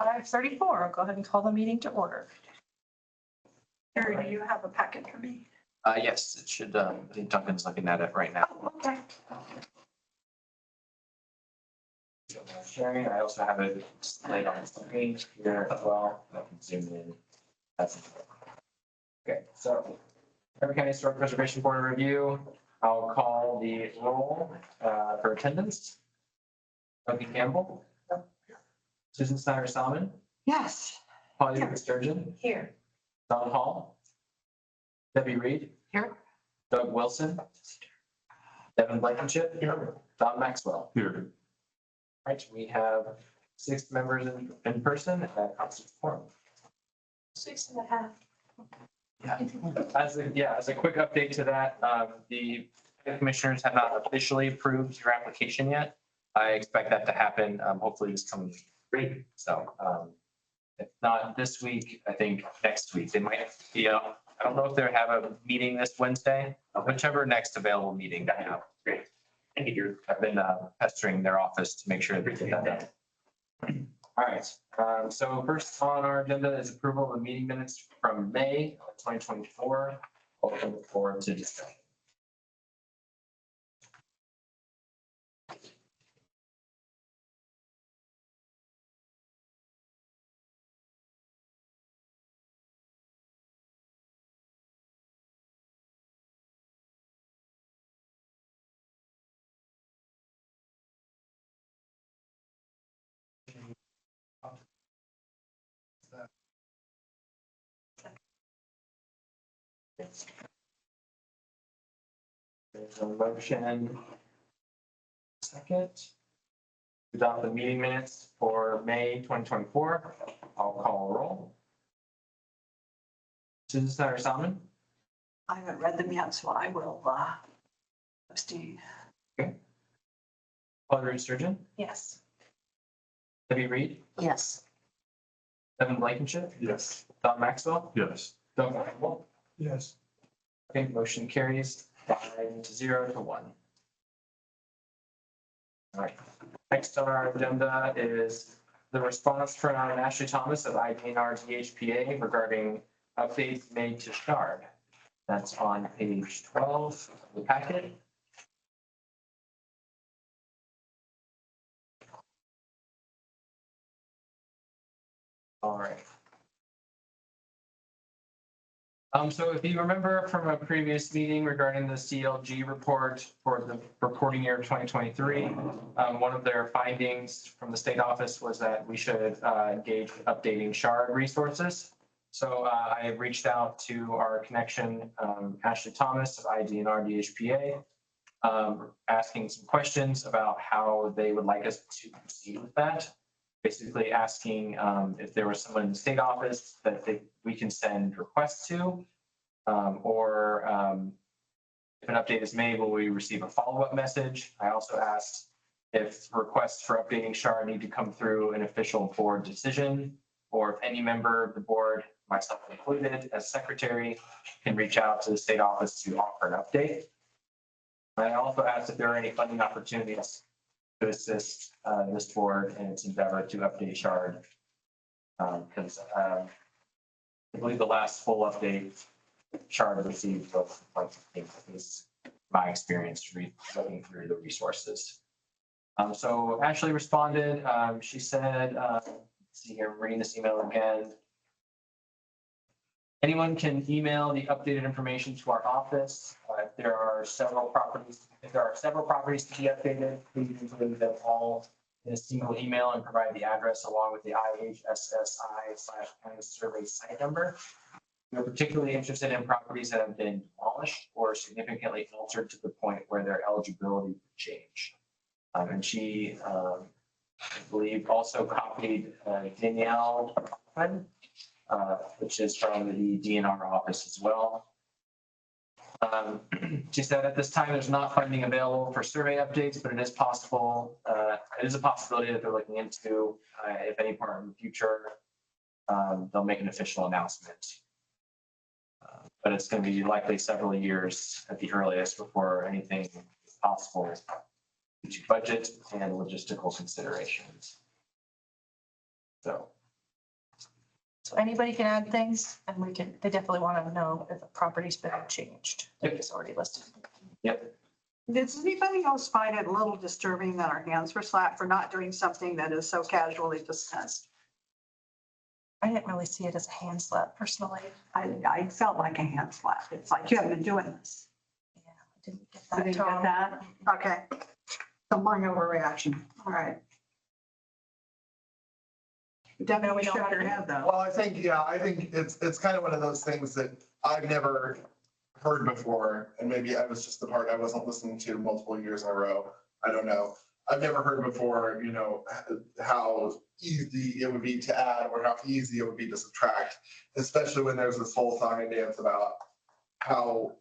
5:34. I'll go ahead and call the meeting to order. Harry, do you have a packet for me? Yes, it should, I think Duncan's looking at it right now. Oh, okay. Sharing, I also have it displayed on the screen here as well. I can zoom in. Okay, so Everett County Historic Preservation Board review. I'll call the roll for attendance. Duncan Campbell. Susan Snyder Salmon. Yes. Polly Sturgeon. Here. Don Hall. Debbie Reed. Here. Doug Wilson. Devin Blankenship. Here. Don Maxwell. Here. Right, we have 6 members in person and that constitutes quorum. 6.5. Yeah. As a quick update to that, the commissioners have not officially approved your application yet. I expect that to happen, hopefully this coming week. Great. So, if not this week, I think next week. They might, I don't know if they have a meeting this Wednesday, whichever next available meeting they have. Great. Thank you. I've been pestering their office to make sure they get that done. All right. So first on our agenda is approval of the meeting minutes from May of 2024. I'll open the floor to discussion. There's a motion. Second. To adopt the meeting minutes for May 2024. I'll call a roll. Susan Snyder Salmon. I haven't read them yet, so I will abstain. Polly Sturgeon. Yes. Debbie Reed. Yes. Devin Blankenship. Yes. Don Maxwell. Yes. Doug Campbell. Yes. Okay, motion carries 5-0 to 1. All right, next on our agenda is the response from Ashley Thomas of IDNR DHPA regarding updates made to SHARD. That's on page 12 of the packet. All right. So if you remember from a previous meeting regarding the CLG report for the reporting year of 2023, one of their findings from the state office was that we should engage with updating SHARD resources. So I have reached out to our connection, Ashley Thomas of IDNR DHPA, asking some questions about how they would like us to proceed with that. Basically asking if there was someone in the state office that we can send requests to, or if an update is made, will we receive a follow-up message? I also asked if requests for updating SHARD need to come through an official board decision, or if any member of the board, myself included, as secretary, can reach out to the state office to offer an update. I also asked if there are any funding opportunities to assist this board in its endeavor to update SHARD. Because I believe the last full update SHARD received was like, is my experience looking through the resources. So Ashley responded. She said, let's see here, I'm reading this email again. Anyone can email the updated information to our office. If there are several properties to be updated, please include them all in a single email and provide the address along with the IHSSI/county survey site number. We're particularly interested in properties that have been demolished or significantly altered to the point where their eligibility would change. And she, I believe, also copied Danielle, which is from the DNR office as well. She said at this time, there's not funding available for survey updates, but it is possible. It is a possibility that they're looking into if any part in the future, they'll make an official announcement. But it's going to be likely several years at the earliest before anything is possible due to budget and logistical considerations. So So anybody can add things and they definitely want to know if the property's been changed. If it's already listed. Yep. Does anybody else find it a little disturbing that our hands were slapped for not doing something that is so casually discussed? I didn't really see it as a hand slap personally. I felt like a hand slap. It's like, you haven't been doing this. Yeah, I didn't get You that didn't get tone. that? Okay. So minor overreaction. All right. Definitely shook your head though. Well, I think it's kind of one of those things that I've never heard before, and maybe I was just the part I wasn't listening to multiple years in a row. I don't know. I've never heard before, how easy it would be to add or how easy it would be to subtract, especially when there's this whole song and dance about how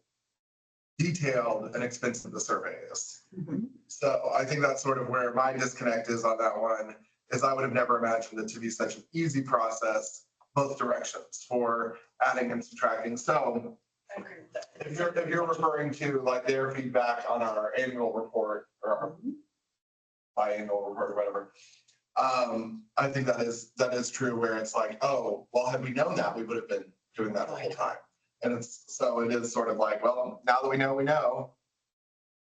detailed and expensive the survey is. Mhm. So I think that's sort of where my disconnect is on that one, is I would have never imagined it to be such an easy process, both directions for adding and subtracting. So I agree with that. if you're referring to like their feedback on our annual report or our biannual report or whatever, I think that is true, where it's like, oh, well, had we known that, we would have been doing that the whole time. And it is sort of like, well, now that we know,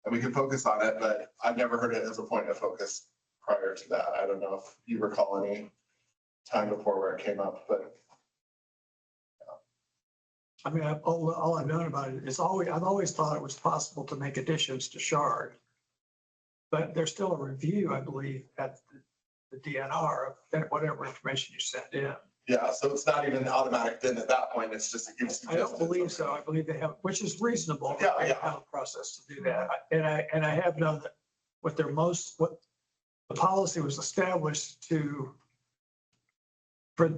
and we can focus on it, but I've never heard it as a point of focus prior to that. I don't know if you recall any time before where it came up, but I mean, all I've known about it is I've always thought it was possible to make additions to Shard. But there's still a review, I believe, at the DNR of whatever information you send in. yeah, so it's not even automatic then at that point. It's just, it gives. I don't believe so. I believe they have, which is reasonable. Yeah, They yeah. have a process to do that. And I have known that what the policy was established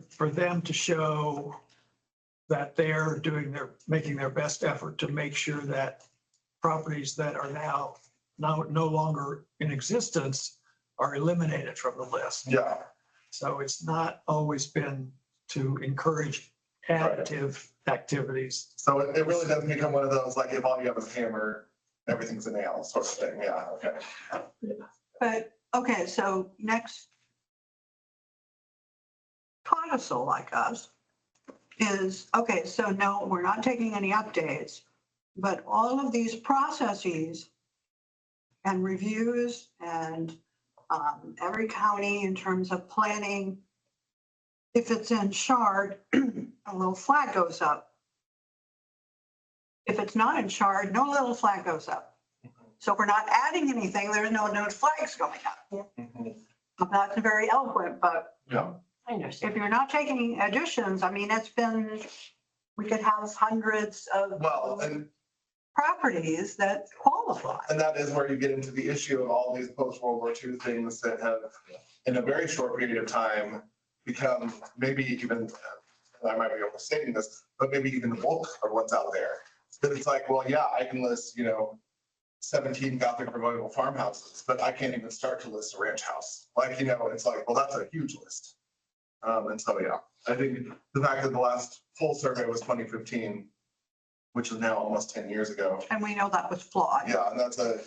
for them to show that they're making their best effort to make sure that properties that are now no longer in existence are eliminated from the list. Yeah, So it's not always been to encourage additive activities. so it really does become one of those, like, if all you have is a hammer, everything's a nail sort of thing. Yeah, okay. But, okay, so next codicil like us is, okay, so no, we're not taking any updates, but all of these processes and reviews and every county in terms of planning, if it's in Shard, a little flag goes up. If it's not in Shard, no little flag goes up. So if we're not adding anything, there's no flags going up. Mhm. I'm not very eloquent, but Yeah, I understand. if you're not taking additions, I mean, we could have hundreds well, of and properties that qualify. that is where you get into the issue of all these post-World War II things that have, in a very short period of time, become maybe even, I might be overstating this, but maybe even the bulk of what's out there. That it's like, well, yeah, I can list, 17 Gothic revival farmhouses, but I can't even start to list a ranch house. Like, it's like, well, that's a huge list. And so, yeah, I think the fact that the last full survey was 2015, which is now almost 10 years ago. And we know that was flawed. Yeah, and that's a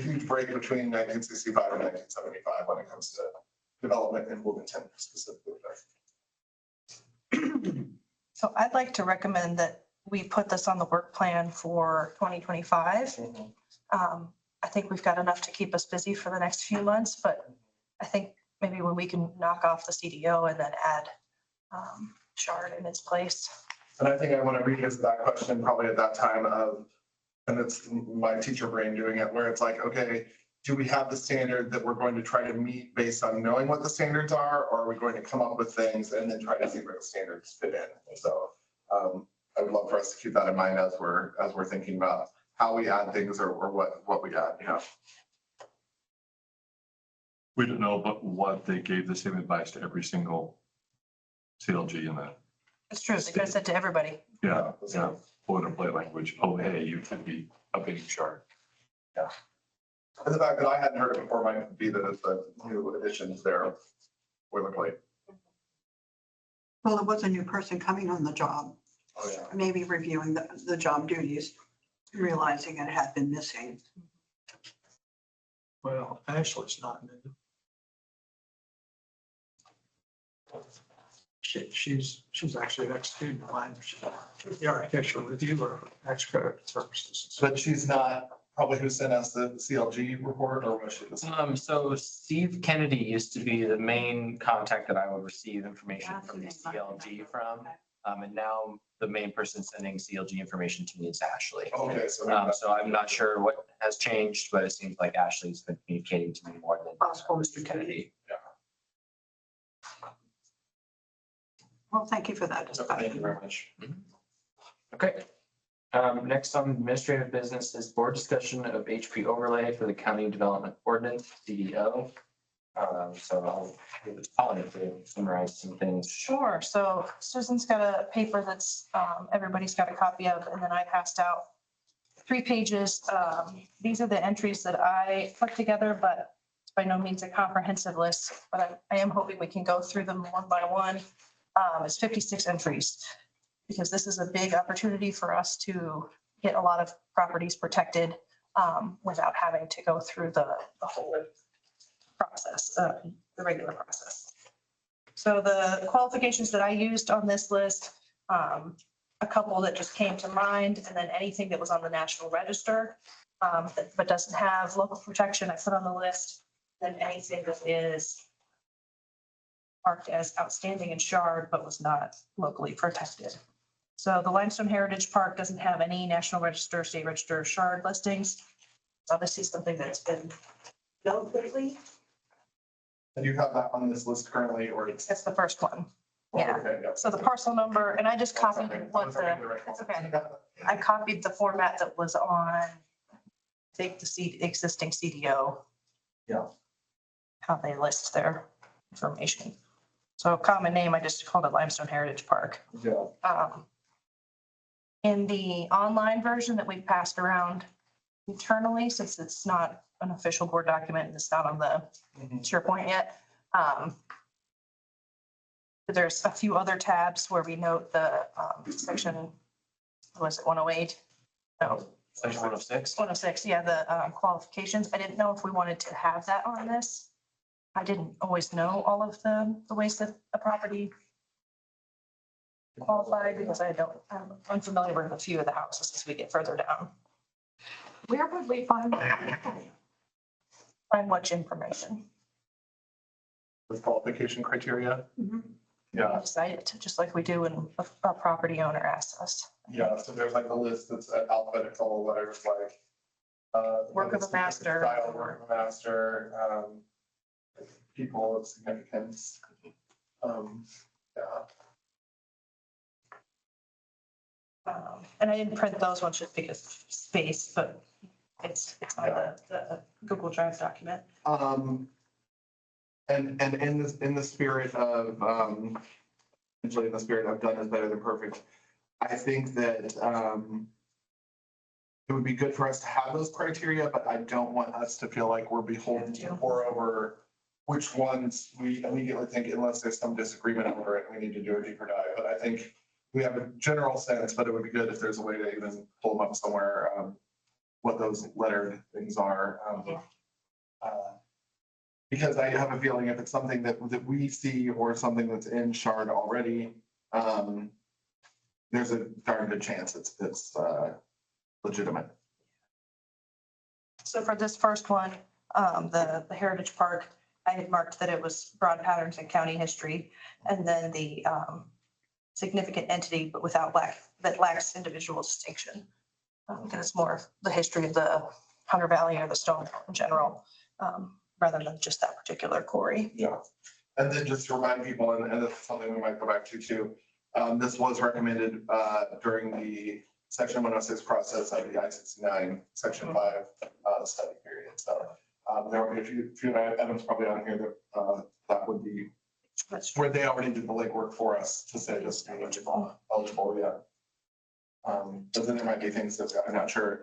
huge break between 1965 and 1975 when it comes to development in Bloomington specifically. So I'd like to recommend that we put this on the work plan for 2025. I think we've got enough to keep us busy for the next few months, but I think maybe when we can knock off the CDO and then add Shard in its place. And I think I want to revisit that question probably at that time of, and it's my teacher brain doing it, where it's like, okay, do we have the standard that we're going to try to meet based on knowing what the standards are, or are we going to come up with things and then try to see where the standards fit in? So I would love for us to keep that in mind as we're thinking about how we add things or what we add, We don't know, but what they gave the same advice to every single CLG in that. It's true. They could have said to everybody. Yeah, boilerplate language. Oh, hey, you could be updating Shard. And the fact that I hadn't heard it before might be that it's the new additions there, boilerplate. Well, there was a new person coming on the job, Oh, yeah. maybe reviewing the job duties, realizing it had been missing. Well, Ashley's not new. She's actually an ex-student of mine. She's the architectural reviewer, tax credit services. But she's not probably who sent us the CLG report, or was she this? So Steve Kennedy used to be the main contact that I would receive information from the CLG from. And now the main person sending CLG information to me is Ashley. Okay, so. So I'm not sure what has changed, but it seems like Ashley's been communicating to me more than Mr. Kennedy. Well, thank you for that So thank you discussion. very much. Okay. Next on administrative business is board discussion of HP overlay for the county development ordinance, CDO. So I'll give it to Polly to summarize some things. Sure. So Susan's got a paper that's, everybody's got a copy of, and then I passed out 3 pages. These are the entries that I put together, but it's by no means a comprehensive list, but I am hoping we can go through them one by one. It's 56 entries, because this is a big opportunity for us to get a lot of properties protected without having to go through the whole process, the regular process. So the qualifications that I used on this list, a couple that just came to mind, and then anything that was on the National Register, but doesn't have local protection, I put on the list. Then anything that is marked as outstanding and shard, but was not locally protected. So the Limestone Heritage Park doesn't have any National Register, State Register, shard listings. It's obviously something that's been built lately. And you have that on this list currently, or it's? That's the first one. Yeah. Okay, yeah. So the parcel number, and I just copied what the, it's okay. I copied the format that was on, I think, the existing CDO. Yeah. How they list their information. So common name, I just called it Limestone Heritage Park. Yeah. In the online version that we've passed around internally, since it's not an official board document, and it's not on the SharePoint yet. There's a few other tabs where we note the section, was it 108? No, Section 106. 106, yeah, the qualifications. I didn't know if we wanted to have that on this. I didn't always know all of the ways that a property qualified, because I'm unfamiliar with a few of the houses as we get further down. Where would we find that? Find much information. The qualification criteria. Mhm. Yeah, Cite it, just like we do when a property owner asks us. yeah, so there's like a list that's alphabetical, whatever, it's like. Work of a master. Style, work of a master, people of significance. Yeah, And I didn't print those ones just because of space, but it's on the Google Drive document. and in the spirit of, essentially in the spirit of done is better than perfect, I think that, it would be good for us to have those criteria, but I don't want us to feel like we're beholden to pour over which ones we immediately think, unless there's some disagreement over it, we need to do a deeper dive. But I think we have a general sense, but it would be good if there's a way to even pull them up somewhere, what those lettered things are. Because I have a feeling if it's something that we see or something that's in shard already, there's a darn good chance it's legitimate. So for this first one, the Heritage Park, I had marked that it was broad patterns in county history, and then the significant entity, but that lacks individual distinction. Because it's more of the history of the Hunter Valley or the Stone in general, rather than just that particular quarry. Yeah. And then just to remind people, and this is something we might go back to too, this was recommended during the section 106 process of the I-69, section 5 study period. So there were a few items probably on here that that would be That's true. where they already did the legwork for us to say this is eligible, yeah. But then there might be things that I'm not sure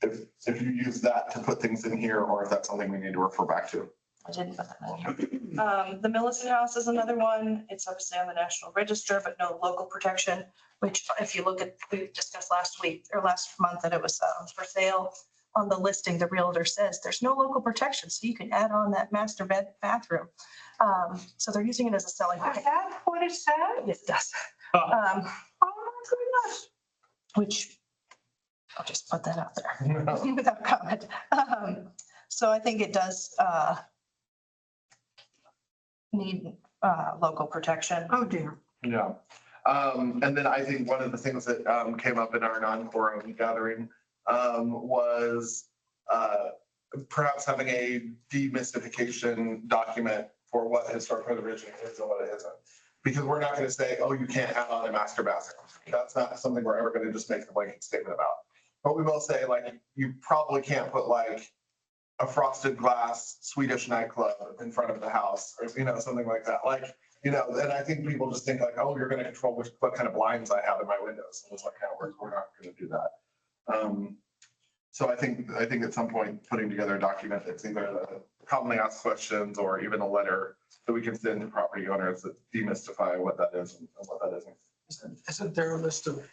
if you use that to put things in here, or if that's something we need to refer back to. I didn't put that in. The Millicent House is another one. It's obviously on the National Register, but no local protection, which if you look at, we discussed last week or last month that it was for sale. On the listing, the realtor says there's no local protection, so you can add on that master bathroom. So they're using it as a selling Is point. that what it said? Yes, it does. Oh. Um, Oh, my goodness. which I'll just put that out there without comment. So I think it does need local protection. Oh, dear. Yeah. And then I think one of the things that came up in our non-quorum gathering was perhaps having a demystification document for what historic preservation is and what it isn't. Because we're not going to say, oh, you can't add on a master bathroom. That's not something we're ever going to just make a blanket statement about. But we will say, like, you probably can't put like a frosted glass Swedish nightclub in front of the house or, you know, something like that. Like, you know, and I think people just think like, oh, you're going to control what kind of blinds I have in my windows. And it's like, no, we're not going to do that. So I think at some point, putting together a document that's either a commonly asked questions or even a letter that we can send to property owners that demystify what that is and what that isn't. Isn't there a list of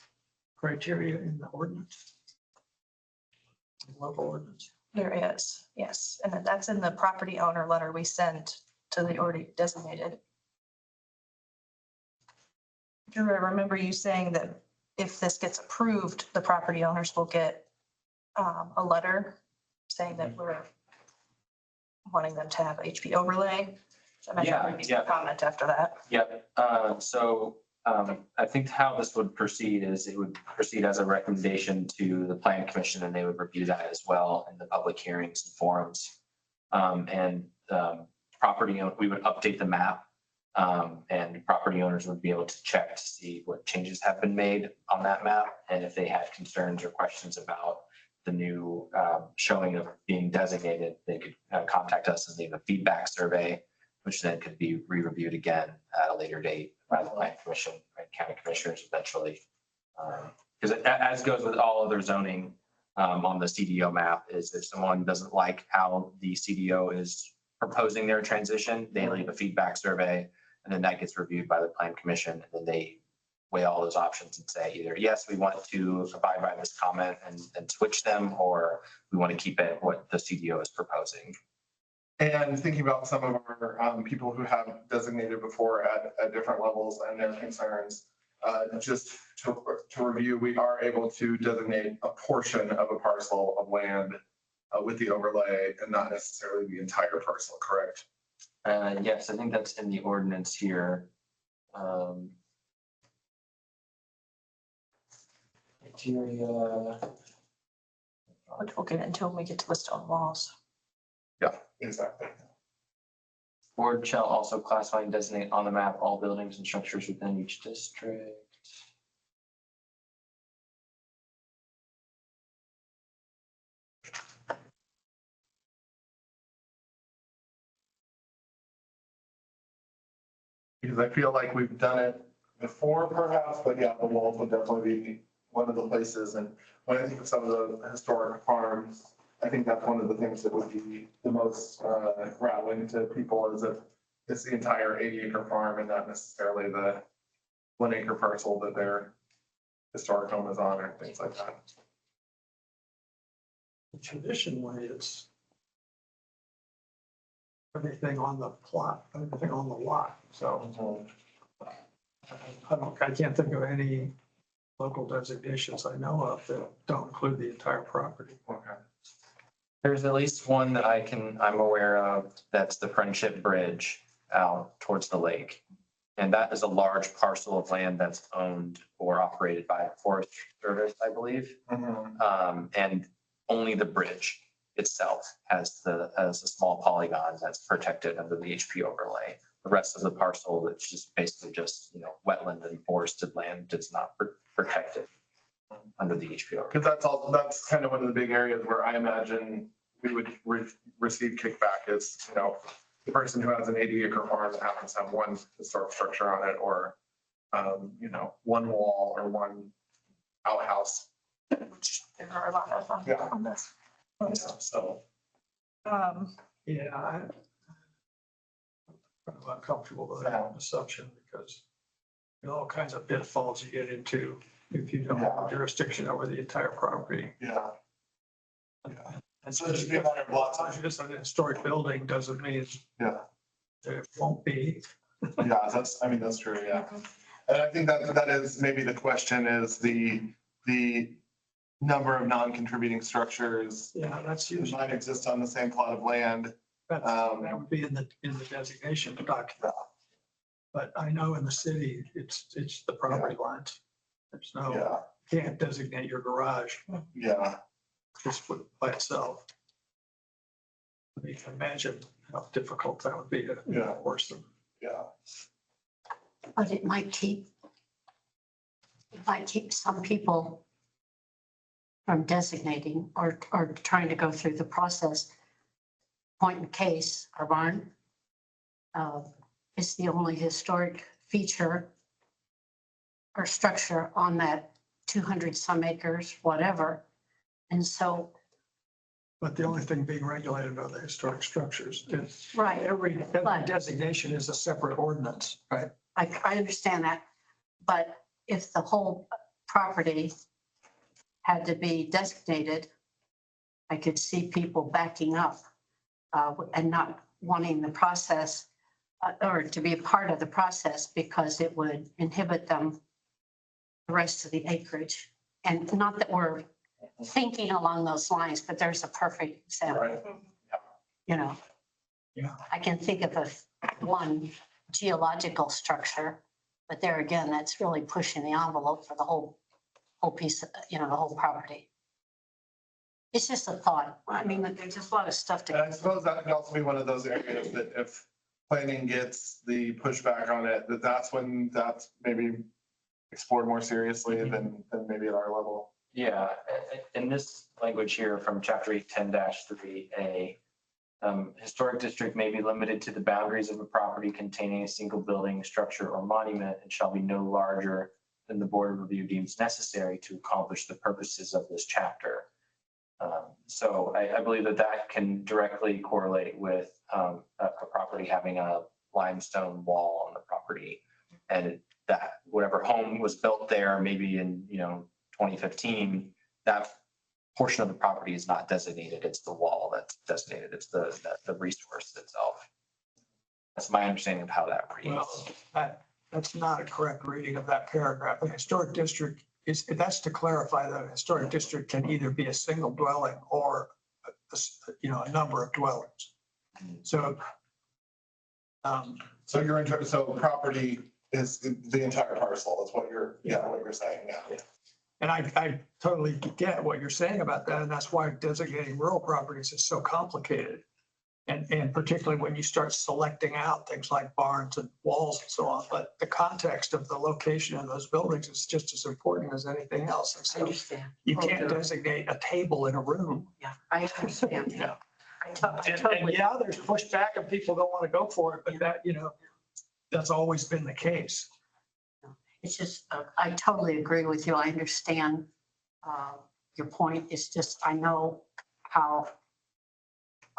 criteria in the ordinance? Local ordinance? There is, yes. And then that's in the property owner letter we sent to the already designated. Drew, I remember you saying that if this gets approved, the property owners will get a letter saying that we're wanting them to have HP overlay. So I imagine there'd be some comment after that. Yep. I think how this would proceed is it would proceed as a recommendation to the plan commission and they would review that as well in the public hearings and forums. We would update the map. And property owners would be able to check to see what changes have been made on that map. And if they had concerns or questions about the new showing of being designated, they could contact us and leave a feedback survey, which then could be re-reviewed again at a later date by the plan commission and county commissioners eventually. Because as goes with all other zoning on the CDO map, is if someone doesn't like how the CDO is proposing their transition, they leave a feedback survey. And then that gets reviewed by the plan commission, and then they weigh all those options and say either, yes, we want to abide by this comment and switch them, or we want to keep it what the CDO is proposing. And thinking about some of our people who have designated before at different levels and their concerns, just to review, we are able to designate a portion of a parcel of land with the overlay and not necessarily the entire parcel, correct? Yes, I think that's in the ordinance here. Criteria. Which we'll get into when we get to the stone walls. Yeah, exactly. Board shall also classify and designate on the map all buildings and structures within each district. Because I feel like we've done it before perhaps, but yeah, the walls would definitely be one of the places. And when I think of some of the historic farms, I think that's one of the things that would be the most rattling to people is that it's the entire 80-acre farm and not necessarily the 1-acre parcel that their historic home is on or things like that. Traditionally, it's everything on the plot, everything on the lot. So I can't think of any local designations I know of that don't include the entire property. Okay. There's at least one that I'm aware of, that's the Friendship Bridge out towards the lake. And that is a large parcel of land that's owned or operated by the Forest Service, I believe. And only the bridge itself has a small polygon that's protected under the HP overlay. The rest of the parcel, it's just basically just, wetland and forested land, it's not protected under the HP overlay. Because that's kind of one of the big areas where I imagine we would receive kickback is, the person who has an 80-acre farm that happens to have one historic structure on it or, one wall or one outhouse. Which there are a lot of on this list. So. Yeah, I'm uncomfortable with that assumption because all kinds of pitfalls you get into if you don't have jurisdiction over the entire property. Yeah. And So just be a matter of lots of. just an historic building doesn't mean Yeah. It won't be. Yeah, that's, I mean, that's true, yeah. And I think that is maybe the question is the number of non-contributing structures Yeah, that's that usually, might exist on the same plot of land. that would be in the designation document. But I know in the city, it's the property lines. There's no, Yeah, can't designate your garage yeah, just by itself. I mean, imagine how difficult that would be to Yeah. enforce them. yeah. But it might keep some people from designating or trying to go through the process. Point in case, our barn is the only historic feature or structure on that 200 some acres, whatever. And so, But the only thing being regulated are the historic structures. It's, right, every But- designation is a separate ordinance, right? I understand that. But if the whole property had to be designated, I could see people backing up and not wanting the process or to be a part of the process because it would inhibit them the rest of the acreage. And not that we're thinking along those lines, but there's a perfect example, Right. you know. Yeah. I can think of one geological structure, but there again, that's really pushing the envelope for the whole piece, the whole property. It's just a thought. I mean, there's just a lot of stuff And I to, suppose that could also be one of those areas that if planning gets the pushback on it, that's when that's maybe explored more seriously than maybe at our level. Yeah, in this language here from chapter 810-3A, historic district may be limited to the boundaries of a property containing a single building, structure, or monument and shall be no larger than the board of review deems necessary to accomplish the purposes of this chapter. So I believe that can directly correlate with a property having a limestone wall on the property. And that whatever home was built there, maybe in, 2015, that portion of the property is not designated. It's the wall that's designated. It's the resource itself. That's my understanding of how that Well, reads. that's not a correct reading of that paragraph. A historic district that's to clarify that a historic district can either be a single dwelling or, a number of dwellings. So, So so property is the entire parcel, is what you're saying, yeah. and I totally get what you're saying about that, and that's why designating rural properties is so complicated. And particularly when you start selecting out things like barns and walls and so on, but the context of the location of those buildings is just as important as anything else. And I so understand. you can't designate a table in a room. Yeah, I understand. You know, I and totally, yeah, there's pushback and people don't want to go for it, but that, that's always been the case. it's just, I totally agree with you. I understand your point. It's just, I know how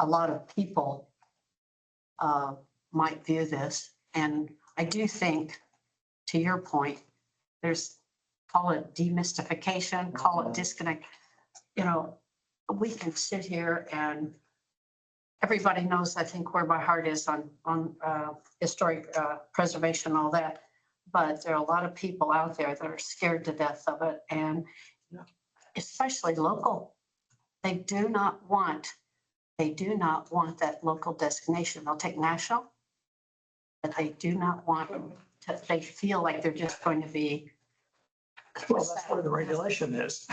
a lot of people might view this. And I do think, to your point, call it demystification, call it disconnect. We can sit here and everybody knows, I think, where my heart is on historic preservation and all that. But there are a lot of people out there that are scared to death of it, and especially local. They do not want that local designation. They'll take national, but they do not want to, they feel like they're just going to be. Well, that's where the regulation is.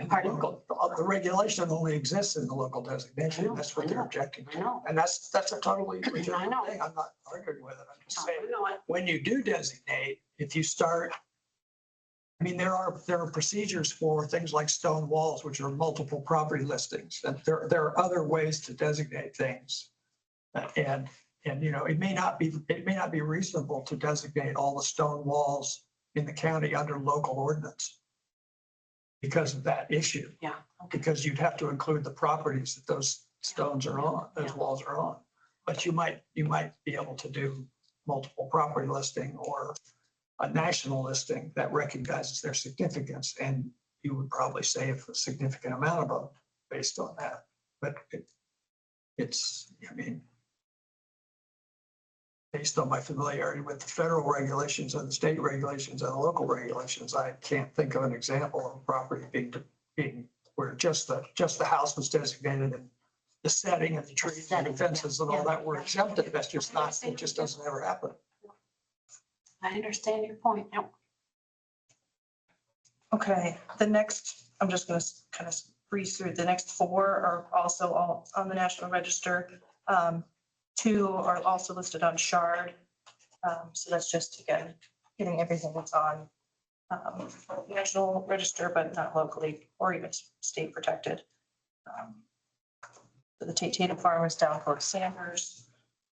Pardon? The regulation only exists in the local I designation. know, That's what I they're know, objecting I to. know. And that's a totally legitimate I know. thing. I'm not arguing with it. I'm just No, saying, you know what? when you do designate, if you start, I mean, there are procedures for things like stone walls, which are multiple property listings. And there are other ways to designate things. And it may not be reasonable to designate all the stone walls in the county under local ordinance because of that issue, Yeah, okay. because you'd have to include the properties that those stones are on, those Yeah. walls are on. But you might be able to do multiple property listing or a national listing that recognizes their significance. And you would probably save a significant amount of them based on that. But it's, based on my familiarity with the federal regulations and the state regulations and the local regulations, I can't think of an example of a property being where just the house was designated and the setting and the trees and the fences and all that were exempted. That's just not, it just doesn't ever happen. I understand your point. Yep. Okay, the next, I'm just gonna kind of breeze through. The next four are also all on the National Register. Two are also listed on Shard. So that's just, again, getting everything that's on National Register, but not locally or even state protected. The Tatum Farm is down towards Sanders.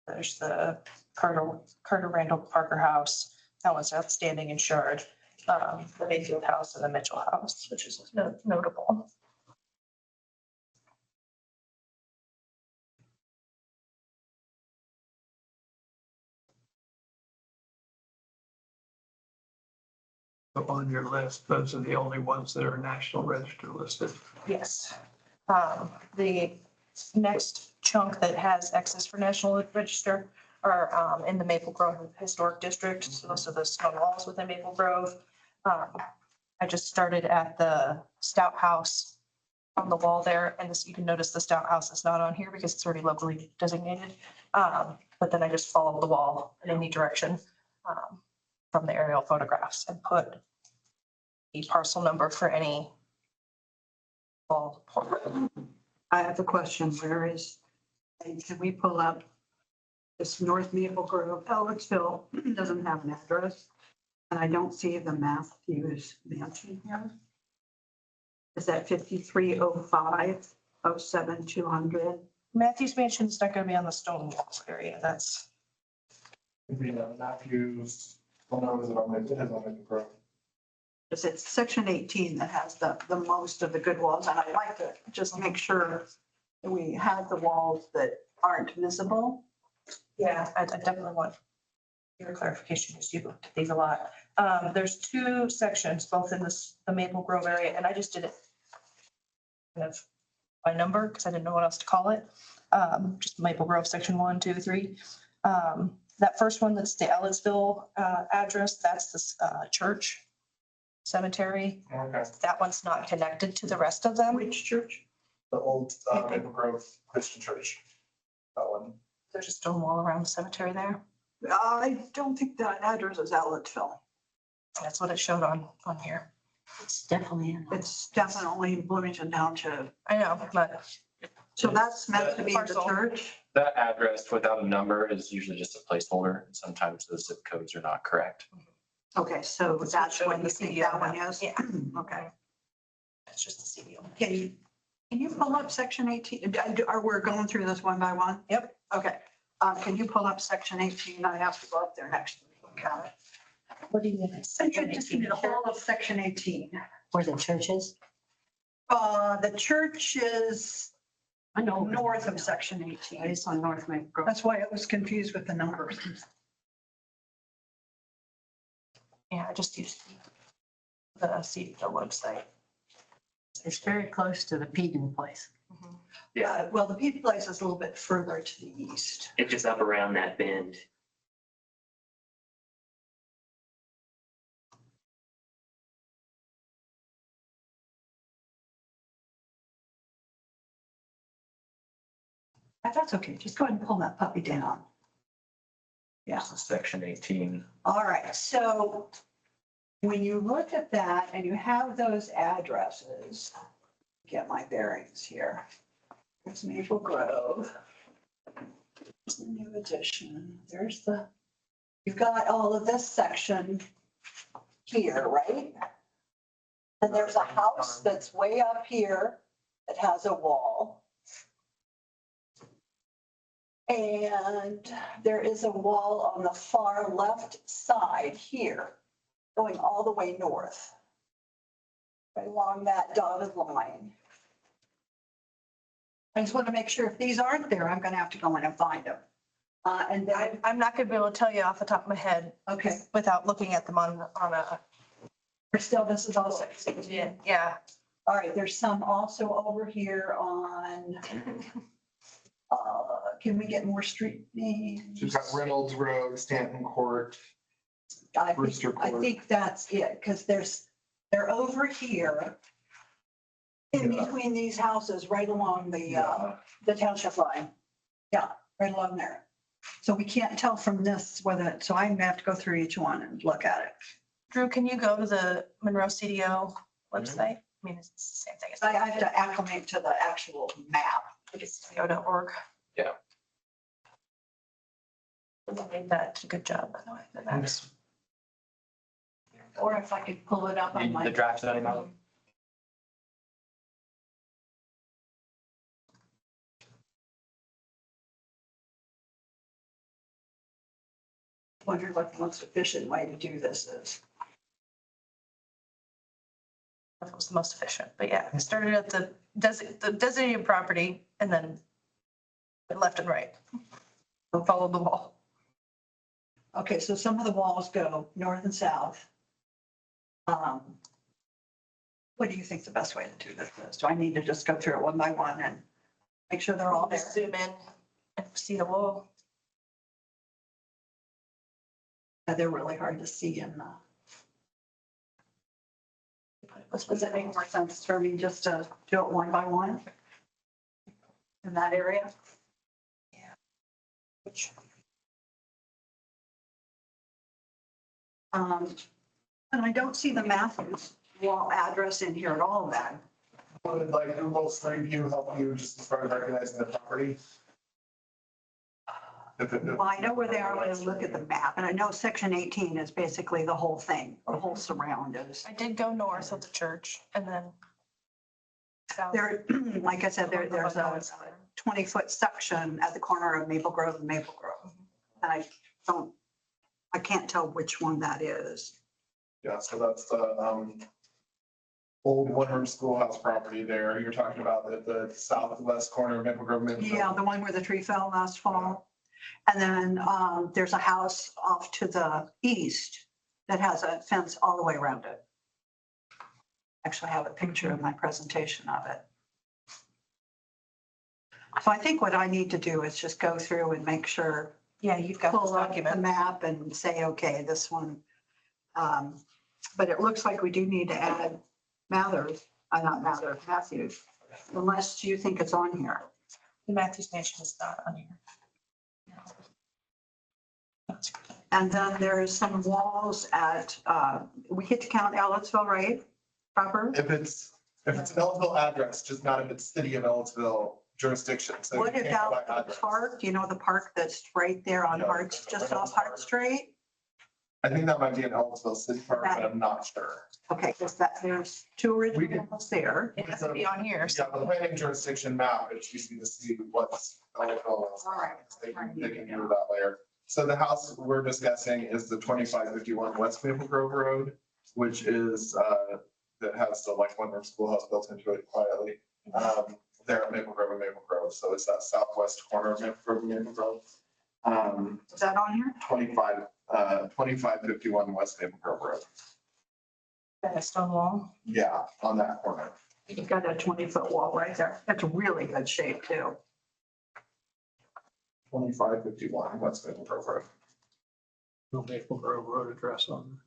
There's the Carter Randall Parker House. That one's outstanding in Shard. The Mayfield House and the Mitchell House, which is notable. So on your list, those are the only ones that are National Register listed. Yes. The next chunk that has access for National Register are in the Maple Grove Historic District. So those are the stone walls within Maple Grove. I just started at the Stout House on the wall there, and this, you can notice the Stout House is not on here because it's already locally designated. But then I just followed the wall in any direction from the aerial photographs and put a parcel number for any wall. I have a question. Where is, and can we pull up this North Maple Grove, Ellisville doesn't have an address. And I don't see the Matthews Mansion here. Is that 5305 07200? Matthews Mansion's not gonna be on the stone walls area. That's, Matthews, well, no, is it on Maple Grove? It's section 18 that has the most of the good walls, and I'd like to just make sure that we have the walls that aren't visible. yeah, I definitely want your clarification because you looked at these a lot. There's two sections, both in the Maple Grove area, and I just did it kind of by number because I didn't know what else to call it. Just Maple Grove, section 1, 2, 3. That first one, that's the Ellisville address, that's the church cemetery. Okay. That one's not connected to the rest of them. Which church? The old Maple Grove Christian Church. That one. There's a stone wall around the cemetery there. I don't think that address is Ellisville. That's what it showed on here. It's definitely in. It's definitely Bloomington Township. I know, but So that's meant to be the Parcel. church? That address without a number is usually just a placeholder. Sometimes the zip codes are not correct. Okay, so It's that's showing what you the think CDL that one map. is? Yeah. Okay. it's just the CDL. Can you pull up section 18? Are we going through this one by one? Yep. Okay. Can you pull up section 18? I have to go up there next week. Okay. What do you mean? Just need the whole of section 18. Where the church is? The church is I know. north of section 18. It's on North Maple Grove. That's why I was confused with the numbers. Yeah, I just used the CDL website. It's very close to the Peden place. Yeah, well, the Pete Place is a little bit further to the east. It's just up around that bend. That's okay. Just go ahead and pull that puppy down. Yeah. This is section 18. All right, so when you look at that and you have those addresses, get my bearings here. There's Maple Grove. There's the new addition. There's the, you've got all of this section here, right? And there's a house that's way up here that has a wall. And there is a wall on the far left side here, going all the way north. Right along that dotted line. I just want to make sure if these aren't there, I'm gonna have to go in and find them. And then, I'm not gonna be able to tell you off the top of my head okay, without looking at them on a. still, this is all section 18. Yeah, All right, there's some also over here on can we get more street names? She's got Reynolds Road, Stanton Court. Brewster I Court. think that's it, because they're over here in Yeah. between these houses, right along the township line. Yeah, right along there. So we can't tell from this whether, so I'm gonna have to go through each one and look at it. Drew, can you go to the Monroe CDO website? I mean, it's the same thing. I have to acclimate to the actual map. It's CDO.org. Yeah. They made that a good job, by the way. the maps. Or if I could pull it up on The my. draft zoning map. Wonder what the most efficient way to do this is. That was the most efficient, but yeah, I started at the designated property and then went left and right. Followed the wall. Okay, so some of the walls go north and south. What do you think the best way to do this is? Do I need to just go through it one by one and make sure they're all there? Zoom in and see the wall. They're really hard to see in does it make more sense for me just to do it one by one? In that area? And I don't see the Matthews wall address in here at all then. Would like Google Street View help you just as far as recognizing the property? Well, I know where they are when I look at the map, and I know section 18 is basically the whole thing, the whole surround is. I did go north of the church and then south. There, like I said, there's a 20-foot section at the corner of Maple Grove and Maple Grove. And I can't tell which one that is. Yeah, so that's the old one-room schoolhouse property there. You're talking about the southwest corner of Maple Grove. Maple Grove. Yeah, the one where the tree fell last fall. And then there's a house off to the east that has a fence all the way around it. Actually, I have a picture of my presentation of it. So I think what I need to do is just go through and make sure, Yeah, you've got this pull up the document. map and say, okay, this one. But it looks like we do need to add Mather's, not Mather, Matthews, unless you think it's on here. The Matthews Mansion is not on here. That's good. And then there's some walls at, we get to count Ellisville, right? Proper? If it's an Ellisville address, just not if it's city of Ellisville jurisdiction. So What you can't go about by the address. park? Do you know the park that's right there on No, Hart, just off Hart Street? I think that might be an Ellisville city park, but I'm not sure. Okay, because there's two originals there. It has to be on here. Yeah, So the planning jurisdiction map, it's easy to see what's Ellisville. All right. They can do that later. So the house we're discussing is the 2551 West Maple Grove Road, which is, that has the like one room schoolhouse built into it quietly. There at Maple Grove and Maple Grove. So it's that southwest corner of Maple Grove and Maple Grove. Is that on here? 2551 West Maple Grove Road. that stone wall. Yeah, on that corner. You've got a 20-foot wall right there. That's really good shape too. 2551 West Maple Grove Road. No Maple Grove Road address on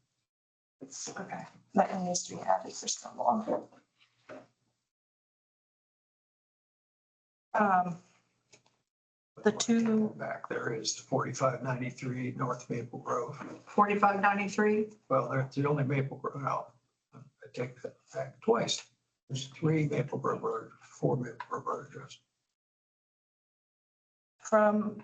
Okay. That one needs to be added for stone wall. The two, back there is 4593 North Maple Grove. 4593? Well, that's the only Maple Grove. No, I take that back twice. There's 3 Maple Grove Road, 4 Maple Grove Road address. from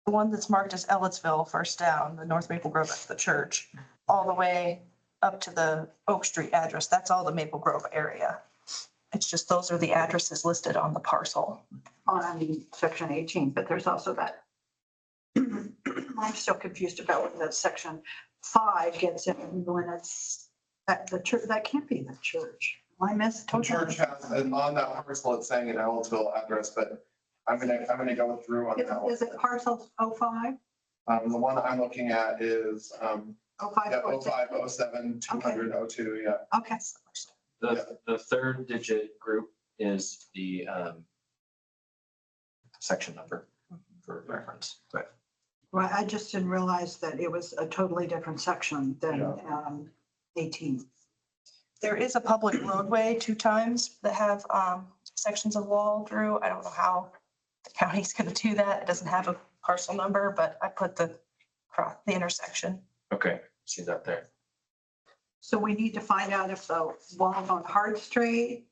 the one that's marked as Ellisville, first down, the North Maple Grove, that's the church, all the way up to the Oak Street address. That's all the Maple Grove area. It's just those are the addresses listed on the parcel. On section 18, but there's also that. I'm still confused about what that section 5 gets in when it's at the church. That can't be the church. I missed. The church has, and on that parcel, it's saying an Ellisville address, but I'm gonna go through on that one. Is it parcel 05? The one I'm looking at is, 05? yeah, 0507 200 yeah. Okay. The third digit group is the section number for reference. But Well, I just didn't realize that it was a totally different section than 18. There is a public roadway 2 times that have sections of wall, Drew. I don't know how the county's gonna do that. It doesn't have a parcel number, but I put the intersection. okay, see that there. So we need to find out if the walls on Hart Street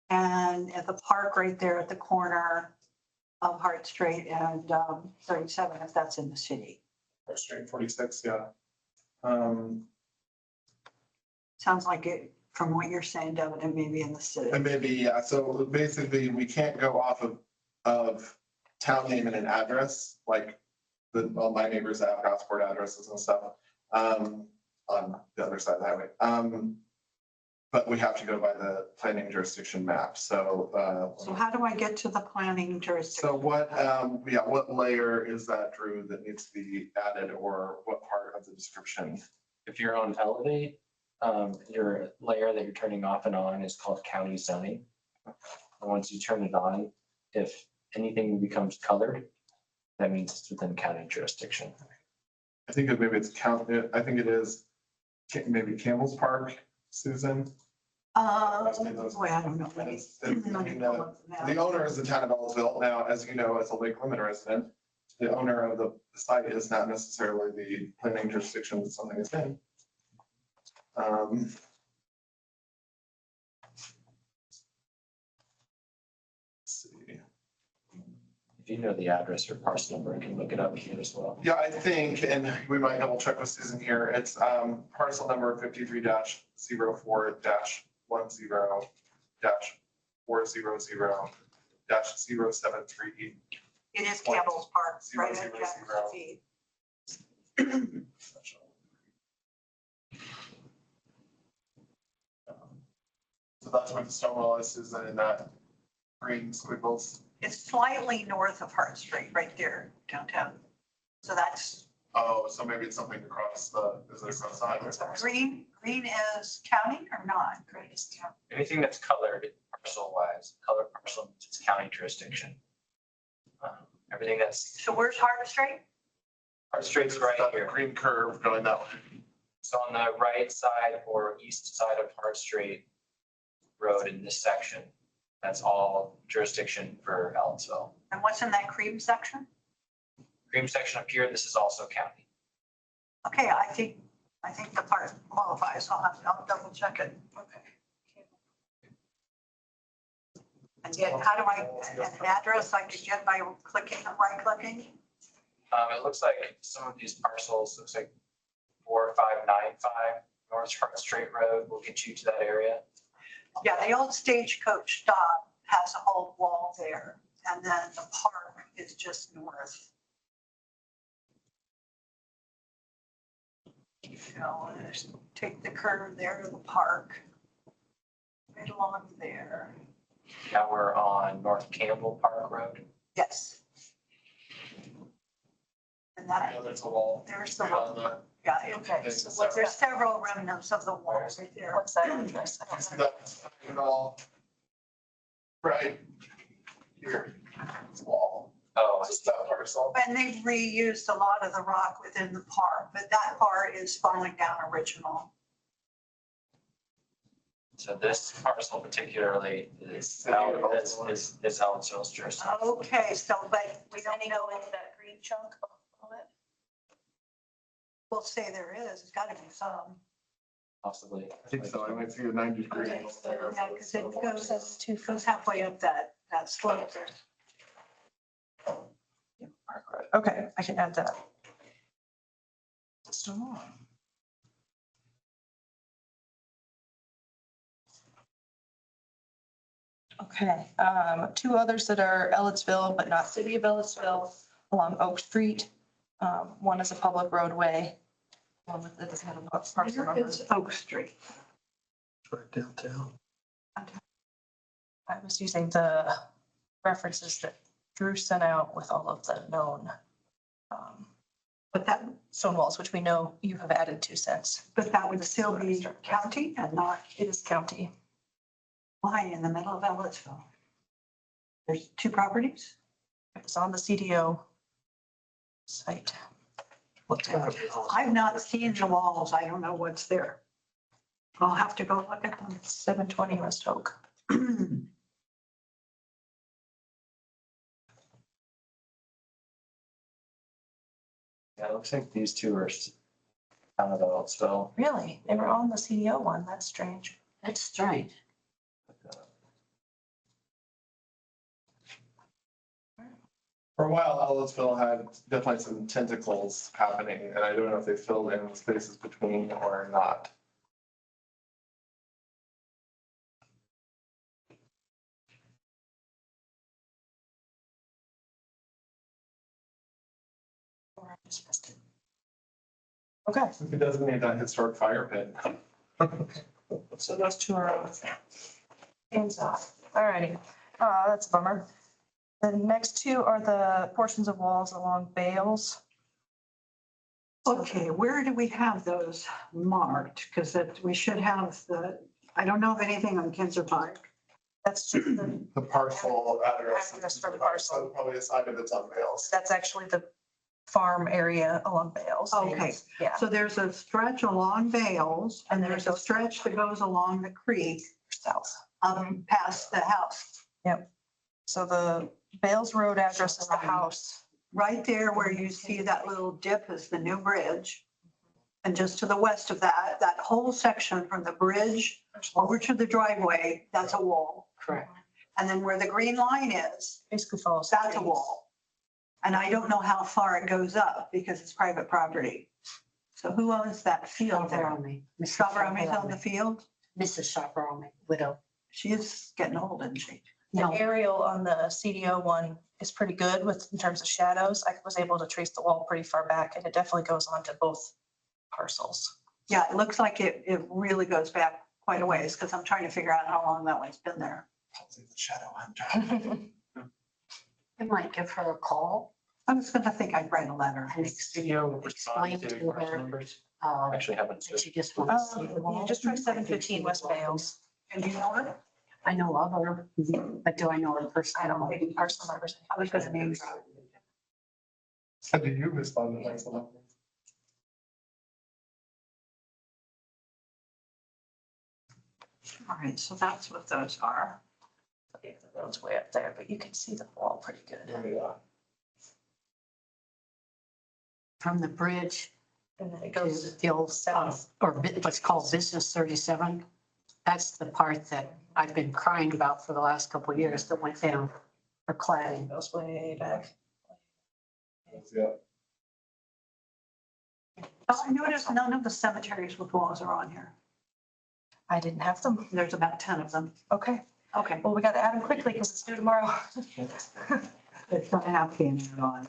and at the park right there at the corner of Hart Street and 37, if that's in the city. Street 46, yeah. Sounds like it, from what you're saying, Devin, it may be in the city. And maybe, yeah, so basically, we can't go off of town name and an address, like all my neighbors have passport addresses and stuff, on the other side of the highway. But we have to go by the planning jurisdiction map, so. So how do I get to the planning jurisdiction? So what layer is that, Drew, that needs to be added, or what part of the description? If you're on Elevate, your layer that you're turning off and on is called county zoning. And once you turn it on, if anything becomes colored, that means it's within county jurisdiction. I think maybe it's I think it is maybe Campbell's Park, Susan. Boy, I don't know. The owner is the town of Ellisville. Now, as you know, as a Lake Lemon resident, the owner of the site is not necessarily the planning jurisdiction that something is in. Let's see. If you know the address or parcel number, I can look it up here as well. Yeah, I think, and we might double check with Susan here, it's parcel number 53-04-10-400-073. It is Campbell's Park, right at 000. Jackson Feed. So that's where the stone wall is, Susan, in that green squiggles. It's slightly north of Hart Street, right there downtown. So that's Oh, so maybe it's something across is it across the highway? green. Green is county or not? Green is county. Anything that's colored parcel wise, color parcel, means it's county jurisdiction. Everything that's, So where's Hart Street? our street's right That here. green curve going that way. So on the right side or east side of Hart Street Road in this section, that's all jurisdiction for Ellisville. And what's in that cream section? Cream section up here, this is also county. Okay, I think the part qualifies. I'll double check it. Okay. And yet, how do I, an address I could get by clicking, right clicking? It looks like some of these parcels, looks like 4595 North Hart Street Road will get you to that area. Yeah, the old stagecoach stop has a whole wall there, and then the park is just north. You know, just take the curve there to the park. Right along there. Now we're on North Campbell Park Road. Yes. And that, Yeah, there's a wall. there's the, On the- yeah, Okay, so what's there's several remnants of the walls right there. What's that address? I don't See know. that it all right here, this wall, Oh, I just see. that parcel. And they've reused a lot of the rock within the park, but that part is falling down original. So this parcel particularly is Ellisville's jurisdiction. Okay, so, but we don't Any know, go into that green chunk of it? we'll say there is, it's gotta be some. Possibly. I think so, I might see a 90-degree. Okay, angle there. Yeah, because it goes, Says two goes halfway up that slope there. Park Road. Okay, I can add that. Still on. Okay, 2 others that are Ellisville, but not city of Ellisville, along Oak Street. One is a public roadway. One that doesn't have a parcel Here number. is Oak Street. Right downtown. I was using the references that Drew sent out with all of the known But that, stone walls, which we know you have added 2 since. would still be county and not It is county. lying in the middle of Ellisville. There's two properties? It's on the CDO site. I've not seen the walls. I don't know what's there. I'll have to go look at them. 720 West Oak. Yeah, it looks like these two are kind of out still. Really? They were on the CDO one. That's strange. That's strange. For a while, Ellisville had definitely some tentacles happening, and I don't know if they filled in the spaces between or not. Or I just missed it. Okay, It doesn't need that historic fire pit. so those two are on. Hands off. All righty. That's a bummer. The next two are the portions of walls along Bales. Okay, where do we have those marked? Because that, we should have I don't know of anything on Kinzer Pike. That's just the, The parcel address. Address for the parcel. Probably a side of it's on Bales. that's actually the farm area along Bales. Okay. Yeah, So there's a stretch along Bales and there's a stretch that goes along the creek south. past the house. So the Bales Road address is the house. Right there where you see that little dip is the new bridge. And just to the west of that, that whole section from the bridge over to the driveway, that's a wall. Correct. And then where the green line is, Basically follows. that's a wall. And I don't know how far it goes up because it's private property. So who owns that field there? Chaparral. Strawberry's on the field? Mrs. Chaparral, widow. She is getting old, isn't she? The No, aerial on the CDO one is pretty good in terms of shadows. I was able to trace the wall pretty far back and it definitely goes onto both parcels. Yeah, it looks like it really goes back quite a ways because I'm trying to figure out how long that one's been there. The shadow hunter. I might give her a call I was gonna think I'd write a letter. and Studio explain respond to to parcel her, numbers. uh, Actually haven't. that you just want to see the Yeah, wall. just try 715 West Bales. And you know her? I know of her, but do I know her I don't know, personally? maybe parcel numbers. I was gonna name How do you respond to that? All right, so that's what those are. Yeah, the road's way up there, but you can see the wall pretty good. Yeah. From the bridge And then it to goes the old south. what's called Business 37. That's the part that I've been crying about for the last couple of years that went down for cladding. Goes way back. Yeah. Oh, I noticed none of the cemeteries with walls are on here. I didn't have them. There's about 10 of them. Okay, Okay. well, we got to add them quickly because it's due tomorrow. It's not happening on.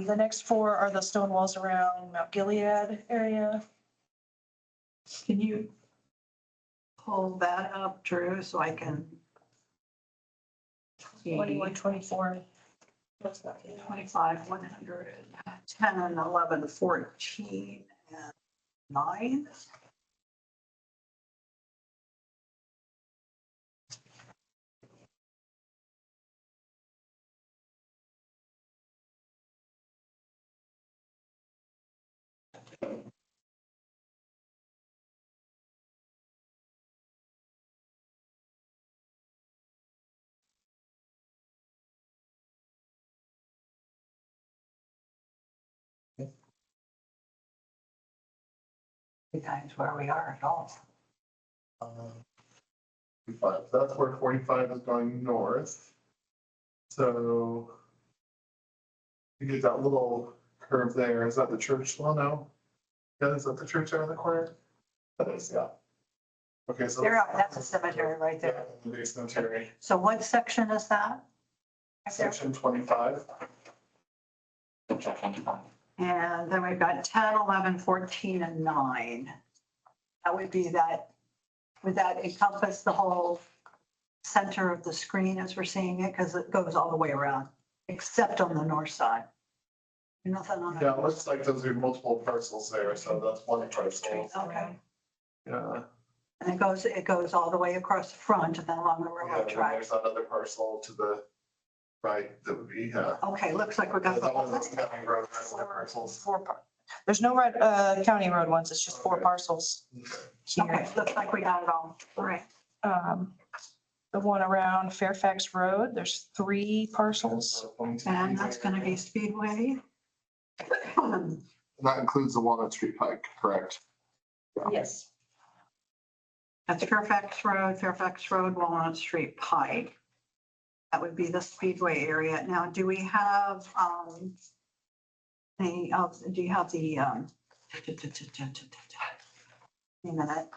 The next four are the stone walls around Mount Gilead area. Can you pull that up, Drew, so I can see? 21, 24. What's that? 25, 100, 10, and 11, 14, and 9. Times where we are at all. That's where 45 is going north. So you get that little curve there. Is that the church? Well, no. Yeah, is that the church there in the corner? That is, yeah. Okay, so. That's a cemetery right there. Yeah, the cemetery, So what section is that? section 25. And then we've got 10, 11, 14, and 9. That would be that, would that encompass the whole center of the screen as we're seeing it? Because it goes all the way around, except on the north side. Nothing on Yeah, it it. looks like those are multiple parcels there, so that's one parcel. Okay. Yeah. And it goes all the way across the front and then along the Yeah, railroad and then track. there's another parcel to the right that would be, Okay, looks like we got that one the, is county road, other parcels. There's no red, county road ones, it's just 4 parcels here. okay, looks like we got it all. All right. The one around Fairfax Road, there's 3 parcels. And that's gonna be Speedway. That includes the Walnut Street Pike, correct? Yes. That's Fairfax Road, Walnut Street, Pike. That would be the Speedway area. Now, do we have, do you have the, wait a minute,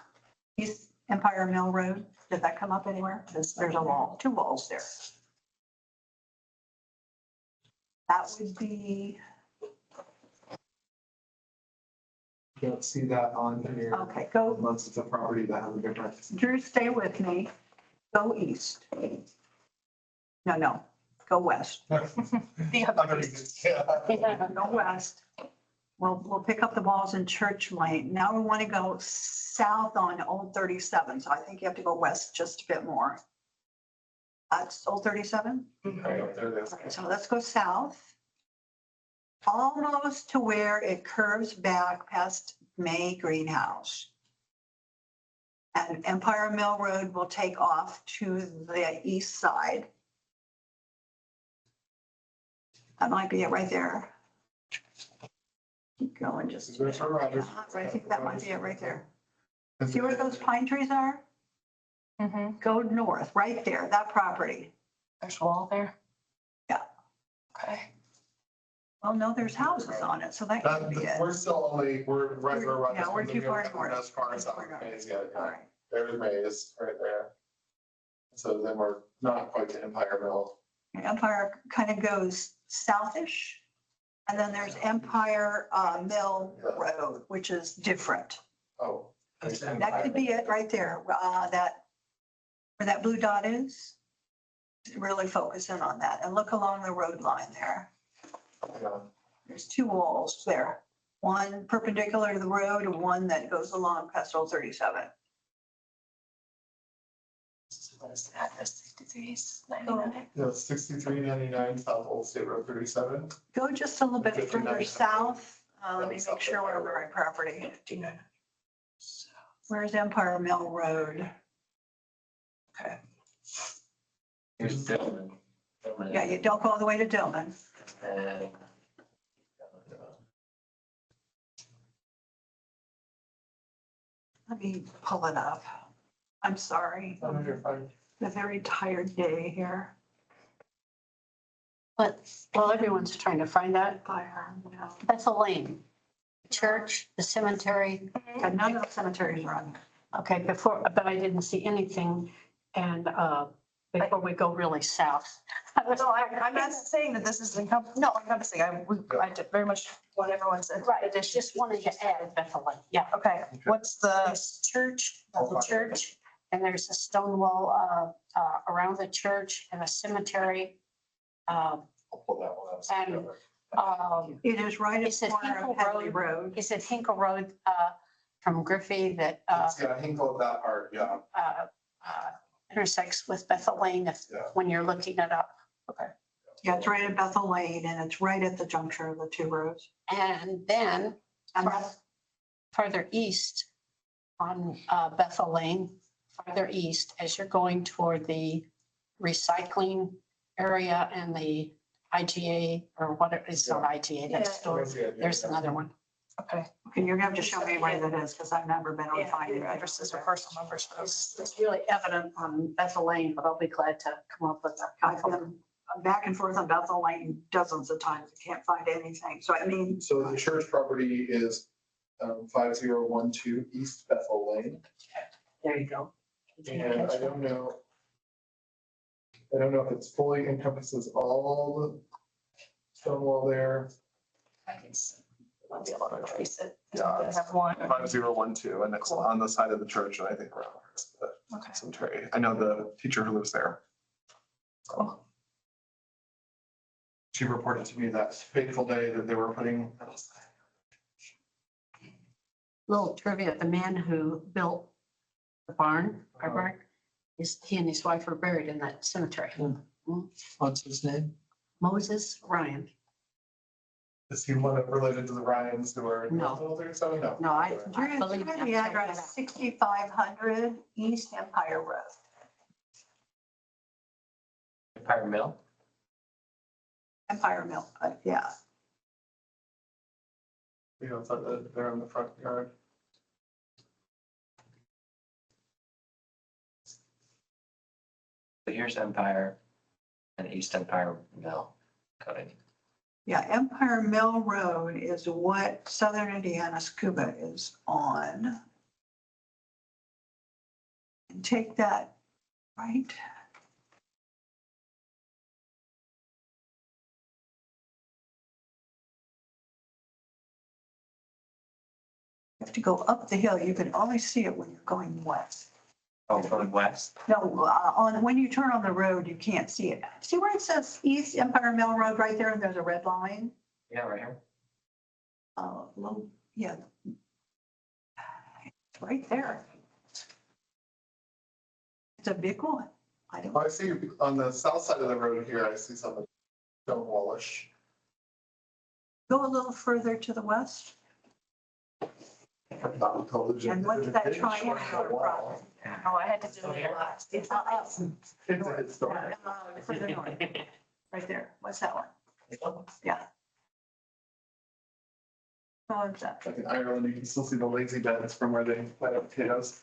East Empire Mill Road? Did that come up anywhere? There's a wall, 2 walls there. That would be, Don't see that on here. okay, go, Unless it's a property that has a different. Drew, stay with me. Go east. No, go west. Underneath, yeah. Go west. We'll pick up the balls in Church Lane. Now we want to go south on Old 37. So I think you have to go west just a bit more. That's Old 37. Right, there it is. So let's go south. Almost to where it curves back past May Greenhouse. And Empire Mill Road will take off to the east side. That might be it right there. Keep going, just. Is there some Rogers? I think that might be it right there. See where those pine trees are? Mm-hmm. Go north, right there, that property. There's a wall there? Yeah. Okay. Well, no, there's houses on it, so that could be it. We're still only, we're right where Rogers. Yeah, we're too far north. As far as south Mays yet. All right. There's Mays right there. So then we're not quite to Empire Mill. Empire kind of goes southish. And then there's Empire Mill Road, which is different. Oh. That could be it right there. That, where that blue dot is. Really focus in on that and look along the road line there. Yeah. There's 2 walls there. One perpendicular to the road and one that goes along past Old 37. What is that? That's 63.99. Yeah, 6399 South Old State Road 37. Go just a little bit further 59. south. Let me make sure we're on the right property. Where's Empire Mill Road? Okay. Here's Dillman. Yeah, you don't go all the way to Dillman. And Let me pull it up. I'm sorry. Oh, you're fine. A very tired day here. But while everyone's trying to find that, Empire, no. Bethel Lane, church, the cemetery. And none of the cemeteries are on there. Okay, before, but I didn't see anything. And before we go really south. No, I'm not saying that this is encompassing. I did very much what everyone said. Right, I just wanted to add Bethel Lane, yeah. Okay, what's the, This church, the church, and there's a stone wall around the church and a cemetery. I'll pull that one up. And It is right at Is the it corner of Hinkle Headley Road? Road. is it Hinkle Road from Griffey that Yeah, Hinkle, that part, yeah. intersects with Bethel Lane Yeah. when you're looking it up? Yeah, it's right at Bethel Lane and it's right at the juncture of the 2 roads. And then And that's, farther east on Bethel Lane, farther east, as you're going toward the recycling area and the IGA or what it's not IGA, that's store. There's another one. okay, okay, you're gonna have to show me where that is because I've never been able to find it. addresses or parcel numbers for those. It's really evident on Bethel Lane, but I'll be glad to come up with I've that. been back and forth on Bethel Lane dozens of times. I can't find anything. So I mean, So the church property is 5012 East Bethel Lane. There you go. And I don't know if it's fully encompasses all the stone wall there. I'll be able to trace it. Yeah, I have one. 5012, and it's on the side of the church, and I think around the Okay, cemetery. I know the teacher who lives there. cool. She reported to me that fateful day that they were putting. Little trivia, the man who built The barn, our barn, he and his wife were buried in that cemetery. What's his name? Moses Ryan. Is he one related to the Ryans who are? No. 37? No. No, I Drew, believe. give me the address 6500 East Empire Road. Empire Mill. Empire Mill, yeah. You know, it's like they're in the front yard. So here's Empire and East Empire Mill cutting. Yeah, Empire Mill Road is what Southern Indiana Scuba is on. And take that, right? You have to go up the hill. You can only see it when you're going west. Oh, going west? No, when you turn on the road, you can't see it. See where it says East Empire Mill Road right there, and there's a red line? Yeah, right here. Little, yeah. It's right there. It's a big one. I don't, Oh, I see on the south side of the road here, I see something stone wallish. go a little further to the west. And what's that triangular problem? Oh, I had to do it last. It's up. It's dark. Further north, right there. What's that one? Yeah. Oh, it's that. Like in Ireland, you can still see the lazy beds from where they plant up potatoes.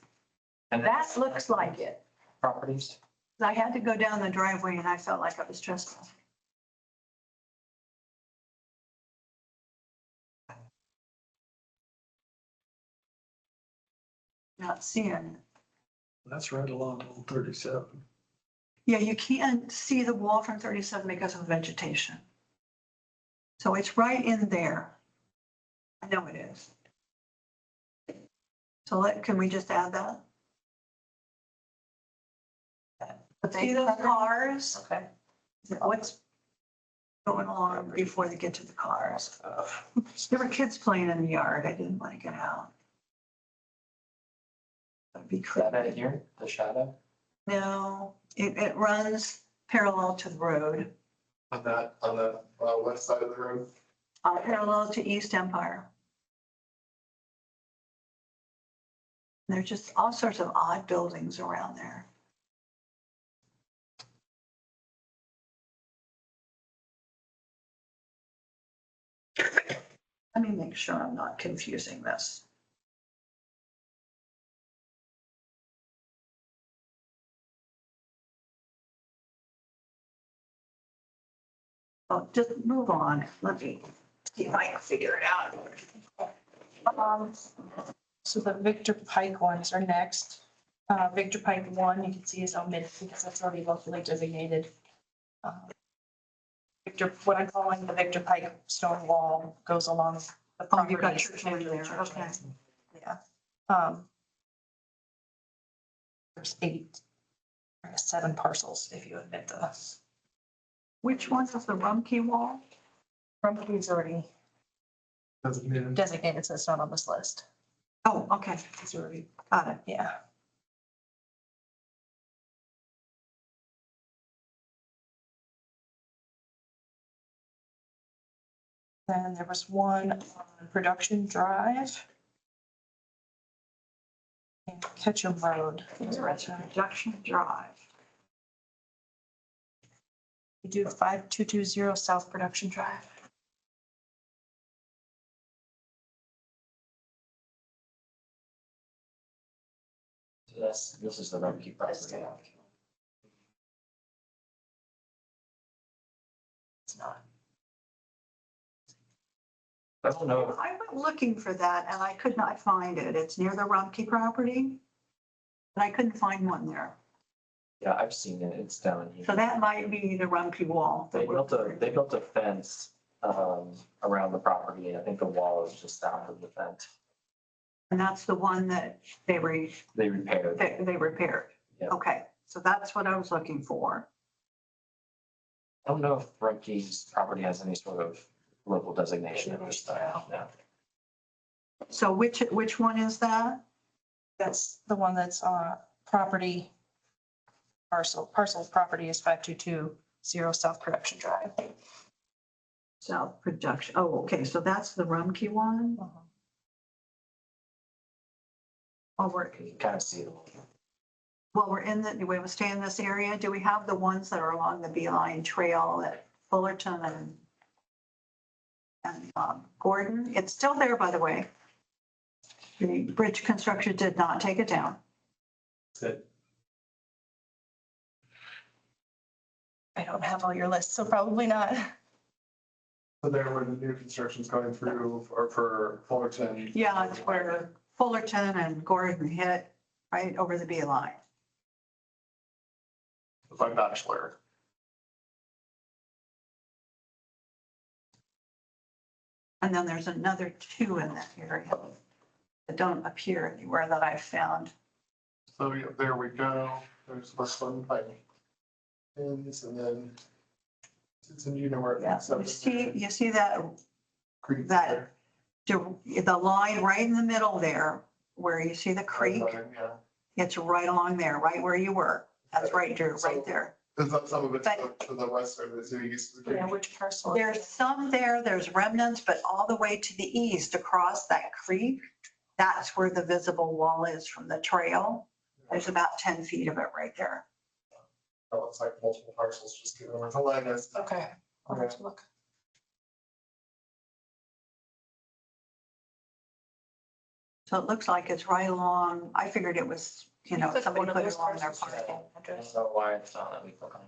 And That looks like it. properties. I had to go down the driveway and I felt like I was trespassing. Not seeing it. That's right along Old 37. Yeah, you can't see the wall from 37 because of vegetation. So it's right in there. I know it is. So can we just add that? See those cars? Okay. What's going on before they get to the cars? There were kids playing in the yard. I didn't want to get out. That'd be Is that it creepy. here, the shadow? No, it runs parallel to the road, On the west side of the road. parallel to East Empire. There's just all sorts of odd buildings around there. Let me make sure I'm not confusing this. Oh, just move on. Let me see if I can figure it out. So the Victor Pike ones are next. Victor Pike 1, you can see is omitted because that's already locally designated. Victor, what I'm calling the Victor Pike stone wall goes along the Oh, you property. got church land there, okay. Yeah. There's 7 parcels if you admit the. Which one is the Rumpke wall? Rumpke's already Designated. designated, so it's not on this list. Oh, okay, It's already, got it. yeah. Then there was one on Production Drive. And Ketchum Road. Production Drive. We do 5220 South Production Drive. So this is the Rumpke property. It's not. I don't know. I went looking for that and I could not find it. It's near the Rumpke property. But I couldn't find one there. Yeah, I've seen it. It's down here. So that might be the Rumpke wall. They built a fence around the property. I think the wall is just south of the fence. And that's the one that they They repaired. they repaired. Yeah. Okay, so that's what I was looking for. I don't know if Rumpke's property has any sort of local designation at this time. No. So which one is that? That's the one that's property. Parcel of property is 5220 South Production Drive. South Production. Oh, okay, so that's the Rumpke one? Oh, we're, You can kind of see it. well, we're in the, do we stay in this area? Do we have the ones that are along the Beeline Trail at Fullerton and Gordon? It's still there, by the way. The bridge construction did not take it down. Good. I don't have all your lists, so probably not. So there where the new construction's going through or for Fullerton. Yeah, it's where Fullerton and Gordon hit right over the Beeline. By Bachelor. And then there's another two in that area that don't appear anywhere that I've found. So yeah, there we go. There's this one by Pins and then Susan, you know where. Yeah, you see that, Creek that- there. the line right in the middle there, where you see the creek, Yeah. it's right along there, right where you were. That's right, Drew, right there. Is that some of it But- to the west or the east? of the creek? Yeah, which parcel? is There's it? some there, there's remnants, but all the way to the east across that creek, that's where the visible wall is from the trail. There's about 10 feet of it right there. Oh, it's like multiple parcels just given where the line is. Okay, I'll have to look. So it looks like it's right along, I figured it was, you know, Click somebody one of put it those along their parcels. parcel. I don't know why it's not that we click on it.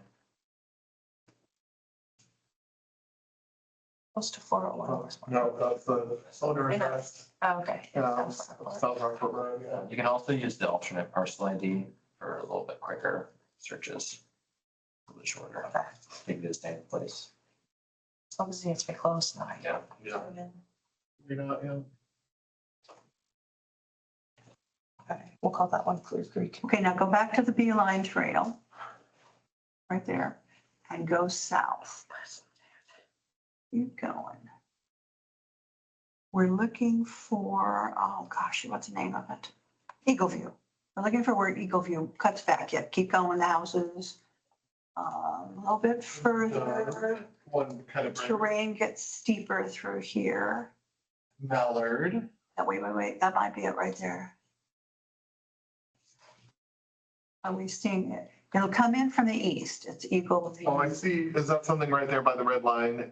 Close to 401. No, that's the owner address. Oh, okay. South Hartford Road, yeah. You can also use the alternate parcel ID for a little bit quicker searches. A little bit shorter. Okay. Maybe the same place. As long as it needs to be close. then I Yeah. can- You're not, yeah. Okay, we'll call that one Clear Creek. Okay, now go back to the Beeline Trail, right there, and go south. Keep going. We're looking for, oh gosh, what's the name of it? Eagle View. We're looking for where Eagle View cuts back yet. Keep going, the houses. A little bit further, One kind of terrain gets steeper through here. Mallard. Wait, that might be it right there. Are we seeing it? It'll come in from the east. It's Eagle View. Oh, I see. Is that something right there by the red line,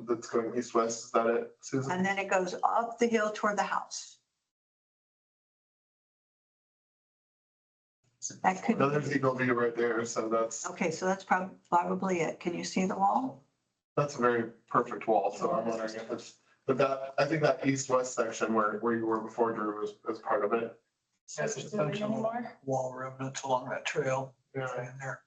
that's going east-west? Is that it, Susan? And then it goes up the hill toward the house. That could, No, there's Eagle View right there, so that's okay, so that's probably it. Can you see the wall? a very perfect wall, so I'm wondering if it's, but that, I think that east-west section where you were before, Drew, is part of it. Yes, there's a bunch of wall remnants along that trail Yeah. in there.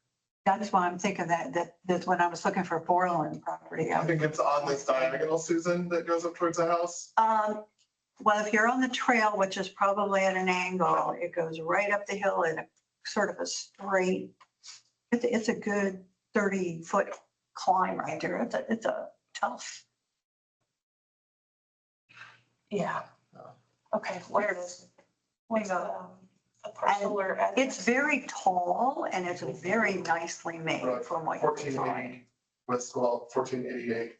That's why I'm thinking that's when I was looking for Borland property. I think it's on this diagonal, Susan, that goes up towards the house. Well, if you're on the trail, which is probably at an angle, it goes right up the hill in a sort of a straight, it's a good 30-foot climb right there. It's a tough. Yeah. Okay, where it is? What's the parcel or address? It's very tall and it's very nicely made Right, from what you can 1480 find. West, well, 1488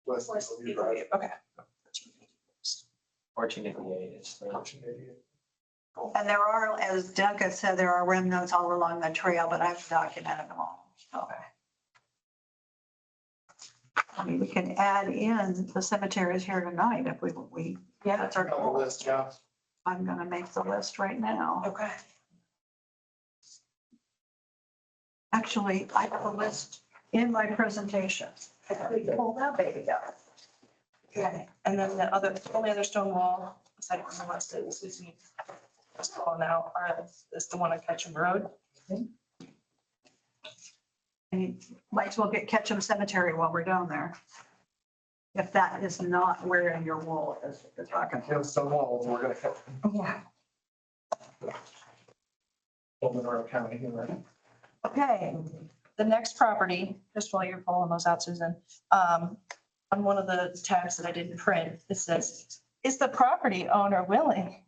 West. Where's Eagle View Eagle Drive. View? Okay. 1488 is the. 1488. And there are, as Doug has said, there are remnants all along the trail, but I've documented them all. Okay. I mean, we can add in the cemeteries here tonight if we, Yeah, that's our On the goal. list, yeah. I'm gonna make the list right now. okay. Actually, I have a list in my presentation. I could pull that baby out. Okay, and then the only other stone wall, aside from the list is Susie. Call now, is the one on Ketchum Road. And you might as well get Ketchum Cemetery while we're down there. If that is not where your wall is, you're talking. Yeah, stone walls, we're gonna cut Yeah. them in our county here. Okay, the next property, just while you're pulling those out, Susan, on one of the tabs that I didn't print, it says, is the property owner willing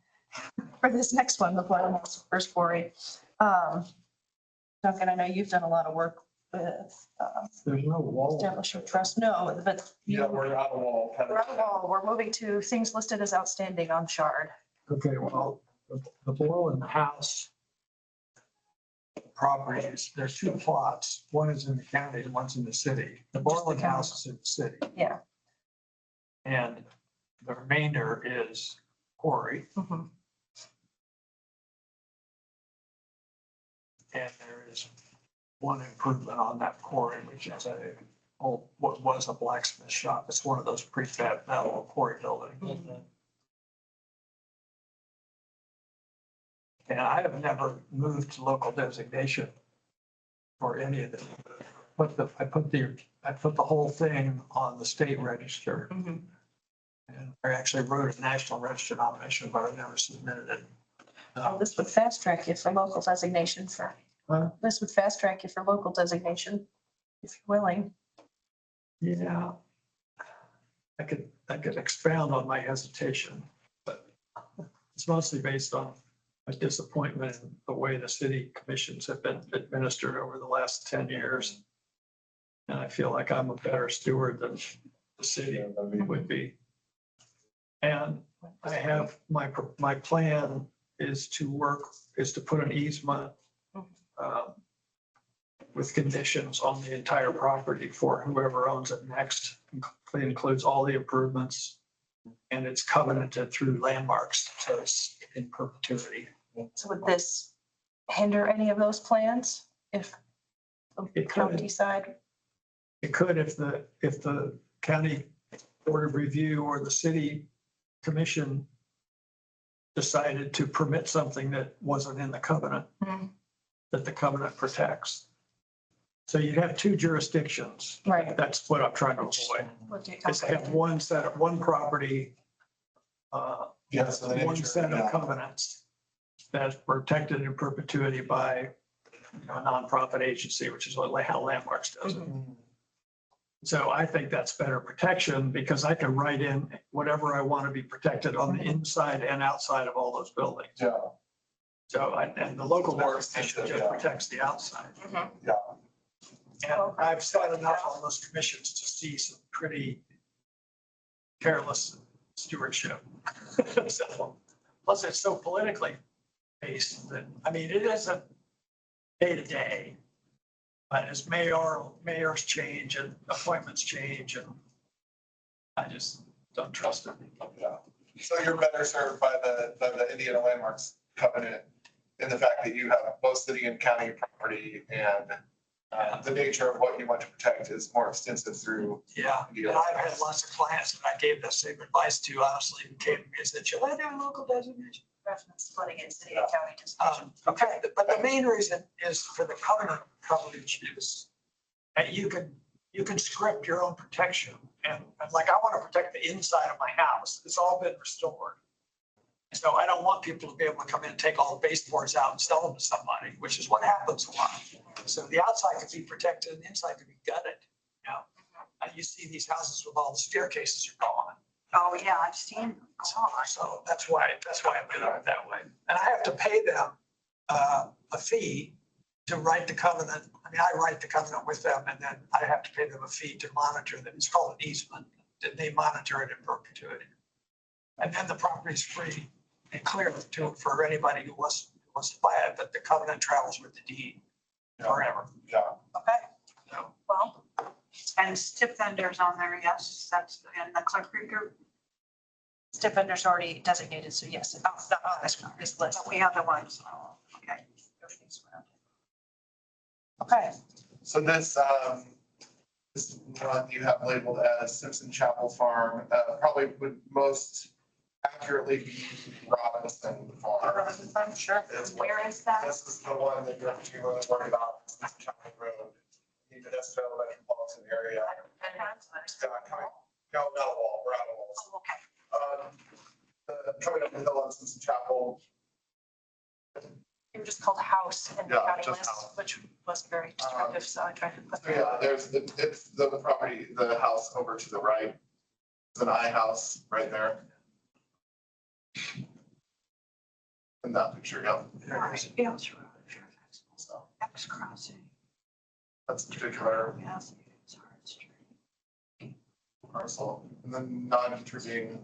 for this next one, the Waterhouse First Quarry. Duncan, I know you've done a lot of work with There's no wall. establishing trust. No, but Yeah, we're out of wall. we're on the wall. We're moving to things listed as outstanding on Shard. Okay, well, the below in the house properties, there's two plots. One is in the county and one's in the city. The Borland house is in the city. Yeah. And the remainder is quarry. Mhm. And there is one improvement on that quarry, which is what was a blacksmith shop. It's one of those prefab metal quarry buildings. And I have never moved to local designation for any of them. I put the whole thing on the state register. Mhm. And I actually wrote a national register nomination, but I never submitted it. This would fast track you for local designation Huh? this would fast track you for local designation, if you're willing. Yeah. I could expound on my hesitation, but it's mostly based on a disappointment in the way the city commissions have been administered over the last 10 years. And I feel like I'm a better steward than the city would be. And I have, my plan is to put an easement with conditions on the entire property for whoever owns it next. It includes all the improvements, and it's covenanted through landmarks to in perpetuity. So would this hinder any of those plans if the It county could. side? It could if the county board of review or the city commission decided to permit something that wasn't in the covenant, Mhm. that the covenant protects. So you'd have two jurisdictions. Right. That's what I'm trying to avoid. What do you Is to have one property, Yes. one set of covenants that's protected in perpetuity by a nonprofit agency, which is how Landmarks does it. So I think that's better protection because I can write in whatever I want to be protected on the inside and outside of all those buildings. Yeah, So, and the local board just protects the outside. yeah. And I've sat enough on those commissions to see some pretty careless stewardship. So, plus it's so politically based that, I mean, it isn't day to day. But as mayors change and appointments change, and I just don't trust it. Yeah. So you're better served by the Indiana Landmarks covenant in the fact that you have both city and county property and the nature of what you want to protect is more extensive through. Yeah, and I've had lots of clients that I gave the same advice to, honestly, who came to me and said, should I do a local designation? Splitting it city and county designation. Okay, but the main reason is for the covenant coverage is that you can script your own protection. And like, I want to protect the inside of my house. It's all been restored. So I don't want people to be able to come in and take all the baseboards out and sell them to somebody, which is what happens a lot. So the outside could be protected and the inside could be gutted, you know? And you see these houses with all the staircases are gone. Oh, yeah, I've seen them. So that's why I'm doing it that way. And I have to pay them a fee to write the covenant. I mean, I write the covenant with them and then I have to pay them a fee to monitor them. It's called an easement. That they monitor it in perpetuity. And then the property's free and clear for anybody who wants to buy it, but the covenant travels with the deed forever. Yeah. Okay, So, well, And stip vendors on there, yes, that's in the Clerk Creeker. stip vendors already designated, so yes, it's not on this list. But we have the ones. Okay. Everything's around it. Okay, So this one you have labeled as Simpson Chapel Farm, probably would most accurately be Robinson Farm. Sure. Where is that? This is the one that you're really worried about, Simpson Chapel Road, the industrial metropolitan area. No, not a wall, we're out of walls. Oh, okay. Coming up the hill on Simpson Chapel, You were just called house in the Yeah, county just list, house. which was very descriptive, so I tried to put so yeah, there's it's the property, the house over to the right. It's an I house right there. in that picture, yeah. Right, yeah, that's right. So X crossing. that's the particular Yes, it's hard street. parcel. And then non-contributing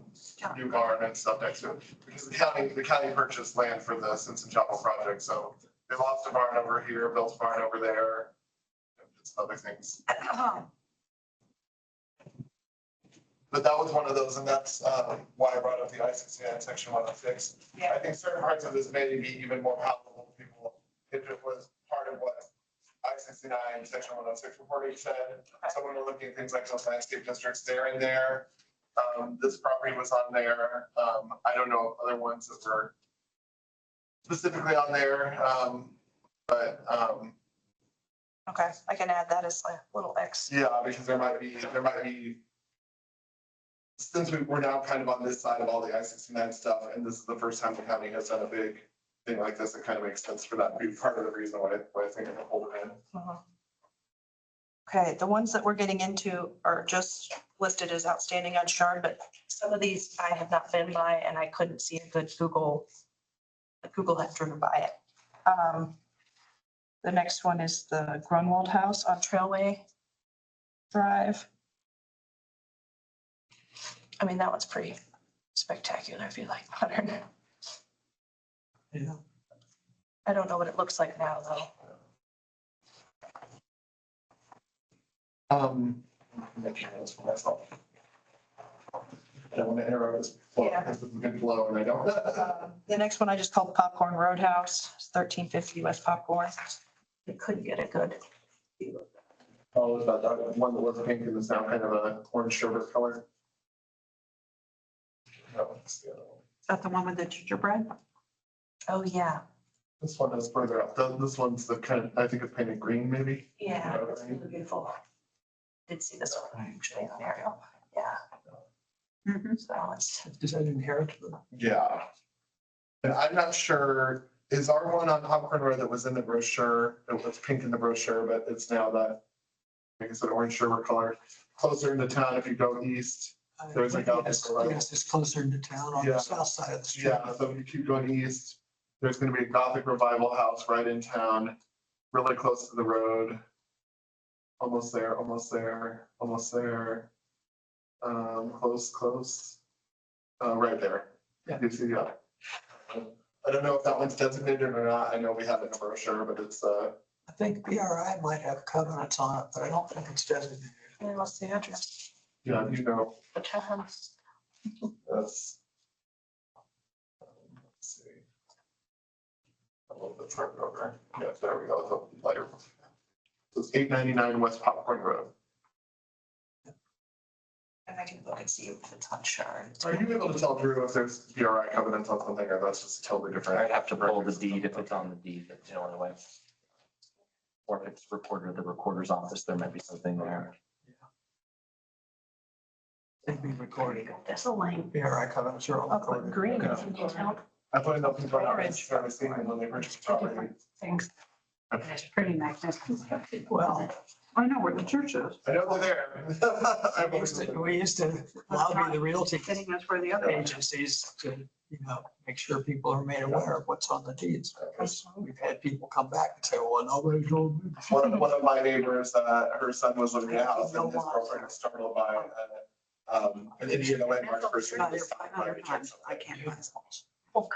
new barn and stuff next to it. Because the county purchased land for the Simpson Chapel project, so they lost a barn over here, built a barn over there. Just other things. But that was one of those, and that's why I brought up the I-69 section 106. I think certain parts of this may be even more palatable to people if it was part of what I-69 section 106 reporting said. So when we're looking at things like those landscape districts, they're in there. This property was on there. I don't know of other ones that were specifically on there. But Okay, I can add that as a little X. yeah, because there might be, since we're now kind of on this side of all the I-69 stuff, and this is the first time the county has done a big thing like this, it kind of makes sense for that to be part of the reason why I think I'm holding in. Mhm. Okay, the ones that we're getting into are just listed as outstanding on Shard, but some of these I have not been by and I couldn't see a good Google had driven by it. The next one is the Grunwald House on Trailway Drive. I mean, that one's pretty spectacular if you like modern. Yeah. I don't know what it looks like now, though. Making notes for myself. I don't want to interrupt this flow, Yeah. this is a good flow, and I don't. The next one I just called Popcorn Roadhouse, 1350 West Popcorn. They couldn't get a good view of that. Oh, it's about that one that was pink and it's now kind of a orange sherbet color. No, it's the other one. Is that the one with the gingerbread? Oh, yeah, This one is further up. This one's the kind of, I think it's painted green, maybe. yeah, it's really beautiful. Did see this one actually on aerial, yeah, Mhm. so it's, Does that inherit? Yeah. And I'm not sure, is our one on Popcorn Road that was in the brochure, it was pink in the brochure, but it's now that, I guess, an orange sherbet color, closer into town if you go east. There's like a- Yes, it's closer to town on Yeah. the south side of the street. Yeah, so if you keep going east, there's gonna be a Gothic Revival house right in town, really close to the road. Almost there, almost there, almost there. Close. Right there. Yeah. You see, yeah. I don't know if that one's designated or not. I know we have it in the brochure, but it's, I think BRI might have covenants on it, but I don't think it's designated. and what's the address? yeah, you know, The town. that's. Let's see. A little bit further over. Yeah, there we go. The lighter. So it's 899 West Popcorn Road. And I can look and see if it's on Shard. Are you able to tell Drew if there's BRI covenants on something or that's just totally different? I'd have to pull the deed if it's on the deed, that's the only way. Or if it's recorded at the recorder's office, there might be something there. They'd be recorded. This a lane. BRI covenants are all I'll put recorded. green, can you tell? I thought that people are not necessarily seeing them when they purchase property. Things. It's pretty magnificent. Well, I know where the church is. I know they're there. we used to lobby the realty Sitting that's where the other. agencies to, make sure people are made aware of what's on the deeds. Because we've had people come back and say, well, nobody told me. One of my neighbors, her son was living in a house and his girlfriend was startled by an Indiana landmark person. Not here 500 times. I can't find it.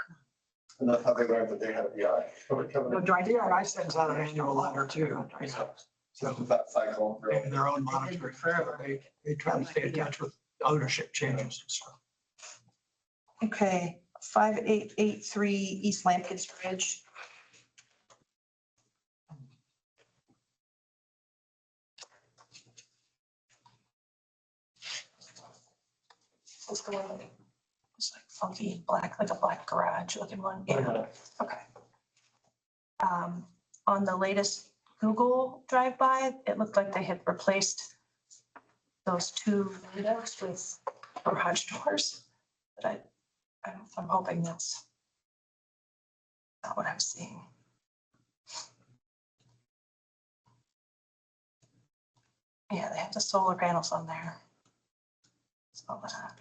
And that's how they learned that they had a BI. The BRI sends out an annual letter too. So that cycle. They have their own monitoring. They try to stay in touch with ownership changes and stuff. Okay, 5883 East Lampkins Bridge. What's the one? It's like funky black, like a black garage looking one. Yeah, okay. On the latest Google drive-by, it looked like they had replaced those two windows with garage doors. But I'm hoping that's not what I'm seeing. Yeah, they have the solar panels on there. So that,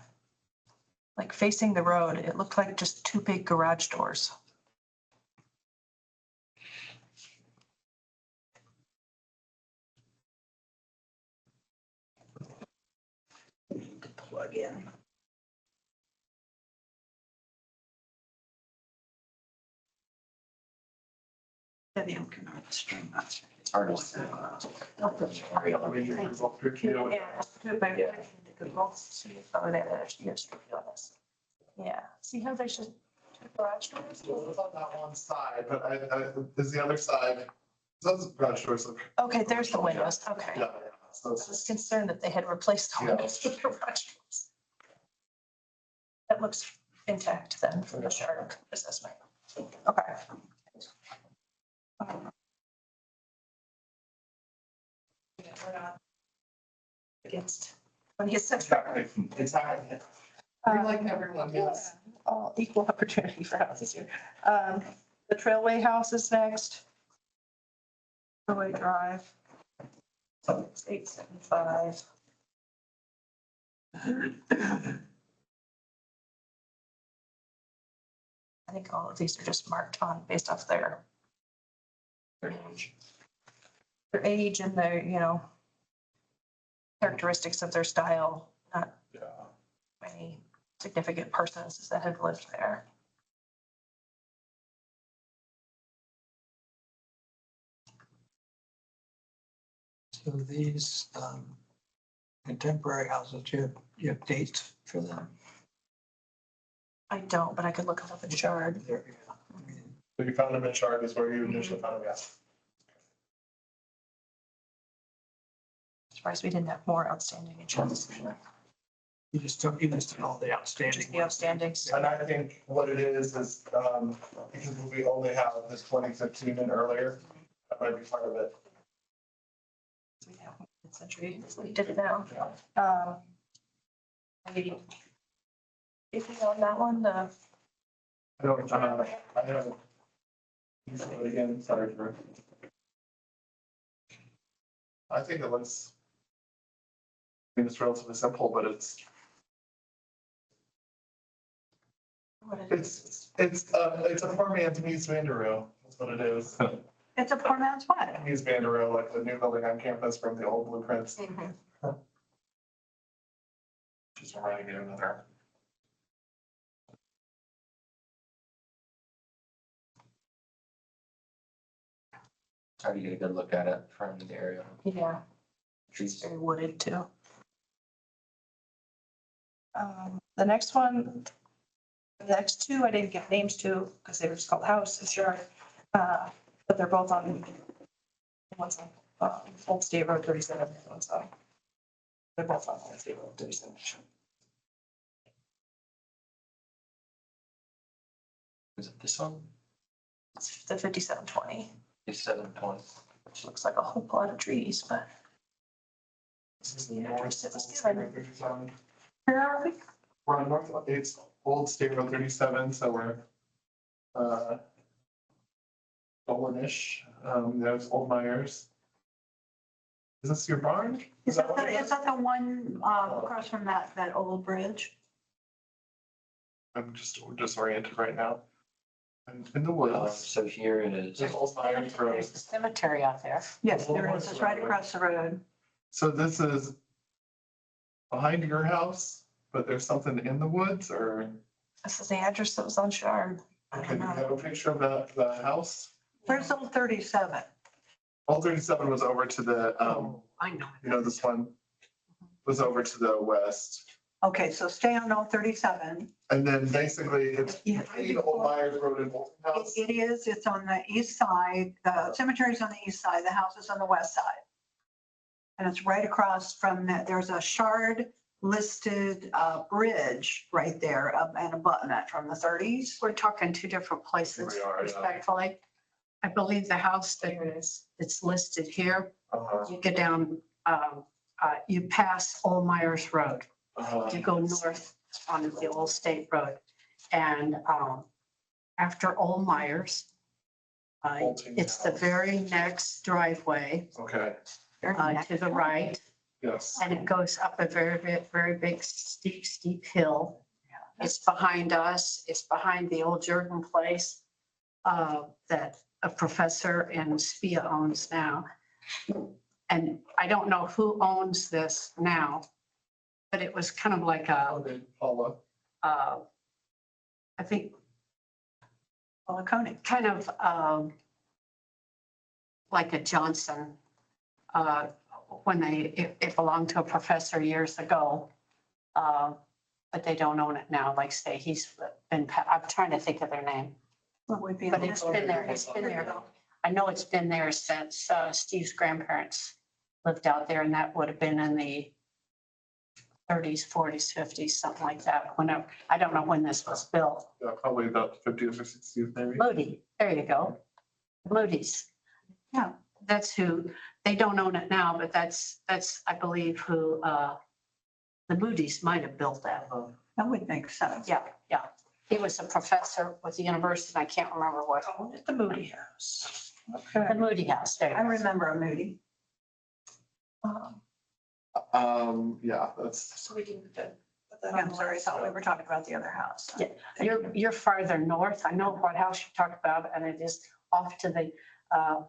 like facing the road, it looked like just two big garage doors. plug in. Vivian can stream that. It's hard to say. Yeah, do it by Google, see if there actually is on this. Yeah, see how they should. Garage doors? It's on that one side, but is the other side, those garage doors look, Okay, there's the windows, okay. yeah, so I it's. was concerned that they had replaced the windows with garage doors. That looks intact then from the chart assessment. Okay. Yeah, we're not against, when he said. Exactly. We like everyone, yes. All equal opportunity for houses here. The Trailway House is next. Trailway Drive. It's 875. I think all of these are just marked on based off their age. Their age and their, characteristics of their style, not any significant persons that have lived there. So these contemporary houses, you have dates for them? I don't, but I could look up a chart. There, yeah. I mean, So you found them in chart is where you initially found them, yes. Surprised we didn't have more outstanding insurance. You just took, you listed all the outstanding. Just the ones. outstandings. And I think what it is, because we only have this 2015 and earlier, that might be part of it. We have mid-century, we did it now. Maybe. If you on that one, the. I don't, I haven't. Again, sorry for. I think it looks. I mean, it's relatively simple, but it's What it is. it's a poor man's Mies van der Rohe. That's what it is. It's a poor man's what? Mies van der Rohe, like the new building on campus from the old blueprints. Mhm. Just trying to get another. Try to get a good look at it from the area. Yeah, it's Trees. very wooded too. The next one, the next two, I didn't give names to because they were just called houses, sure. But they're both on, one's on, Old State Road 37, one's on. They're both on Old State Road 37. Is it this one? It's the 5720, 720. which looks like a whole plot of trees, but. This is the address that was given. Where are we? We're on North, it's Old State Road 37, so we're, Dolanish, there's Old Myers. Is this your barn? Is that what it is that the one across from that old bridge? I'm just disoriented right now. I'm in the Um, woods. So here it is. There's Old Myers Road. There's a cemetery out there. Yes, there is. It's right across the road. So this is behind your house, but there's something in the woods or, This is the address that was on Shard. I okay, don't do you know. have a picture of the house? Where's old 37? Old 37 was over to the, I know. this one was over to the west. Okay, so stay on old 37. And then basically it's Yeah. between Old Myers Road and Bolton House. It is, it's on the east side, the cemetery's on the east side, the house is on the west side. And it's right across from that, there's a Shard listed bridge right there and abutment from the 30s. We're talking two different places Here we are, yeah. respectfully. I believe the house that it's listed here, you get down, you pass Old Myers Road. You go north on the Old State Road. And after Old Myers, it's the very next driveway Okay, to the right. yes. And it goes up a very big steep hill. It's behind us. It's behind the old Jurgen place that a professor in Spia owns now. And I don't know who owns this now, but it was kind of like Okay, Paula. I think, Well, Coney. kind of like a Johnson, when it belonged to a professor years ago. But they don't own it now, like say he's been, I'm trying to think of their name. What would be? But it's been there. I know it's been there since Steve's grandparents lived out there, and that would have been in the 30s, 40s, 50s, something like that. Whenever, I don't know when this was built. Yeah, probably about 50s or 60s maybe. Moody, there you go. Moody's. Yeah. That's who, they don't own it now, but that's, I believe, who, the Moody's might have built that. That would make sense. Yeah, yeah. He was a professor with the university, and I can't remember what. The Moody House. The Okay. Moody House, there. I you go. remember a Moody. Yeah, that's, So we can put that Yeah, on I'm the sorry, I list. thought we were talking about the other house. Yeah. You're farther north. I know what house you talked about, and it is off to the,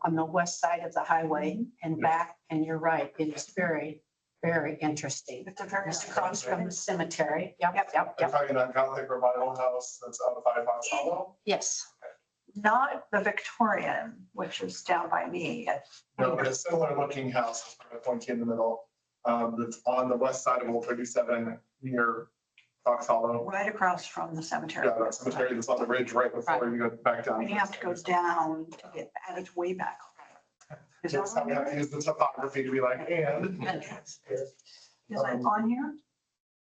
on the west side of the highway and back, and you're right. It is very, very interesting. It's a very. It's across from the cemetery. Yep, yep, you're yep. talking about Gothic Revival House that's out of 5 Fox Hollow? Yes. Not the Victorian, which is down by me. No, but a similar looking house, pointy in the middle, that's on the west side of Old 37 near Fox Hollow. Right across from the cemetery. Yeah, that cemetery that's on the ridge right before you go back down. And you have to go down to get, and it's way back. Is that That's how we have to use the topography to be like, and. Is it on here?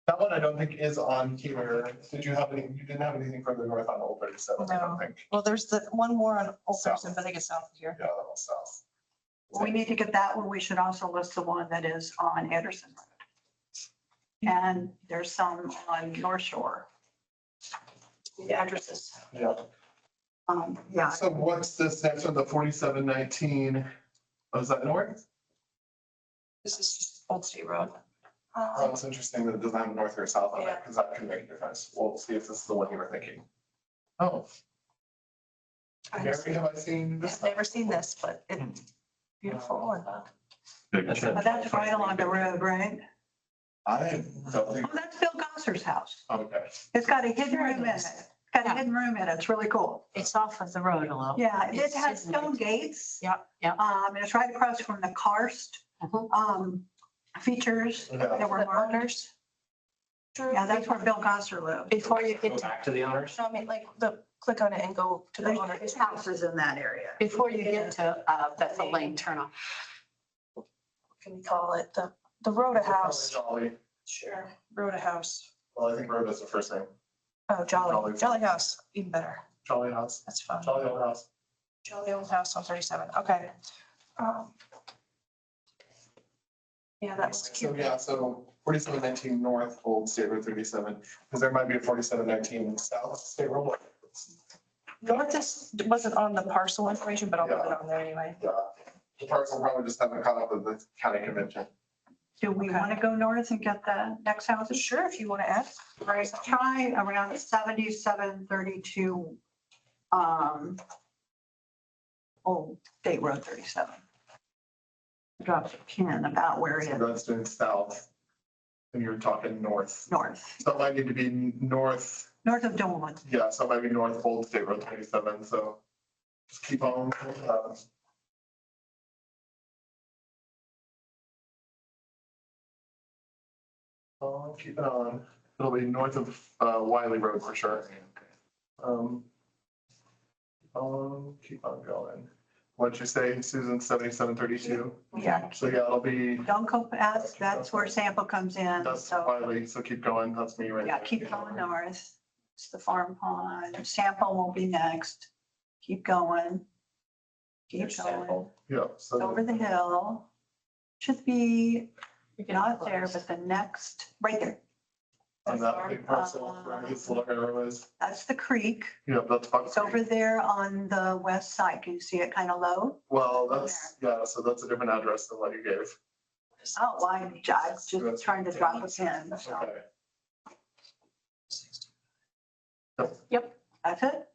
That one I don't think is on here. Did you have any, you didn't have anything further north on Old 37, I don't No. think. Well, there's the one more on Old South. Person, but I think it's south of here. Yeah, that was south. We need to get that one. We should also list the one that is on Anderson Road. And there's some on North Shore. The addresses. Yeah. Yeah, So what's this next one, the 4719? Oh, is that north? This is just Old State Road. Oh, it's interesting that it doesn't have north or south on it, Yeah. because that can make a difference. We'll see if this is the one you were thinking. Oh, Mary, have I seen this? I've never seen this, but it's beautiful and Big That's check. but that's right along the road, right? I don't think, Oh, that's Bill Gosser's house. okay. It's got a hidden room in it. It's got a Yeah. hidden room in it. It's really cool. It's off of the road a little. Yeah, it It's has hidden. stone gates. Yep, yep. And it's right across from the karst, Mhm. features Yeah. that were the marked. owners. Yeah, that's where Bill Gosser lived. Before you Go get to, back to the owners. No, I mean, like, click on it and go to the There's owner. his house is in that area. before you get to, Bethel Lane turnoff. Can we call it the Rhoda House? Jolly. Sure. Rhoda House. Well, I think Road is the first name. Oh, Jolly. Jolly. Jolly House, even better. Jolly House, That's fun. Jolly Old House. Jolly Old House on 37. Okay. Yeah, that was So, cute. yeah, so 4719 North Old State Road 37, because there might be a 4719 South State Road. North is, wasn't on the parcel information, but I'll put it Yeah. on there anyway. Yeah, the parcel probably just haven't caught up with the county convention. Do we Okay. want to go north and get the next houses? Sure, if you want to add. Right, try around 7732, Old State Road 37. Drop a pin about where it So is, that's doing south, and you're talking north. north, So it might need to be north, north of Dolan. yeah, so it might be north Old State Road 27, so just keep on. Keep it on. It'll be north of Wiley Road for sure. Keep on going. What'd you say, Susan, 7732? Yeah, So yeah, it'll be, Dunco Pass, that's where Sample comes in, that's so, Wiley, so keep going, that's me right yeah, there. keep going north. It's the farm pond, Sample will be next, keep going. Keep There's going, sample. Yeah, so. over the hill. Should be not there, but the next, right there, On that big parcel, where his little arrow is. that's the creek. Yeah, that's Buck It's over Creek. there on the west side. Can you see it kind of low? Well, that's, yeah, so that's a different address than what you gave. Oh, why, I'm just trying to drop a pin. So Okay. Yep. that's it.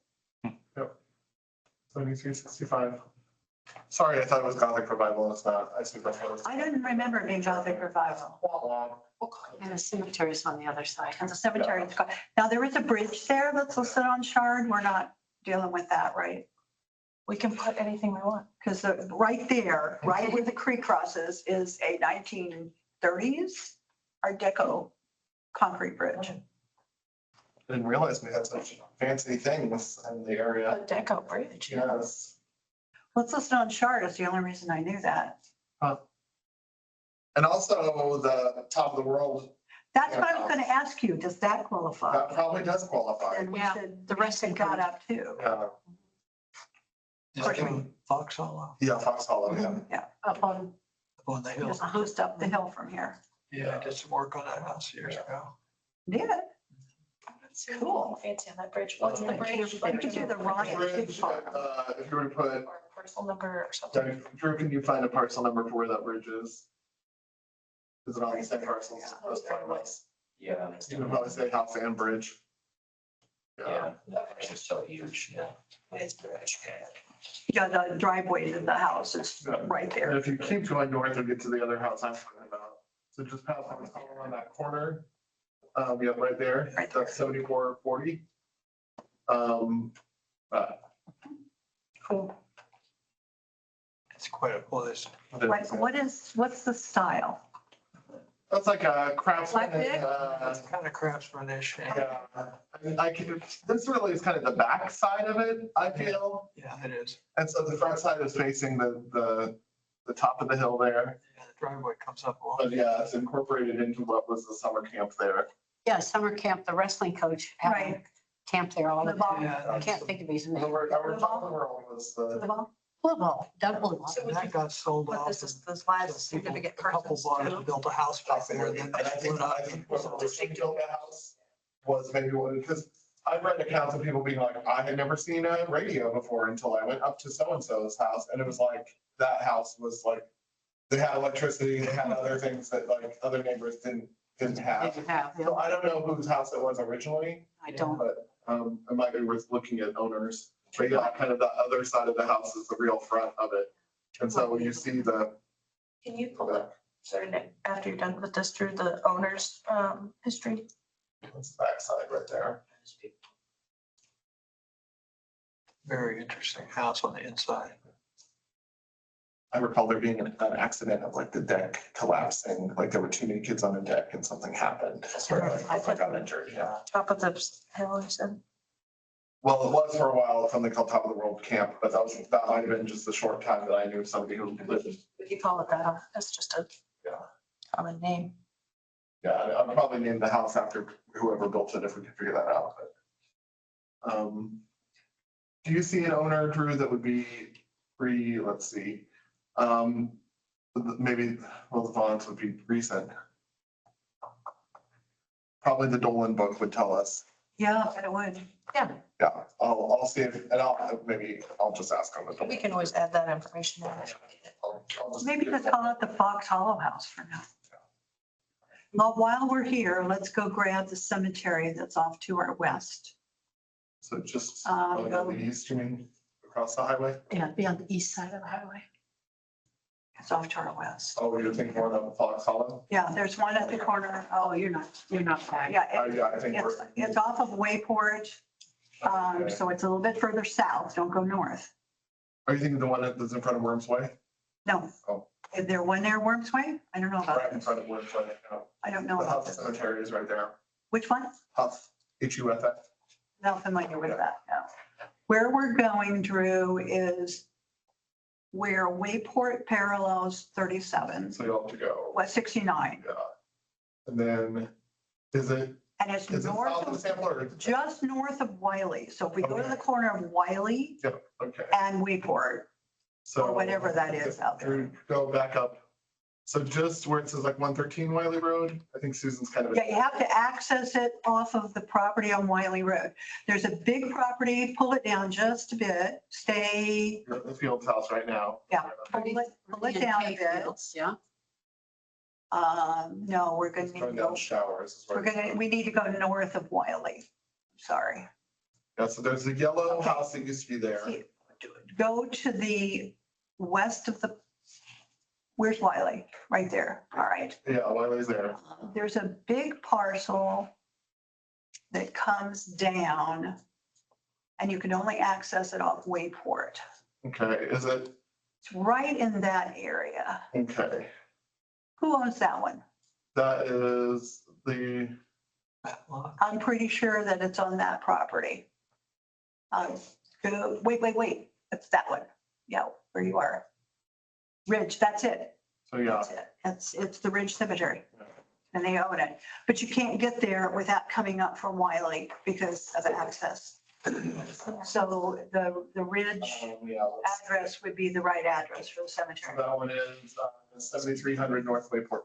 7365. Sorry, I thought it was Gothic Revival. It's not. I see that. I didn't remember it being Gothic Revival. And the cemetery's on the other side. And the cemetery is gone. Now, there is a bridge there that's listed on Shard. We're not dealing with that, right? We can put anything we want. Because right there, right where the creek crosses is a 1930s Art Deco concrete bridge. Didn't realize we had such fancy things in the A area. deco bridge. Yes. What's listed on Shard is the only reason I knew that. And also the top of the world, That's what I was going to ask you. Does that that qualify? probably does qualify. And we Yeah, should, the rest it got up too. Yeah, Fox Hollow yeah, Fox Hollow, yeah. Up on, on the hill. Just up the hill from here. Yeah, I did some work on that house years ago. Did it? Cool. Fancy on that bridge. What's the bridge? You could do the Ryan. Bridge, if you were to put, Or parcel number or something. Drew, can you find a parcel number for where that bridge is? Is it on the same parcels? Yeah. You would probably say house and bridge. Yeah, that bridge is so huge, yeah. Yeah, the driveway to the house is right And there. if you keep going north, you'll get to the other house I'm talking about. So just past on that corner. Yeah, right there, Right there. that's 7440. Cool. It's quite a place. What's the style? That's like a craftsman. Eclectic? It's kind of craftsmanish. Yeah, I can, this really is kind of the back side of it, I feel. Yeah, it is. And so the front side is facing the top of the hill there. Yeah, the driveway comes up along. But yeah, it's incorporated into what was the summer camp there. yeah, summer camp, the wrestling coach had Right. camp there all the time. Yeah, I can't think of his name. Our top of the world was the, Football, Doug Blue. And that got sold But off. this is the last So people- significant A couple purchase. bought it and built a house back there. And then and I think what originally built that house was maybe one, because I've read accounts of people being like, I had never seen a radio before until I went up to so-and-so's house, and it was like, that house was like, they had electricity, they had other things that like other neighbors didn't have. Didn't have, yeah. So I don't know whose house it was originally, I don't. but it might be worth looking at owners. But yeah, kind of the other side of the house is the real front of it. And so when you see the, Can you pull up, sorry, Nick, after you're done with this, through the owner's history? it's the back side right there. Very interesting house on the inside. I recall there being an accident of like the deck collapsing, like there were too many kids on the deck and something happened. Where like, I got injured, yeah. Top of the hill, you said? Well, it was for a while, something called Top of the World Camp, but that might have been just the short time that I knew somebody who lived. We could call it that. That's just a Yeah. common name. Yeah, I'd probably name the house after whoever built it if we could figure that out, but. Do you see an owner, Drew, that would be free, let's see, maybe, well, the fonts would be recent. Probably the Dolan book would tell us. Yeah, it would. Yeah, Yeah, I'll see if, and I'll just ask them. We can always add that information in. Maybe just call it the Fox Hollow House for now. Well, while we're here, let's go grab the cemetery that's off to our west. So just Um, on the east, you mean, across the highway? yeah, be on the east side of the highway. It's off to our west. Oh, you're thinking more of Fox Hollow? Yeah, there's one at the corner. Oh, you're not back. Yeah, Yeah, I think it's off of Wayport. Okay. So it's a little bit further south. Don't go north. Are you thinking the one that's in front of Worms Way? No. Oh. Is there one there, Worms Way? I don't know about Right in this. front of Worms Way, yeah. I don't know The about Huff this. Cemetery is right there. Which one? Huff, Huff. Not familiar with that, no. Where we're going, Drew, is where Wayport parallels 37, So you'll have to go. West 69. Yeah. And then, is it And it's south north of of, Sample or? just north of Wiley. So if we go to Okay. the corner of Wiley Yep, okay. and Wayport, So. or whatever that is out there. Drew, go back up. So just where it says like 113 Wiley Road, I think Susan's kind of. Yeah, you have to access it off of the property on Wiley Road. There's a big property, pull it down just a bit, stay, You're at the Fields house right now. yeah, pull it down a bit. Yeah, No, we're gonna It's need going to down go, Showers. is where- we need to go north of Wiley. Sorry. Yeah, so there's a yellow house that used to be there. See, Go to the west of where's Wiley? Right there. All right. Yeah, Wiley's there. There's a big parcel that comes down and you can only access it off Wayport. Okay, is it, It's right in that area. okay, Who owns that one? that is the, I'm pretty sure that it's on that property. Wait, it's that one. Yeah, where you are. Ridge, that's it. so yeah, That's it. It's the Ridge Cemetery. And they own it. But you can't get there without coming up from Wiley because of access. So the Ridge yeah, let's- address would be the right address for the so cemetery. that one is 7300 North Wayport Road.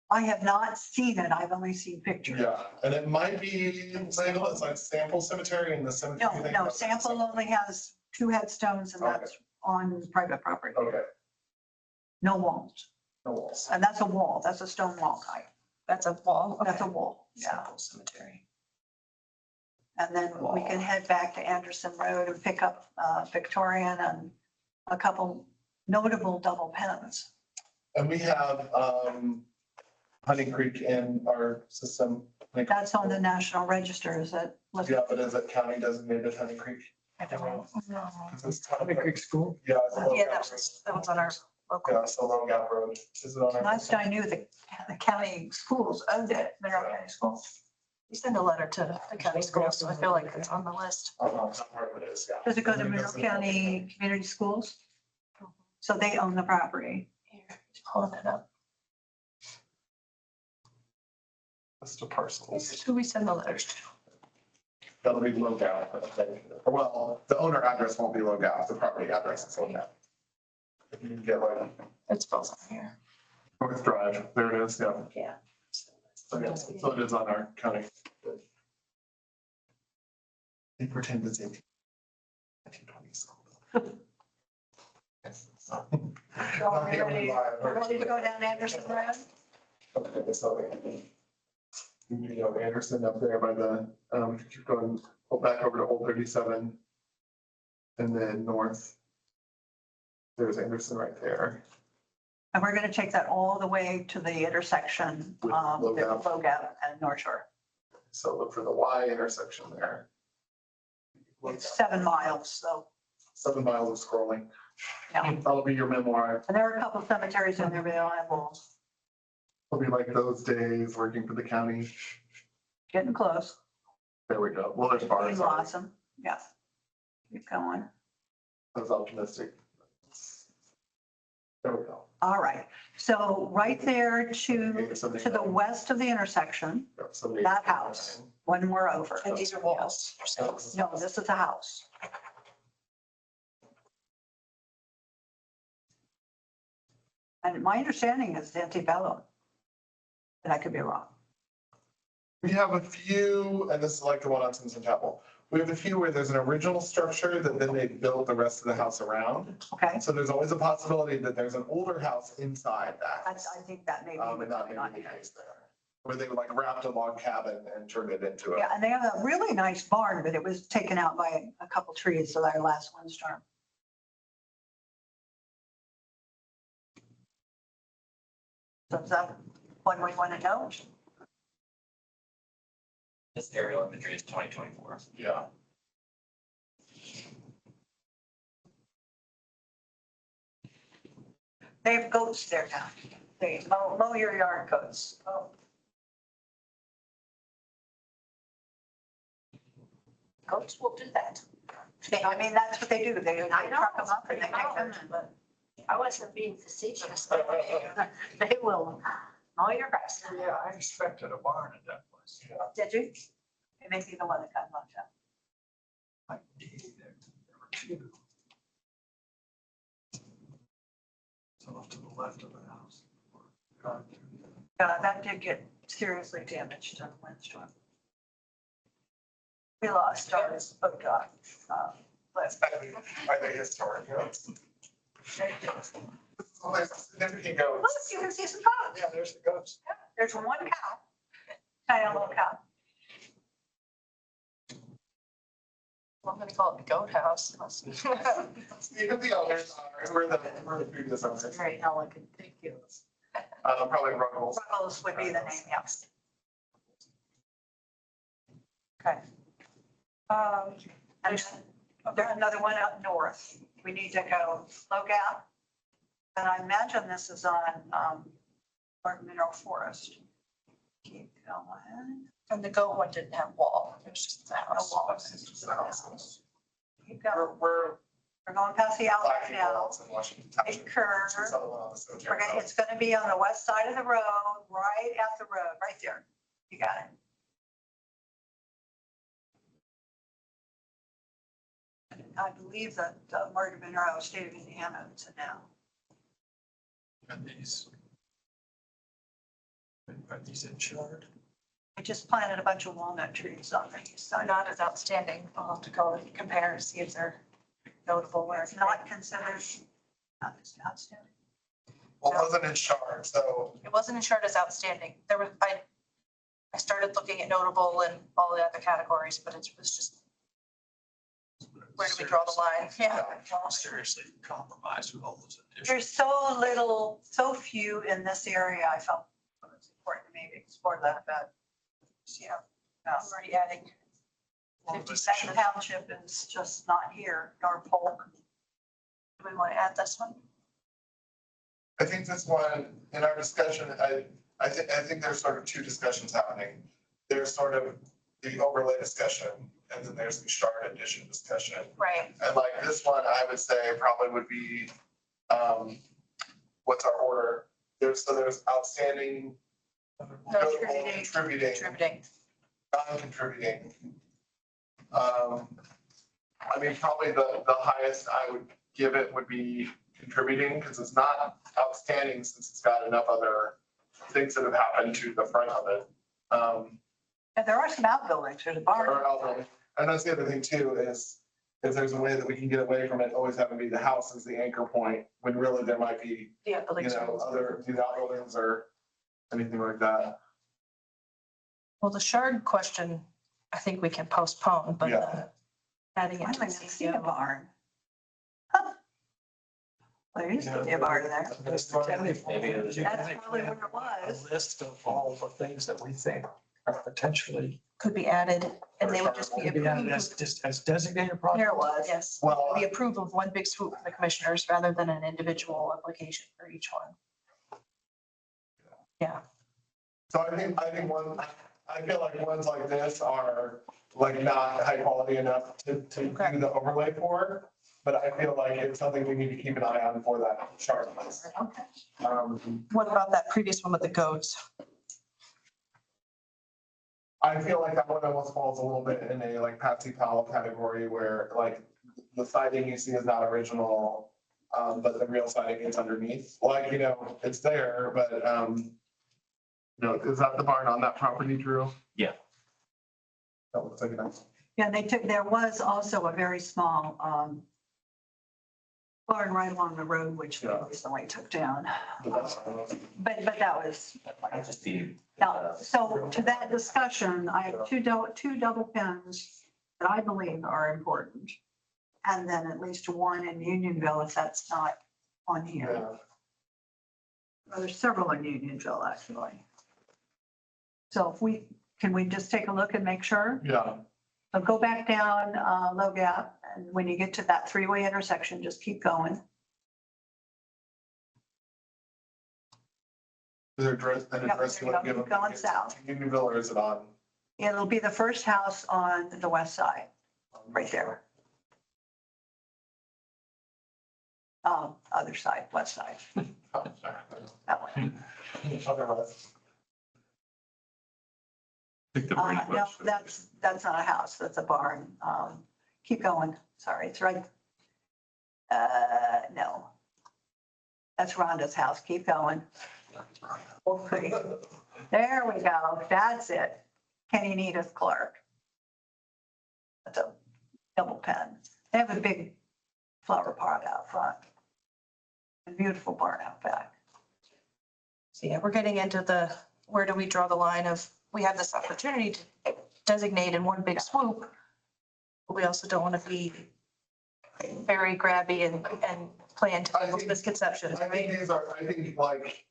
I have not seen it. I've only seen pictures. Yeah, and it might be, it's like Sample Cemetery in the cemetery. No, Sample only has 2 headstones and that's on private property. Okay, No walls. no walls. And that's a wall. That's a stone wall type. That's a wall. That's a Okay. wall. Yeah. Sample Cemetery. And then we can head back to Anderson Road and pick up Victorian and a couple notable double pens. And we have Honey Creek in our system. That's on the National Register, is it? Yeah, but is it county designated Honey Creek? I don't know. 'Cause it's Honey Creek School. Yeah, it's a low Yeah, gap that was on our road. local. Yeah, it's a low gap road. Is it on our? Last I knew, the county schools owned it. Monroe County Schools. We send a letter to the county schools, so I feel like it's on the list. That part of it is, yeah. Does it go to Monroe County Community Schools? So they own the property. Here, pulling it up. List of parcels. Here's who we send the letters to. That'll be low gap. I think. Well, the owner address won't be low gap, the property address is low gap. If you can get like It's both on here. North Drive, there it is, yeah. Yeah. So yes, so it is on our county. They pretend it's 1920s. So are we ready to go down Anderson Road? Okay, so you know, Anderson up there by the, keep going, pull back over to Old 37. And then north. There's Anderson right there. And we're gonna take that all the way to the intersection, With Low Gap. Low Gap and North Shore. So look for the Y intersection there. It's 7 miles, so, 7 miles of scrolling. yeah. That'll be your memoir. And there are a couple cemeteries in there, but they don't have walls. It'll be like those days working for the county. Getting close. There we go. Well, there's bars. Blossom, yeah. Keep going. I was optimistic. There we go. All right, so right there to the west of the intersection, that house, one more over. And these are walls. No, this is a house. And my understanding is antebellum. But I could be wrong. We have a few, and this is like the one on Simpson Chapel. We have a few where there's an original structure that then they built the rest of the house around. Okay, So there's always a possibility that there's an older house inside that. I think that may be And what's that going may on be the here. case there. Where they like wrapped a log cabin and turned it into a. Yeah, and they have a really nice barn, but it was taken out by a couple trees, so our last windstorm. So is that one we want to know? This aerial imagery is 2024. Yeah. They have goats there now. They mow your yard, goats. Oh. Goats will do that. I mean, that's what they do. They I know. truck them up and they take them. But I wasn't being facetious. They will mow your grass. Yeah, I expected a barn at that place. Did you? It may be the one that got knocked out. Like, there were 2. So off to the left of the house. That did get seriously damaged in the windstorm. We lost our boat dock. Lift. I think historic, yeah. Significant goats. Look, you can see some goats. Yeah, there's the goats. There's one cow. Tiny little cow. Well, I'm gonna call it the goat house. Even the owners are, who are the previous owners, Very elegant, thank you. probably Ruggles. Ruggles would be the name, yes. Okay. And then there's another one up north. We need to go Low Gap. And I imagine this is on, Barton Mineral Forest. Keep going. And the goat one didn't have wall. It was just the No house. walls. Keep going. We're going past the Black outlet now. Walls in Washington Township. Big curve. It's the other one on the cemetery We're gonna, road. it's gonna be on the west side of the road, right at the road, right there. You got it. I believe that Martin Monroe, State of Indiana, owns it now. And these. Are these insured? I just planted a bunch of walnut trees on the east They're side. not as outstanding. I'll have to go and compare and see if they're notable where It's not considered, not as outstanding. Well, it wasn't in Shard, so It wasn't insured as outstanding. There was, I started looking at notable and all the other categories, but it was just, where do we draw the line? Yeah. Seriously compromised with all those additions. There's so little, so few in this area. I felt it was important to maybe explore that, but Yeah, I'm already adding. 52nd Township is just not here, Norfolk. Do we want to add this one? I think this one, in our discussion, I think there's sort of two discussions happening. There's sort of the overlay discussion, and then there's the Shard addition discussion. Right. And like this one, I would say probably would be, what's our order? There's outstanding, notable, contributing, Contributing. non-contributing. I mean, probably the highest I would give it would be contributing, because it's not outstanding since it's got enough other things that have happened to the front of it. And there are some outbuildings, there's a barn. And that's the other thing too, is there's a way that we can get away from it always having to be the house as the anchor point, when really there might be, Yeah, the you know, other, these outbuildings or anything like that. Well, the Shard question, I think we can postpone, but Yeah. adding I it to don't the even see a CCO. barn. Huh. There used to be a barn there. Maybe it was- That's probably where it was. A list of all the things that we think are potentially, Could be added and they would just be could be added approved. as designated projects. There it was. Yes, Well, the approval of one big swoop from the commissioners rather than an individual application for each one. Yeah, so I think I feel like ones like this are like not high quality enough to do the overlay for. But I feel like it's something we need to keep an eye on for that chart list. Okay. what about that previous one with the goats? I feel like that one almost falls a little bit in a like Patsy Powell category where like the siding you see is not original, but the real siding is underneath. Like, you know, it's there, but, no, is that the barn on that property, Drew? Yeah. That looks like it. Yeah, there was also a very small barn right along the road, which we Yeah. recently took down. But But that was, Might just be, now, so to that discussion, I have two double pins that I believe are important. And then at least one in Unionville, if that's not on here. Yeah. Well, there's several in Unionville, actually. So can we just take a look and make sure? Yeah, So go back down Low Gap, and when you get to that three-way intersection, just keep going. is there an address you want to give Keep them? going south. Unionville, or is it on? It'll be the first house on the west side, right there. Other side, west side, that one. Otherwise, I think the No, request. that's not a house, that's a barn. Keep going, sorry, it's right. No. That's Rhonda's house, keep going. There we go, that's it. Kenny Edith Clark. That's a double pen. They have a big flower pot out front. A beautiful barn out back. So yeah, we're getting into the, where do we draw the line of, we have this opportunity to designate in one big swoop. But we also don't want to be very grabby and play into people's misconceptions, I think right? these are, I think like,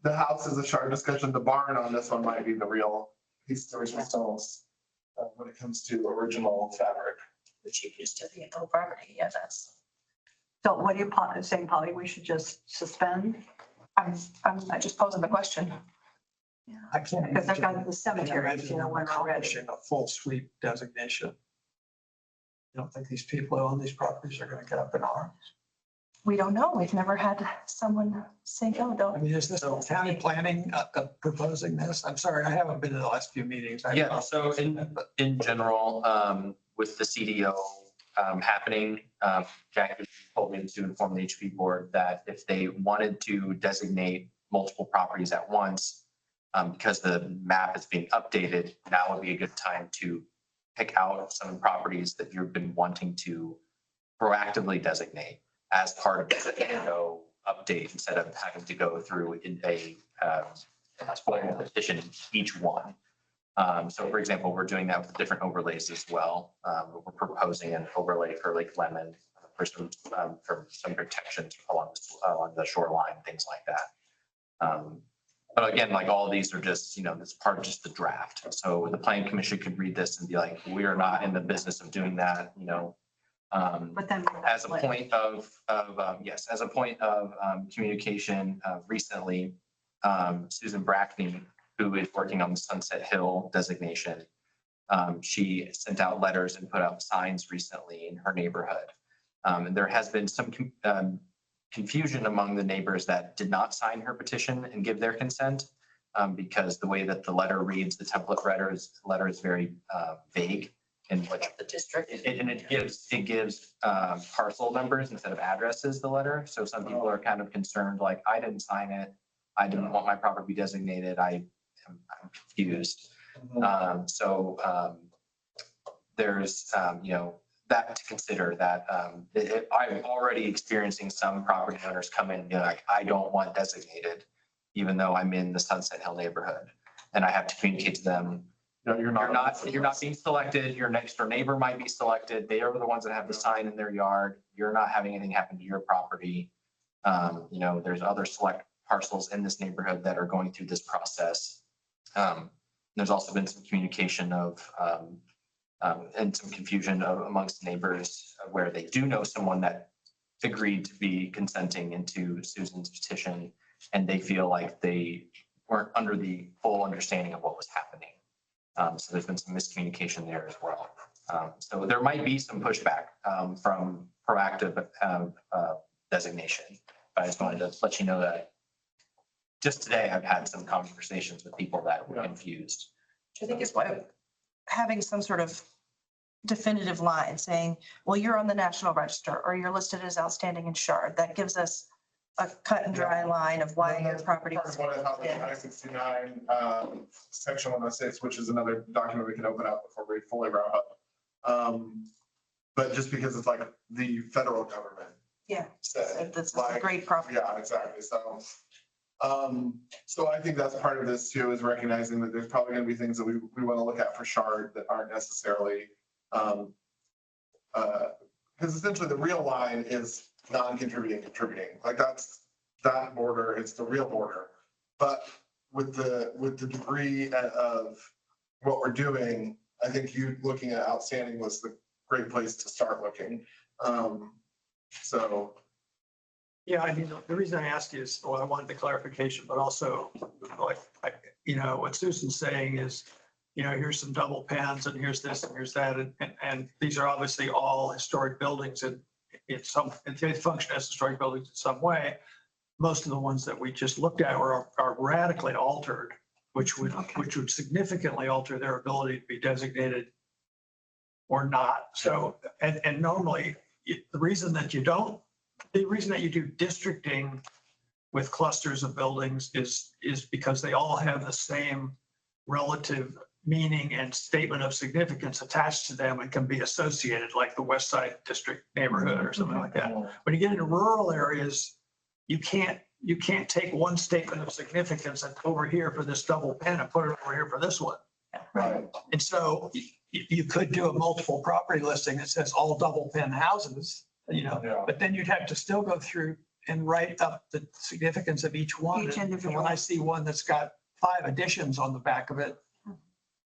the house is a sharp discussion, the barn on this one might be the real piece of original stones. When it comes to original fabric. The cheapest to the whole property, yeah, that's, So what are you saying, Polly? We should just suspend? I'm just posing the question. I can't. Because they've got the Can't cemetery, imagine you know, them when we're ready. accomplishing a full sweep designation. You don't think these people who own these properties are gonna get up in arms? We don't know. We've never had someone say, no, I don't. mean, is this county planning proposing this? I'm sorry, I haven't been to the last few meetings. Yeah, so in general, with the CDO happening, Jack told me to inform the HP board that if they wanted to designate multiple properties at once, because the map is being updated, now would be a good time to pick out some properties that you've been wanting to proactively designate as part of the CDO update, instead of having to go through in a formal petition each one. So for example, we're doing that with different overlays as well. We're proposing an overlay for Lake Lemon for some protections along the shoreline, things like that. But again, like all of these are just, this part of just the draft. So the planning commission could read this and be like, we are not in the business of doing that, But then. as a point of, yes, as a point of communication, recently, Susan Brackney, who is working on the Sunset Hill designation, she sent out letters and put out signs recently in her neighborhood. And there has been some confusion among the neighbors that did not sign her petition and give their consent, because the way that the letter reads, the template letter is very vague. And what The district. and it gives parcel numbers instead of addresses, the letter. So some people are kind of concerned, like, I didn't sign it. I didn't want my property to be designated. I'm confused. There's, that to consider, that I'm already experiencing some property owners come in and be like, I don't want designated, even though I'm in the Sunset Hill neighborhood. And I have to communicate to them, No, you're not. you're not being selected. Your next door neighbor might be selected. They are the ones that have the sign in their yard. You're not having anything happen to your property. There's other select parcels in this neighborhood that are going through this process. There's also been some communication and some confusion amongst neighbors where they do know someone that agreed to be consenting into Susan's petition, and they feel like they weren't under the full understanding of what was happening. So there's been some miscommunication there as well. So there might be some pushback from proactive designation. But I just wanted to let you know that just today I've had some conversations with people that were confused. I think is why having some sort of definitive line saying, well, you're on the National Register or you're listed as outstanding insured, that gives us a cut and dry line of why your property. Part of what I have in I-69, section 106, which is another document we can open up before we fully wrap up. But just because it's like the federal government Yeah, said. that's a like, great property. Yeah, exactly. So I think that's part of this too, is recognizing that there's probably gonna be things that we want to look at for Shard that aren't necessarily, because essentially the real line is non-contributing, contributing. Like that's that border, it's the real border. But with the degree of what we're doing, I think you looking at outstanding was the great place to start looking. So. Yeah, I mean, the reason I asked you is, well, I wanted the clarification, but also like, what Susan's saying is, here's some double pens and here's this and here's that. And these are obviously all historic buildings and they function as historic buildings in some way. Most of the ones that we just looked at are radically altered, which would significantly alter their ability to be designated or not. So, and normally the reason that you do districting with clusters of buildings is because they all have the same relative meaning and statement of significance attached to them and can be associated, like the West Side District neighborhood or something like that. When you get into rural areas, you can't take one statement of significance and over here for this double pen and put it over here for this one. Right. And so you could do a multiple property listing that says all double pen houses, Yeah. but then you'd have to still go through and write up the significance of each one. Each And individual. when I see one that's got 5 additions on the back of it,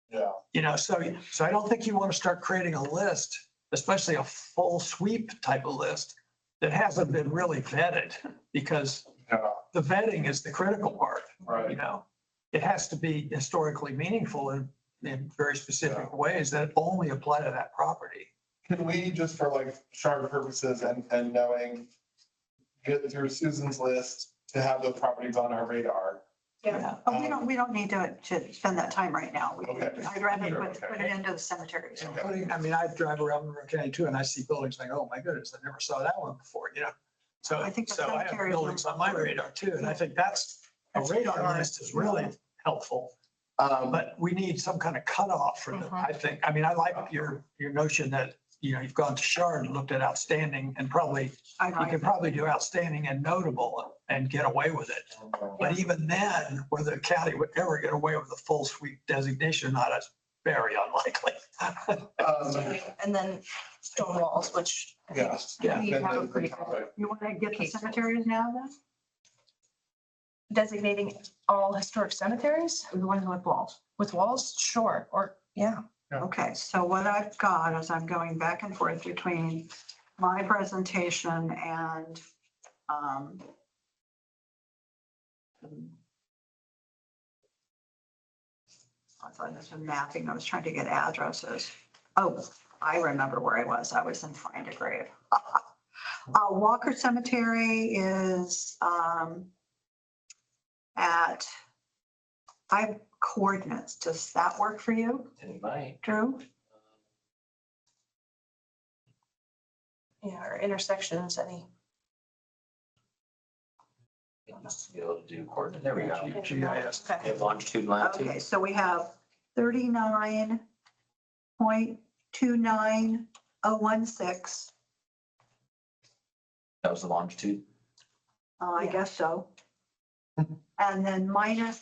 Yeah. so I don't think you want to start creating a list, especially a full sweep type of list that hasn't been really vetted, because Yeah. the vetting is the critical part. Right. It has to be historically meaningful in very specific ways that only apply to that property. Can we, just for like sharp purposes and knowing, get through Susan's list to have those properties on our radar? Yeah. Oh, we don't need to spend that time right now. Okay. I'd rather Sure, put it into the cemeteries. Okay. I drive around Monroe County too, and I see buildings like, oh my goodness, I never saw that one before, So, I think the so I have cemetery is buildings on my radar too, and I think a radar list is really helpful. But we need some kind of cutoff for them, I think. I mean, I like your notion that, you've gone to Shard and looked at outstanding, and probably, you can probably do outstanding and notable and get away with it. But even then, whether the county would ever get away with a full sweep designation or not, is very unlikely. And then stone walls, which I think Yeah. we have a pretty good You want to get the cemeteries now then? designating all historic cemeteries Or the ones with walls? with walls, sure, or, yeah. Okay, so what I've got is I'm going back and forth between my presentation and I thought this was mapping. I was trying to get addresses. Oh, I remember where I was. I was in Find a Grave. Walker Cemetery is at 5 coordinates. Does that work for you, It might. Drew? Yeah, or intersections, any. Be able to do coordinate. There we go. GIS. Okay. We have longitude, and latitude. Okay, so we have 39.29016. That was the longitude. I guess so. And then minus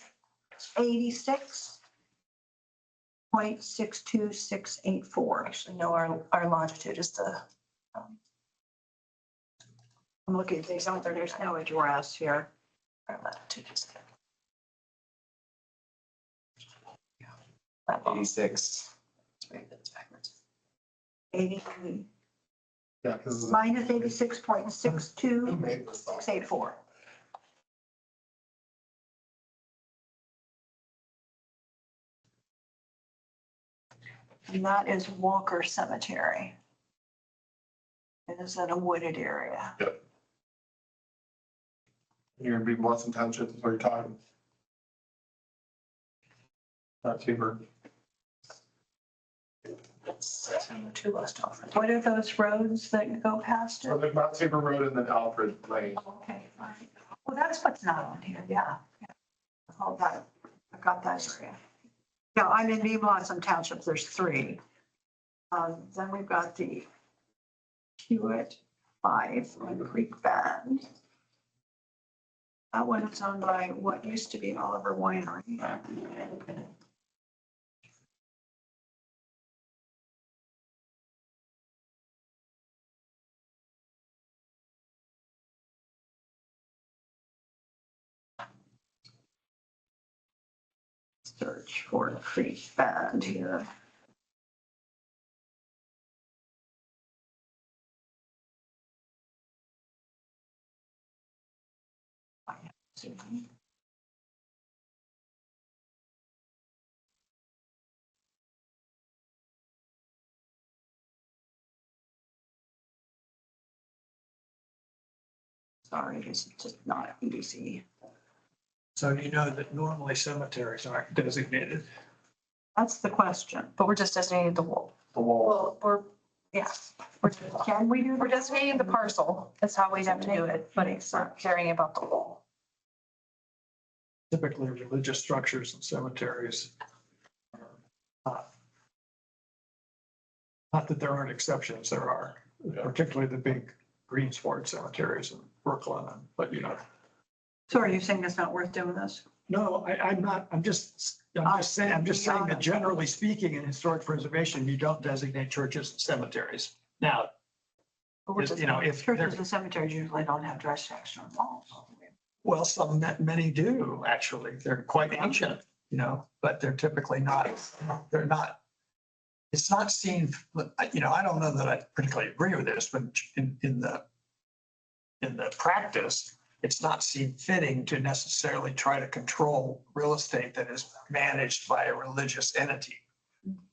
86.62684. Actually, no, our longitude is the, I'm looking at these, there's no address here. our latitude is. That long. 86. It's backwards. 80, Yeah, because. minus 86.62684. Made this up. And that is Walker Cemetery. It is in a wooded area. You're gonna be Blossom Township is where you're talking. Not Tabor. Too lost off. What are those roads that go past So it? there's Mount Tabor Road and then Alfred Lane. Okay, fine. Well, that's what's not on here, yeah. All that, I got that area. Yeah, I'm in Bee Blossom Township, there's 3. Then we've got the Hewitt 5 on Creek Bend. That one is owned by what used to be Oliver Winery. Search for Creek Bend here. Sorry, it's just not easy. So you know that normally cemeteries aren't designated. That's the question. But we're just designating the wall. The wall. Well, yeah. We're Can we do we're designating the parcel. That's how we'd have to do it, but it's not caring about the wall. Typically, religious structures and cemeteries are not that there aren't exceptions, there are, particularly the big Greensport cemeteries in Brooklyn, but So are you saying it's not worth doing this? no, I'm not, I'm just I'm just saying that generally speaking, in historic preservation, you don't designate churches and cemeteries. Now, you know, if they're, Churches and cemeteries usually don't have dress section walls. well, many do, actually. They're quite ancient, you know, but they're typically not, they're not. It's not seen, you know, I don't know that I particularly agree with this, but in the practice, it's not seen fitting to necessarily try to control real estate that is managed by a religious entity.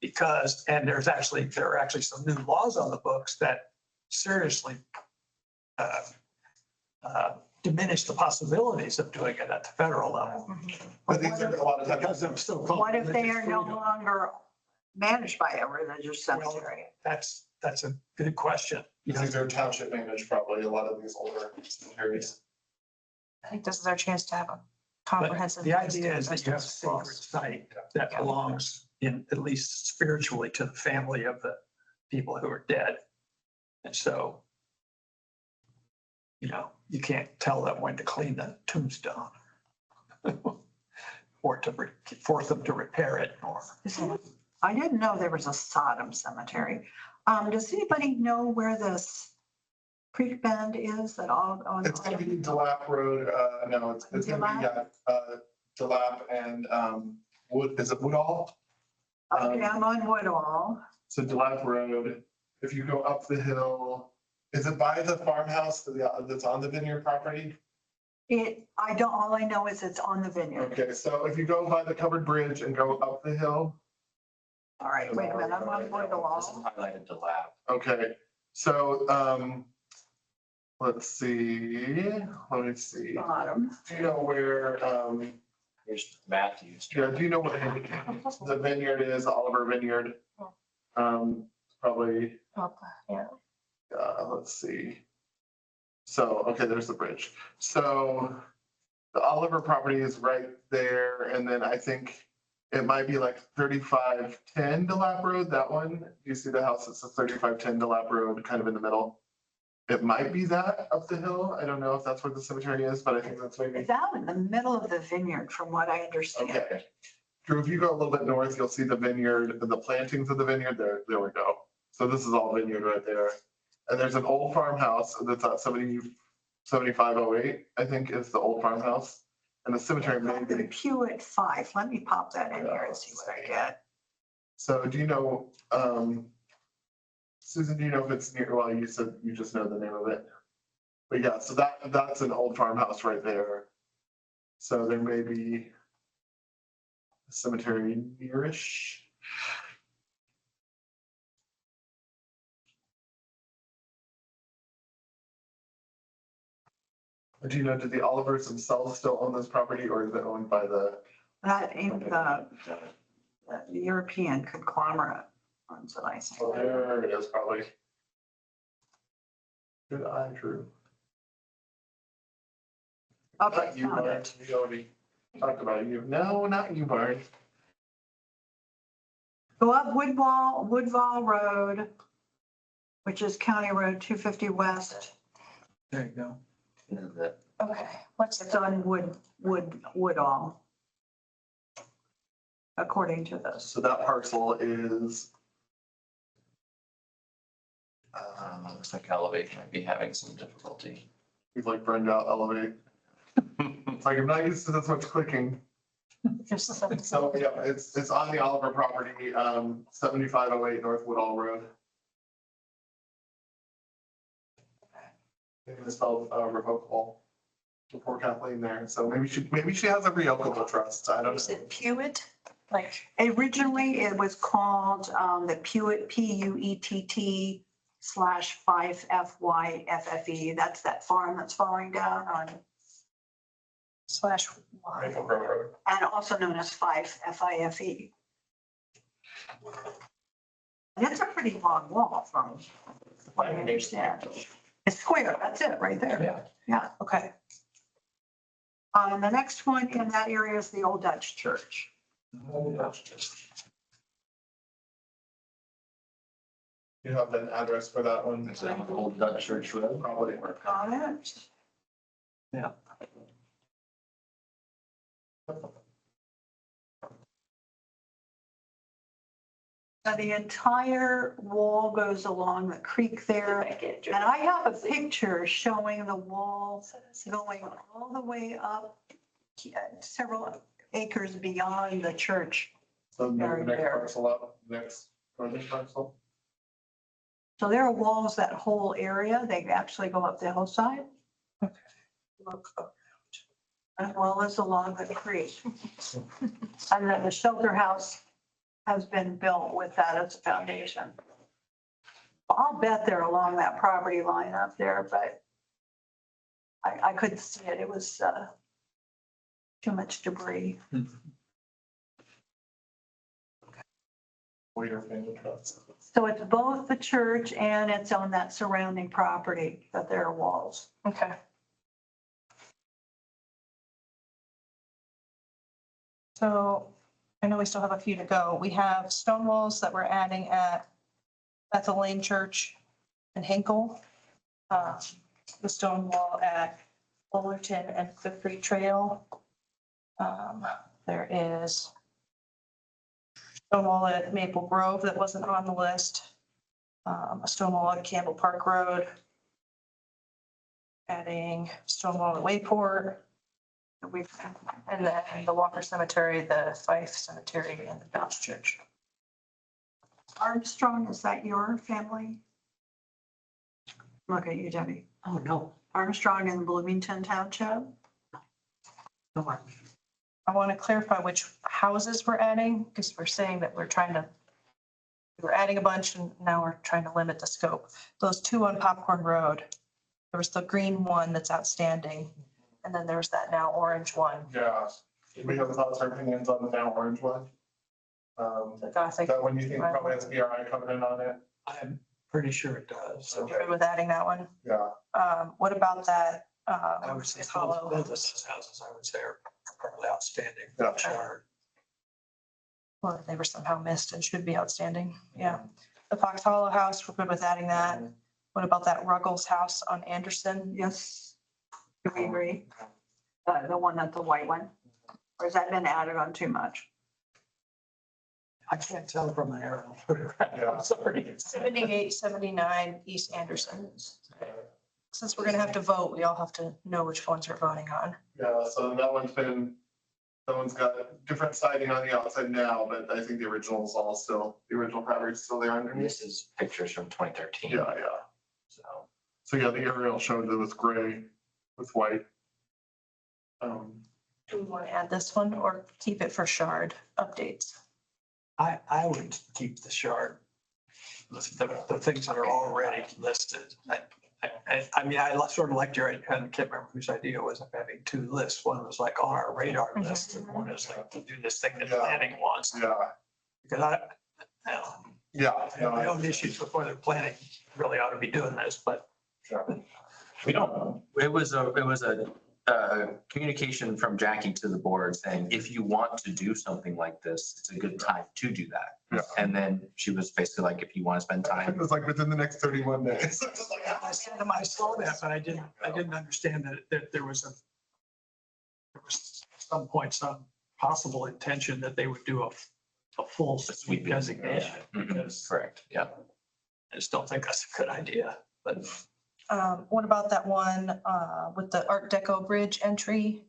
Because, and there are actually some new laws on the books that seriously diminish the possibilities of doing it at the federal level. But these are a lot of times. Because I'm still called. What if they religious are no freedom. longer managed by a religious Well, cemetery? That's a good question. You know, These are township managed, probably, a lot of these older cemeteries. I think this is our chance to have a but comprehensive. the list idea of is that you have a business sacred laws. site that belongs in, at least spiritually, to the family of the people who are dead. And so, you know, you can't tell them when to clean the tombstone. Or to force them to repair it, or. I didn't know there was a Sodom cemetery. Does anybody know where this creek bend is at all? It's gonna be Delap Road, no, it's gonna be, Delap and, Wood, is it Woodall? Okay, I'm on Woodall. So Delap Road, if you go up the hill, is it by the farmhouse that's on the vineyard property? All I know is it's on the vineyard. Okay, so if you go by the covered bridge and go up the hill, All right, wait a minute, I'm on This is Woodall. highlighted to lab. okay, so, let's see, let me see. Bottom. Do you know where, Here's Matthews. do you know what the vineyard is, Oliver Vineyard? Probably, Yeah. let's see. So, okay, there's the bridge. So the Oliver property is right there, and then I think it might be like 3510 Delap Road, that one. Do you see the house? It's a 3510 Delap Road, kind of in the middle. It might be that up the hill. I don't know if that's where the cemetery is, but I think that's maybe. It's out in the middle of the vineyard, from what I understand. Okay. Drew, if you go a little bit north, you'll see the vineyard, the plantings of the vineyard. There we go. So this is all vineyard right there. And there's an old farmhouse that's at 7508, I think is the old farmhouse. And the cemetery may The be. Pewitt 5, let me pop that in here and see what I get. So do you know, Susan, do you know if it's near, well, you said you just know the name of it. But yeah, so that's an old farmhouse right there. So there may be a cemetery nearish. Do you know, do the Olivers themselves still own this property, or is it owned by the? That in the European conglomerate ones that I see. Oh, there it is, probably. Good eye, Drew. Okay, Not you, found Bart. it. We already talked about you. No, not you, Bart. Go up Woodvall Road, which is County Road 250 West. There you go. Okay, what's It's the, on Woodall. According to this. So that parcel is, Looks like Elevate might be having some difficulty. we've like burned out Elevate. It's like, I'm not used to this much clicking. just So, yeah, it's on the Oliver property, 7508 North Woodall Road. Maybe it's spelled revocable before Kathleen there, so maybe she has a revocable trust, I don't Is know. it Pewitt? Like, Originally, it was called the Pewitt, PUETT /5FYFFE. That's that farm that's falling down on, /. Maple Grove Road. and also known as 5FIFE. And it's a pretty long wall from what I understand. It's square, that's it, right there. Yeah. Yeah. Okay, And the next one in that area is the Old Dutch Church. You have an address for that one? Is that Old Dutch Church Road? Probably. Got it? Yeah. Now, the entire wall goes along the creek there. And I have a picture showing the wall going all the way up several acres beyond the church. So the Very next rare. parcel up, next, northern parcel. So there are walls that whole area. They actually go up the hillside as well as along the creek. And then the shelter house has been built with that as a foundation. I'll bet they're along that property line up there, but I couldn't see it. It was too much debris. Waiter family trust. So it's both the church and it's on that surrounding property that there are walls. Okay. So I know we still have a few to go. We have stone walls that we're adding at Bethel Lane Church and Hinkle. The stone wall at Fullerton and Fifth Street Trail. There is stone wall at Maple Grove that wasn't on the list. A stone wall at Campbell Park Road. Adding stone wall at Wayport. And then the Walker Cemetery, the Fife Cemetery, and the Dodge Church. Armstrong, is that your family? Look at you, Debbie. Oh, no. Armstrong in Bloomington Township? No one. I want to clarify which houses we're adding, because we're saying that we're adding a bunch and now we're trying to limit the scope. Those two on Popcorn Road, there was the green one that's outstanding, and then there's that now orange one, Yeah, we have thoughts or opinions on the now orange one. the Is Gothic. that one you think probably has BRI coming in on it? I'm pretty sure it does. So you're good with adding that one? Yeah, What about that? I would say Hollow? both of those houses, I would say are probably outstanding. Yeah. Sure. Or they were somehow missed and should be outstanding. Yeah. The Fox Hollow House, we're good with adding that. What about that Ruggles house on Anderson? Yes. Do we agree? The one that's the white one? Or has that been added on too much? I can't tell from an aerial. Yeah. Sorry. 78, 79 East Anderson. Since we're gonna have to vote, we all have to know which ones we're voting on. yeah, so that one's been, that one's got different siding on the outside now, but I think the original's all still, the original fabric's still there underneath. This is pictures from 2013. Yeah, yeah. So. So yeah, the aerial showed it was gray with white. Do we want to add this one or keep it for shard updates? I would keep the shard, the things that are already listed. I mean, I sort of liked your, I can't remember whose idea was of having two lists. One was like on our radar list and one is like to do this thing that planning wants. Yeah, Because I yeah. have my own issues with whether planning really ought to be doing this, but We don't, it was a communication from Jackie to the board saying, if you want to do something like this, it's a good time to do that. Yeah. And then she was basically like, if you want to spend It time, was like within the next 31 days. I saw that, but I didn't understand that there was some point, some possible intention that they would do a full sweep designation. Because correct, yeah. I just don't think that's a good idea, but What about that one with the Art Deco bridge entry?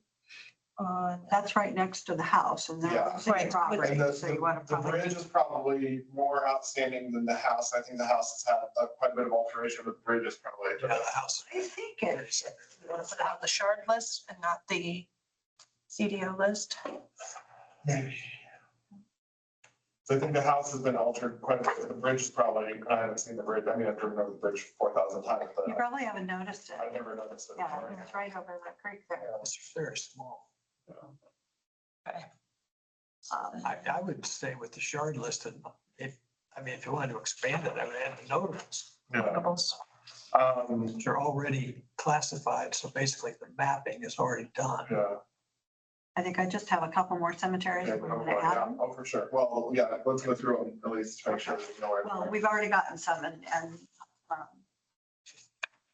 That's right next to the house and Yeah. that's city Right. property, And so you want to the probably. bridge is probably more outstanding than the house. I think the house has had quite a bit of alteration, but the bridge is probably. yeah, the house. I think it, You want to put it on the shard list and not the CDO list? So I think the house has been altered quite a bit. The bridge is probably, I haven't seen the bridge. I mean, I've driven over the bridge 4,000 times, but you probably haven't noticed I've it. never noticed it. Yeah, before. it's right over the creek there. It's very small. Okay. I would stay with the shard list and if you wanted to expand it, I would add the notables. Yeah. Notables. Which are already classified, so basically the mapping is already done. Yeah. I think I just have a couple more cemeteries Yeah, that we want to add them. oh, for sure. Well, yeah, let's go through them at least to make sure. We know where- Well, we've already gotten some and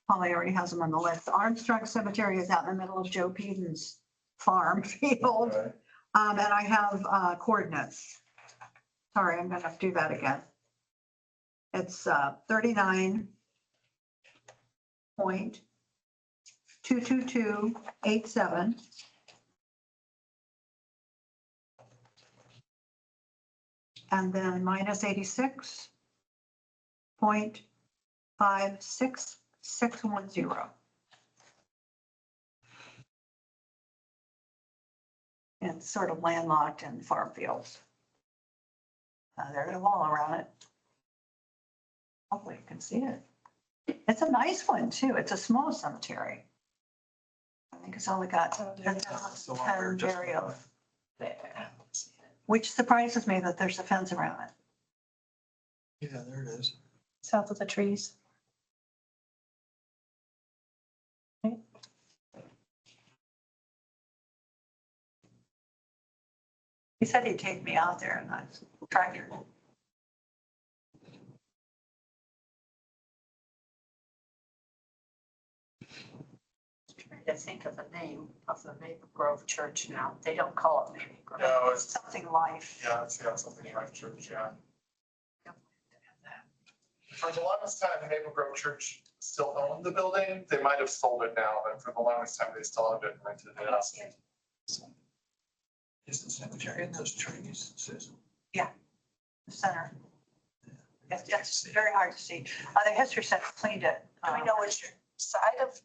Polly already has them on the list. Armstrong Cemetery is out in the middle of Joe Peden's farm field. Okay. And I have coordinates. sorry, I'm gonna do that again. It's 39.22287. And then minus 86.56610. And sort of landlocked in farm fields. There's a wall around it. Hopefully you can see it. It's a nice one too. It's a small cemetery. I think it's only got 10 burials there, which surprises me that there's a fence around it. Yeah, there it is. South of the trees. He said he'd take me out there and I tractor. Trying to think of the name of the Maple Grove Church now. They don't call it Maple Grove. No, it's, Something life. yeah, it's, yeah, something like church, yeah. For the longest time, Maple Grove Church still owned the building. They might have sold it now, but for the longest time, they still owned it and rented it out. Is the cemetery in those trees, Susan? The center. It's very hard to see. The history center cleaned it. Do we know which side of,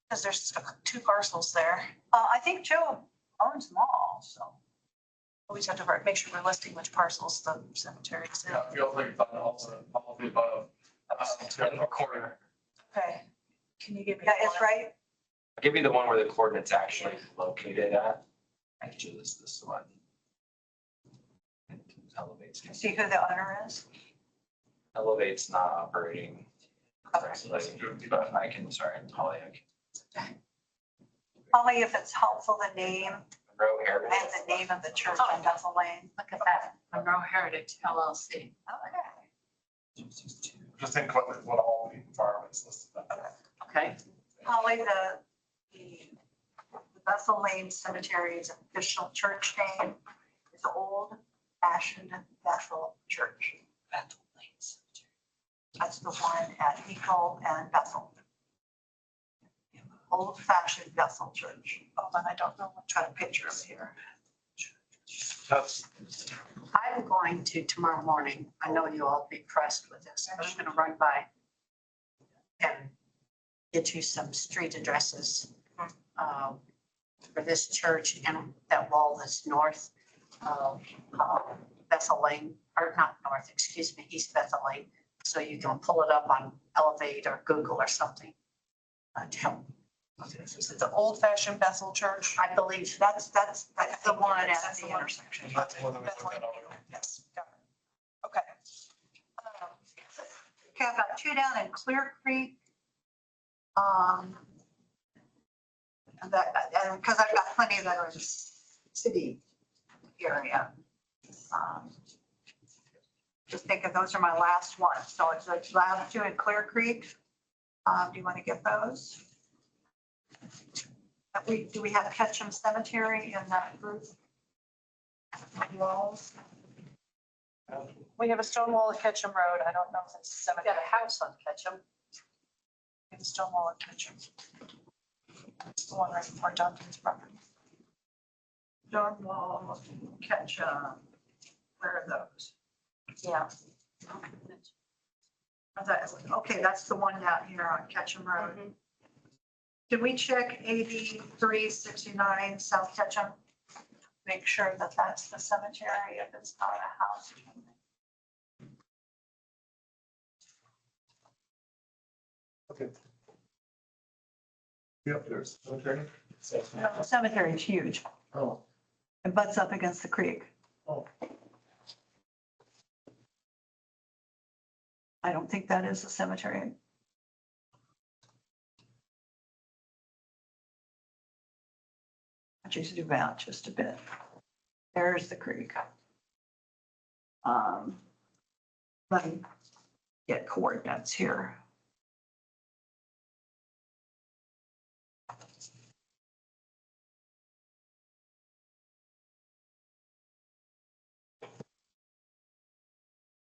because there's 2 parcels there. I think Joe owns them all, so. We just have to make sure we're listing which parcels the cemetery is in. Yeah, it feels like it's on all of the above. In the corner. Okay. Can you give me? Yeah, it's one? right. I'll give you the one where the coordinates actually located at. Actually, this one. Elevates, See who the owner is? elevates not operating. Okay. But I can, sorry, Holly, I can. Only if it's helpful, the name Monroe Heritage. and the name of the church on Bethel Lane. Look at that, Monroe Heritage LLC. Okay. Just think what all the farm is listed. Okay, Holly, the Bethel Lane Cemetery's official church name is Old Fashioned Bethel Church. Bethel Lane Cemetery. That's the one at Eagle and Bethel. Old Fashioned Bethel Church. Oh, then I don't know. Try to picture it here. That's, I'm going to tomorrow morning, I know you'll all be pressed with this, but I'm gonna run by and get you some street addresses for this church and that wall that's north of Bethel Lane, or not north, excuse me, East Bethel Lane. So you can pull it up on Elevate or Google or something to help. Is it the Old Fashioned Bethel Church? I believe That's the one at That's the one. intersection. that's the one that we Bethel looked at Lane. already. Yes, got it. Okay. Okay, I've got 2 down in Clear Creek. And because I've got plenty that are in the city area. Just thinking those are my last ones. So it's the last 2 in Clear Creek. Do you want to get those? Do we have Ketchum Cemetery in that group? Walls? We have a stone wall at Ketchum Road. I don't know if it's I've got cemetery. a house on Ketchum. We have a stone wall at Ketchum. It's the one right before Duncan's property. Stone Wall, Ketchum. Where are those? Yeah. Okay, that's the one down here on Ketchum Road. Did we check 8369 South Ketchum? Make sure that that's the cemetery if it's not a house. Okay. Yep, there's, okay. No, the cemetery is huge. Oh, It butts up against the creek. oh. I don't think that is the cemetery. Just zoom out just a bit. There's the creek. Let me get coordinates here.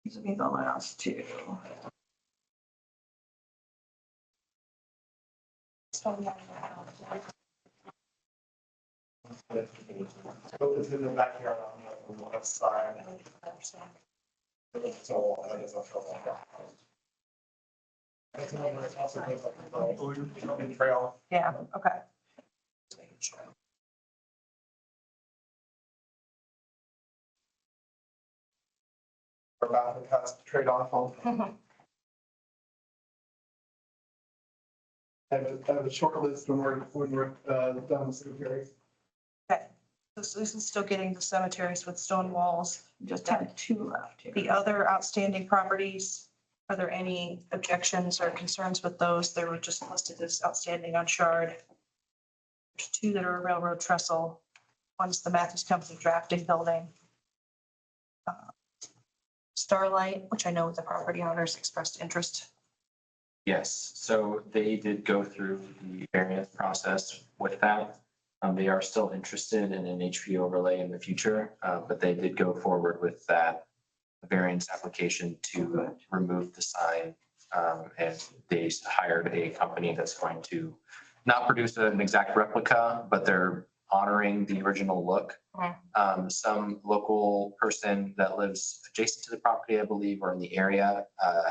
These will be the last two. It's in the backyard on the left side. So, I guess I'll show that. It's another- it's also the trail. Yeah, okay. We're about to pass the trade-off home. I have a short list when we're done with cemetery. Okay, so Susan's still getting the cemeteries with stone walls. Just have two left here. The other outstanding properties, are there any objections or concerns with those? They were just listed as outstanding on Shard. There's two that are a railroad trestle. One's the Matthews Company drafting building. Starlight, which I know the property owners expressed interest. Yes, so they did go through the variance process with that. They are still interested in an HP overlay in the future, but they did go forward with that variance application to remove the sign. And they hired a company that's going to not produce an exact replica, but they're honoring the original look. Some local person that lives adjacent to the property, I believe, or in the area,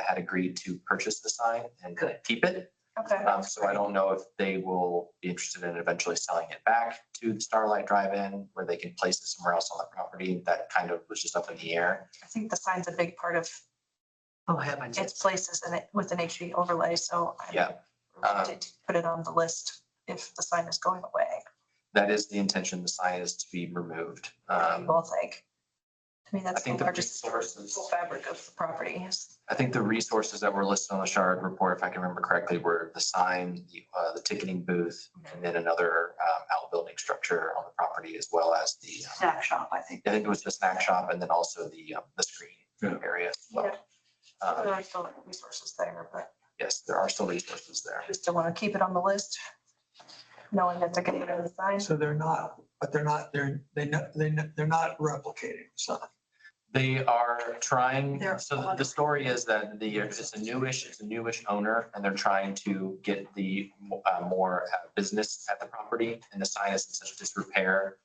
had agreed to purchase the sign and keep it. Okay. So I don't know if they will be interested in eventually selling it back to the Starlight Drive-In where they can place it somewhere else on the property. That kind of was just up in the air. I think the sign's a big part of Oh, heavens. its places in it with an HD overlay, so. I'm Yeah. reluctant to put it on the list if the sign is going away. That is the intention. The sign is to be removed. People think. I mean, I that's the think the largest resources, fabric of the property is. I think the resources that were listed on the Shard report, if I can remember correctly, were the sign, the ticketing booth, and then another outbuilding structure on the property, as well as the, Snack shop, I think. I think it was the snack shop and then also the screen Yeah. area as well. There are still resources there, but Yes, there are still resources there. I still want to keep it on the list, knowing that they're getting rid of the sign. So they're not, but they're not replicating the sign. They are trying, They're so the story is that it's a newish owner and they're trying to get the more business at the property, and the sign is in such disrepair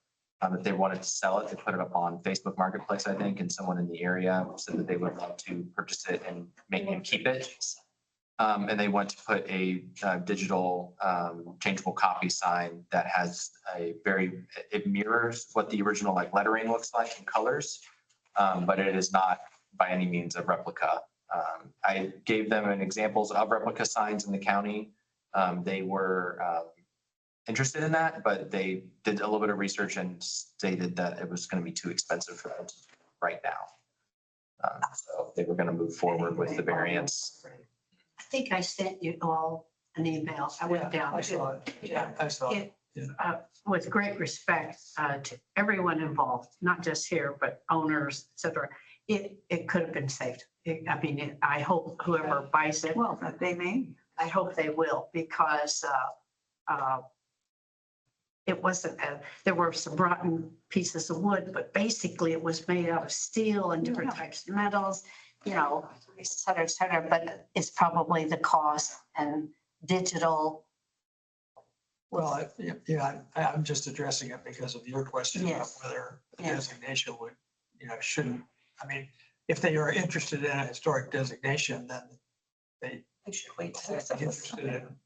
that they wanted to sell it. They put it up on Facebook Marketplace, I think, and someone in the area said that they would love to purchase it and make and keep it. And they want to put a digital changeable copy sign that has it mirrors what the original like lettering looks like in colors. But it is not by any means a replica. I gave them an examples of replica signs in the county. They were interested in that, but they did a little bit of research and stated that it was going to be too expensive for them right now. So they were going to move forward with the variance. I think I sent you all an email. I went down. I saw it. Yeah. I saw it. With great respect to everyone involved, not just here, but owners, et cetera. It could have been saved. I hope whoever buys it, Well, that they may. I hope they will, because it wasn't, there were some rotten pieces of wood, but basically it was made out of steel and different types of metals, et cetera, but it's probably the cost and digital. Well, I'm just addressing it because of your question about Yes. whether the Yes. designation would, shouldn't, I mean, if they are interested in a historic designation, then they We should wait. should be interested in.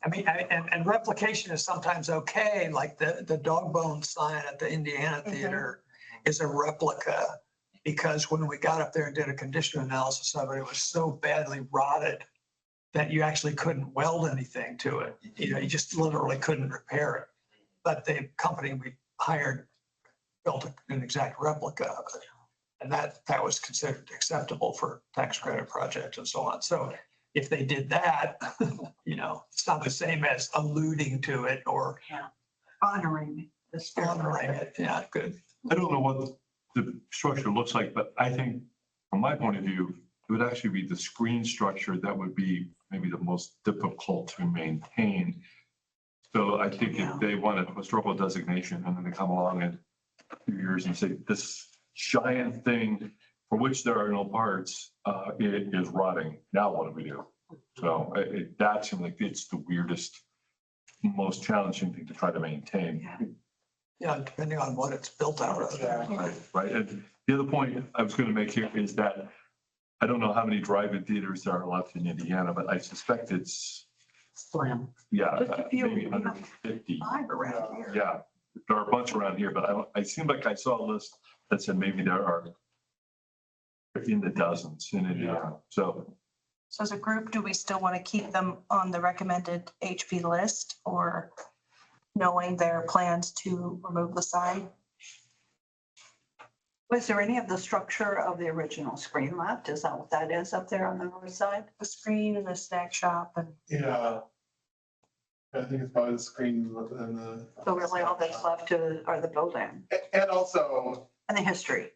I mean, and replication is sometimes okay, like the dog bone sign at the Indiana Theater is a replica. Because when we got up there and did a condition analysis of it, it was so badly rotted that you actually couldn't weld anything to it. You just literally couldn't repair it. But the company we hired built an exact replica of it. And that was considered acceptable for tax credit projects and so on. So if they did that, it's not the same as alluding to it or Honoring the spirit. honoring it. Yeah, good. I don't know what the structure looks like, but I think from my point of view, it would actually be the screen structure that would be maybe the most difficult to maintain. So I think if they want a historical designation and then they come along in a few years and say, this giant thing for which there are no parts, it is rotting. Now what do we do? So that seems like it's the weirdest, most challenging thing to try to maintain. Yeah, depending on what it's built out of. Yeah. Right. And the other point I was going to make here is that I don't know how many drive-in theaters there are left in Indiana, but I suspect it's, Slim. yeah, Just a few. maybe under 50. 5 around here. Yeah, there are a bunch around here, but I seem like I saw a list that said maybe there are in the dozens in Indiana. So So as a group, do we still want to keep them on the recommended HP list or knowing their plans to remove the sign? Was there any of the structure of the original screen left? Is that what that is up there on the north side? The screen and the snack shop and Yeah. I think it's probably the screen and the. So really all that's left are the building And also, and the history.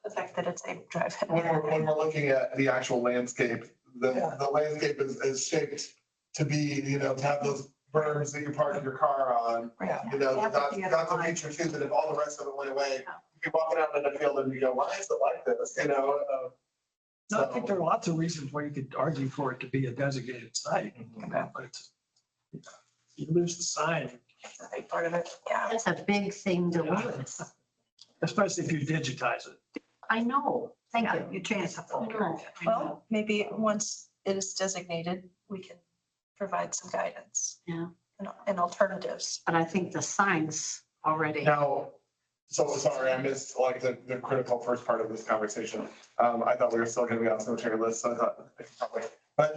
the fact that it's a drive-in. when we're looking at the actual landscape, the landscape is shaped to be, to have those berms that you park your car on. Yeah. That's a feature too, that if all the rest of it went away, you're walking out in the field and you go, why is it like this, No, I think there are lots of reasons why you could argue for it to be a designated site. But it's, you lose the sign, That's a big part of it. Yeah. That's a big thing to lose. especially if you digitize it. I know. Thank Yeah, you. you change the folder. I know. Well, maybe once it is designated, we can provide some guidance. Yeah. And alternatives. But I think the signs already. Now, so sorry, I missed like the critical first part of this conversation. I thought we were still gonna be on cemetery list, so I thought, but,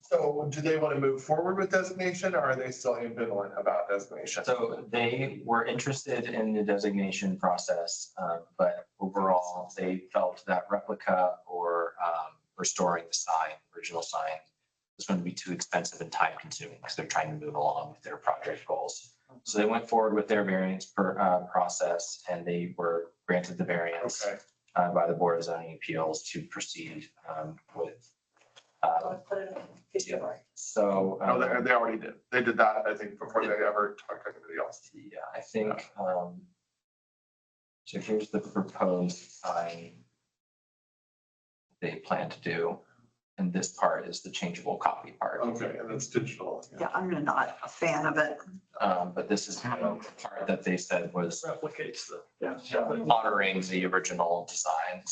so do they want to move forward with designation or are they still ambivalent about designation? So they were interested in the designation process, but overall, they felt that replica or restoring the sign, original sign, was going to be too expensive and time consuming because they're trying to move along with their project goals. So they went forward with their variance process and they were granted the variance Okay, by the Board of Zoning Appeals to proceed with. So. no, they already did. They did that, I think, before they ever talked to anybody else. Yeah, I think, so here's the proposed sign they plan to do, and this part is the changeable copy part. Okay, and it's digital. Yeah, I'm not a fan of it. But this is the part that they said was Replicates the. honoring the original design.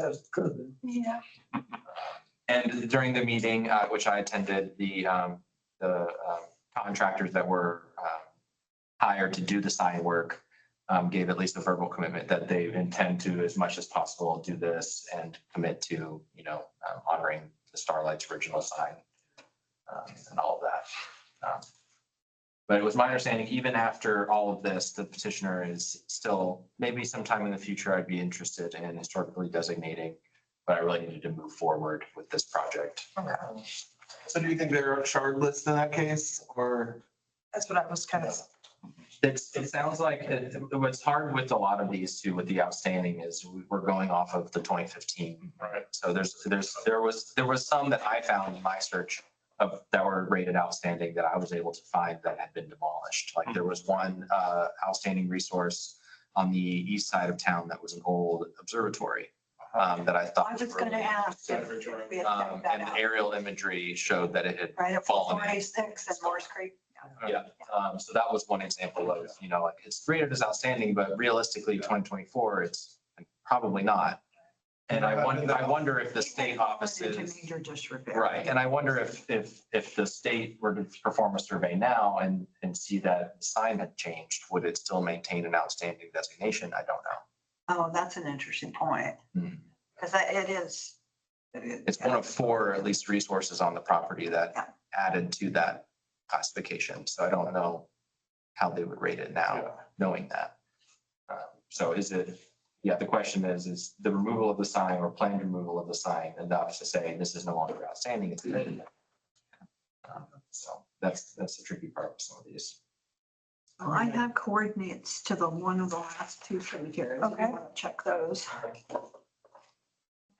As could have been. Yeah. And during the meeting, which I attended, the contractors that were hired to do the sign work gave at least a verbal commitment that they intend to, as much as possible, do this and commit to, honoring the Starlight's original sign and all of that. But it was my understanding, even after all of this, the petitioner is still, maybe sometime in the future, I'd be interested in historically designating, but I really needed to move forward with this project. So do you think they're a shard list in that case, or? That's what I was kind of. It sounds like what's hard with a lot of these too, with the outstanding is we're going off of the 2015. Right. So there was some that I found in my search of that were rated outstanding that I was able to find that had been demolished. Like there was one outstanding resource on the east side of town that was an old observatory that I thought. I was going to ask if we had checked that And the out. aerial imagery showed that it had Right at fallen in. 486 and Morse Creek. Yeah, so that was one example of, like it's rated as outstanding, but realistically, 2024, it's probably not. And I wonder if the state Into offices, Major disrepair. right, and I wonder if the state were to perform a survey now and see that the sign had changed, would it still maintain an outstanding designation? I don't know. Oh, that's an interesting point. Hmm. Because it is. It's one of 4, at least, resources on the property that added to that classification. So I don't know how they would rate it now, knowing that. So is it, the question is the removal of the sign or planned removal of the sign enough to say this is no longer outstanding? It's so that's the tricky part of some of these. Well, I have coordinates to one of the last 2 cemeteries. Okay. I want to check those.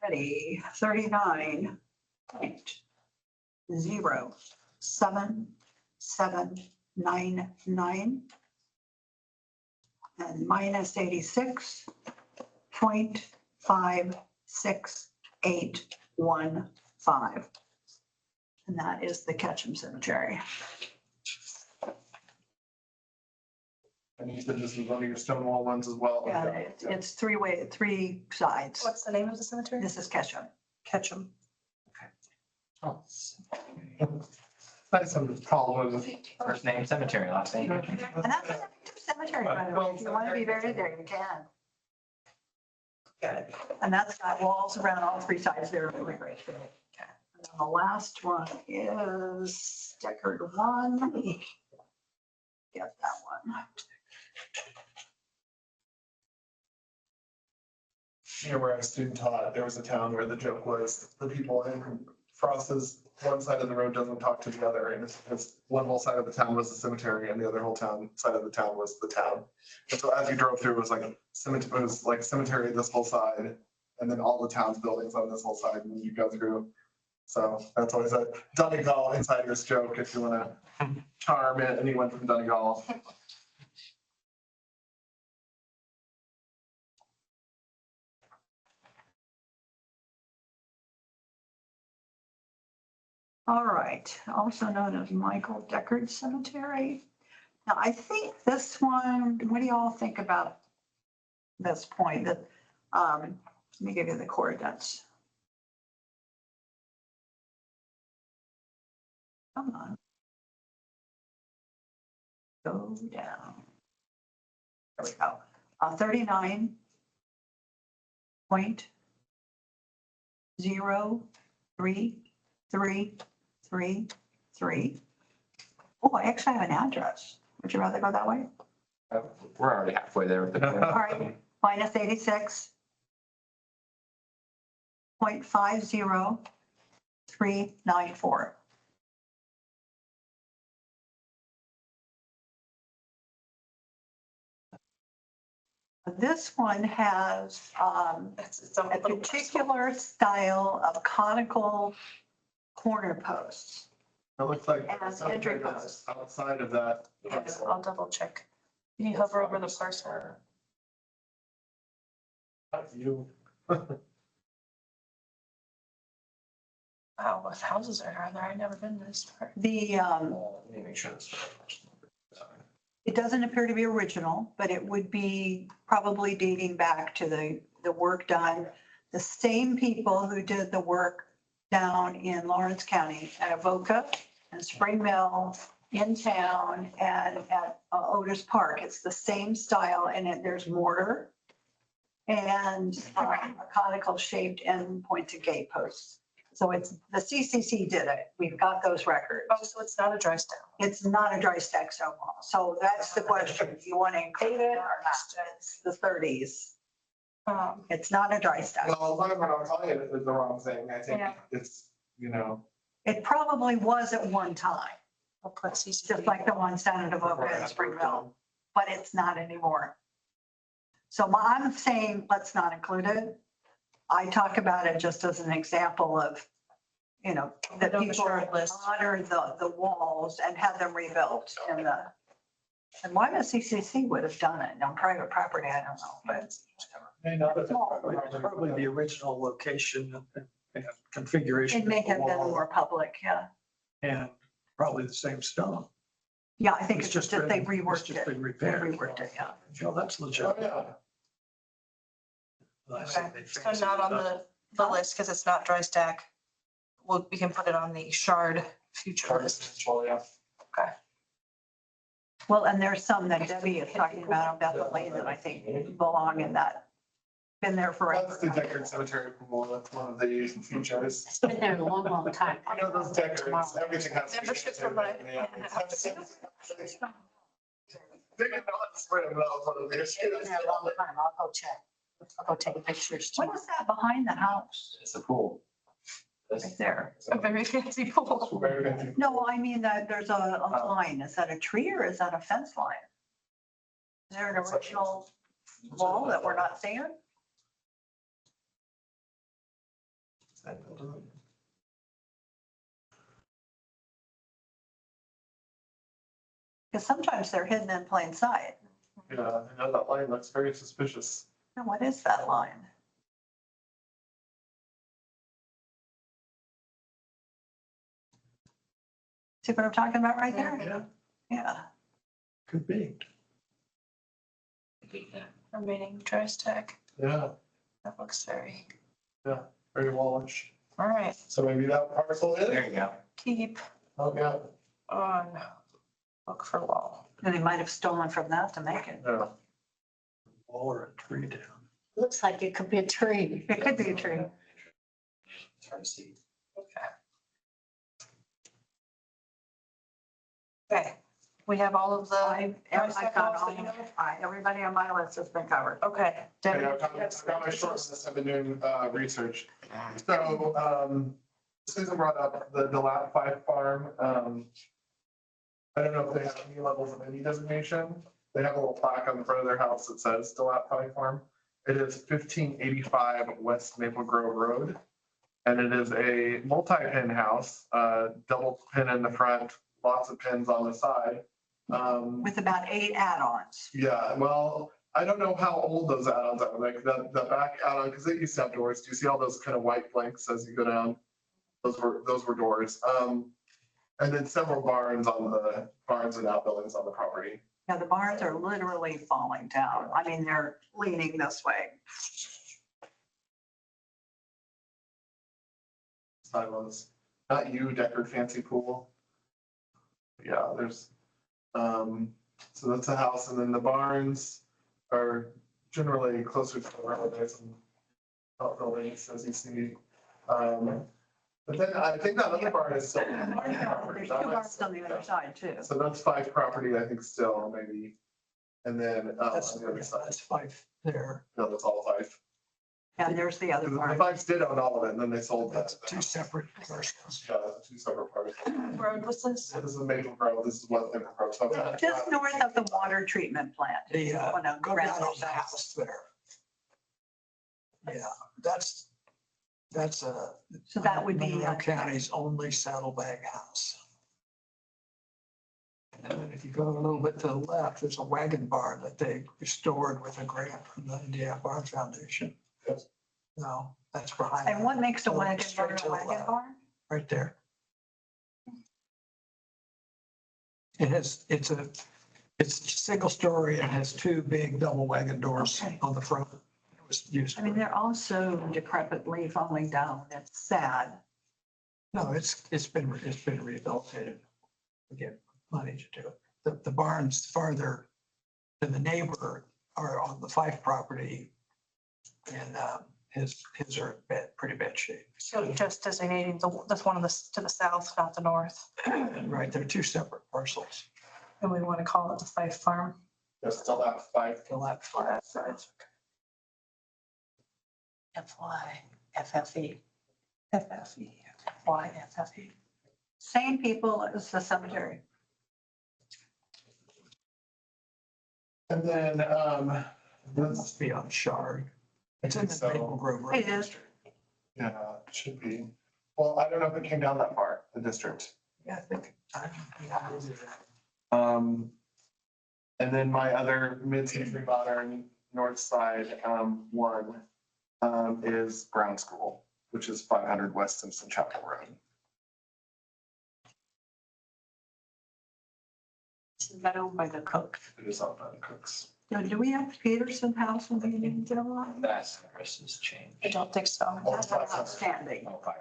Ready, 39.07799 and minus 86 .56815. And that is the Ketchum Cemetery. And you said this is one of your Stonewall ones as well? Yeah, it's three sides. What's the name of the cemetery? This is Ketchum. Ketchum. Oh, Nice of call with First name cemetery, last name. And that's a cemetery, by the way. If you want to be buried there, you can. Good. And that's got walls around all three sides there. Really great. And then the last one is Deckard 1. Get that one. Here where I was student taught, there was a town where the joke was the people in Frost's one side of the road doesn't talk to the other. And it's one whole side of the town was the cemetery and the other whole side of the town was the town. And so as you drove through, it was like cemetery this whole side and then all the town's buildings on this whole side and you go through. So that's always a Donegal insider's joke if you want to charm anyone from Donegal. All right, also known as Michael Deckard Cemetery. Now, I think this one, what do y'all think about this point that, let me give you the coordinates. Come on. Go down. There we go. 39.03333. Oh, I actually have an address. Would you rather go that way? We're already halfway there with the. All right, minus 86.50394. This one has It's a a little particular style of conical corner posts. It looks like And a cemetery entry that's outside of that. Yes, I'll double check. Can you hover over the parcel? You. Wow, what houses are there? I've never been this far. The, Let me make sure this. it doesn't appear to be original, but it would be probably dating back to the work done. The same people who did the work down in Lawrence County at Avoca and Spring Mill, in town and at Otis Park. It's the same style and there's mortar and a conical shaped end pointed gate posts. So it's, the CCC did it. We've got those records. Oh, so it's not a dry stone. It's not a dry stack stone wall. So that's the question. Do you want to include it or not? It's the 30s. It's not a dry stack. Well, one of them, I'll tell you, is the wrong thing. I think Yeah. it's, you know. It probably was at one time, I'll put CC. just like the ones down at Avoca and Springville, but it's not anymore. So I'm saying, let's not include it. I talk about it just as an example of, you know, that Put it on the people short list. honor the walls and have them rebuilt in the, and why the CCC would have done it on private property, I don't know, but. Probably the original location and configuration. It may of the have been wall more public, yeah. And probably the same stone. Yeah, I think It's it's just that they reworked it. been They repaired. reworked it, yeah. Joe, that's legit. Oh, yeah. Okay, so not on the list because it's not dry stack. We can put it on the shard future list. Okay. Well, and there's some that Debbie is talking about on Bethel Lane that I think belong in that. Been there That's the forever. Deckard Cemetery Pool. That's one of the features. It's been there a long, long time. You know, those Deckards, everything has. to be Membership for my- Yeah. They didn't know how to swim, that was one of the It's been issues. there a long time. I'll go check. I'll go take pictures What tomorrow. is that behind the house? It's a pool. Right there. A very fancy pool. Very fancy. No, I mean that there's a line. Is that a tree or is that a fence line? Is there an original wall that we're not seeing? Because sometimes they're hidden in plain sight. Yeah, I know that line looks very suspicious. Now, what is that line? See what I'm talking about right there? Yeah, Yeah. could be. Remaining trash tag. Yeah, That looks very, very wallish. all right, So maybe that parcel There is, you go. keep oh, yeah, on look for wall. And they might have stolen from that to make it. yeah. Wall or a tree down. Looks like it could be a tree. It could be a tree. It's hard to see. Okay, we have all of the. I got everybody on my list has been covered. Okay. Debbie, Okay, I've got my short list. I've been doing research. So Susan brought up the Delat Five Farm. I don't know if they have any levels of any designation. They have a little plaque on the front of their house that says Delat Five Farm. It is 1585 West Maple Grove Road. And it is a multi-pin house, double pin in the front, lots of pins on the side. With about 8 add-ons. Yeah, well, I don't know how old those add-ons are, like the back add-on, because they used to have doors. Do you see all those kind of white blanks as you go down? Those were doors. And then several barns and outbuildings on the property. Yeah, the barns are literally falling down. I mean, they're leaning this way. Silos, not you, Deckard Fancy Pool. Yeah, there's, so that's a house, and then the barns are generally closer to the road. There's some outbuildings, as you see. But then I think that other barn is still. There's 2 barns on the other side too. So that's 5 property, I think, still, maybe. And then, That's, on the other side, that's 5 there. no, that's all 5. And there's the other The barn. 5s did own all of it, and then they sold that. That's 2 separate parcels. Yeah, 2 separate parts. road was this? This is Maple Grove, this is West Maple Grove. So Just north of the water treatment plant. The, One of go down on Randall's the house there. Yeah, that's So that would be, Monroe County's only saddlebag house. And then if you go a little bit to the left, there's a wagon barn that they restored with a grant from the Indiana Barn Foundation. Yes. No, that's behind. and what makes the Go wagon straight barn to a the wagon left. barn? Right there. It's a single story and has 2 big double wagon doors Okay. on the front. It was used. I mean, for- they're also decrepitly falling down. It's sad. No, it's been rehabilitated. We get money to do it. The barns farther than the neighbor are on the 5 property. And his are in pretty bad shape. So just designating this one to the south, not the north, Right, they're 2 separate parcels. and we want to call it the Fife Farm. there's still that 5. Fill that for that side. FFE. FFE. FFE. Same people as the cemetery. And then, this, Must be on Shard. It's in the So- Maple Grove Road. It is. District. yeah, it should be. Well, I don't know if it came down that far, the district. Yeah, I think. Yeah, we'll do that. And then my other mid-century modern north side, one, is Brown School, which is 500 West Simpson Chapel Road. Is that owned by the Cook? It is owned by the Cooks. Now, do we have Peterson House in the Indian General? That's Chris's change. I don't think so. That's outstanding. Oh, 5.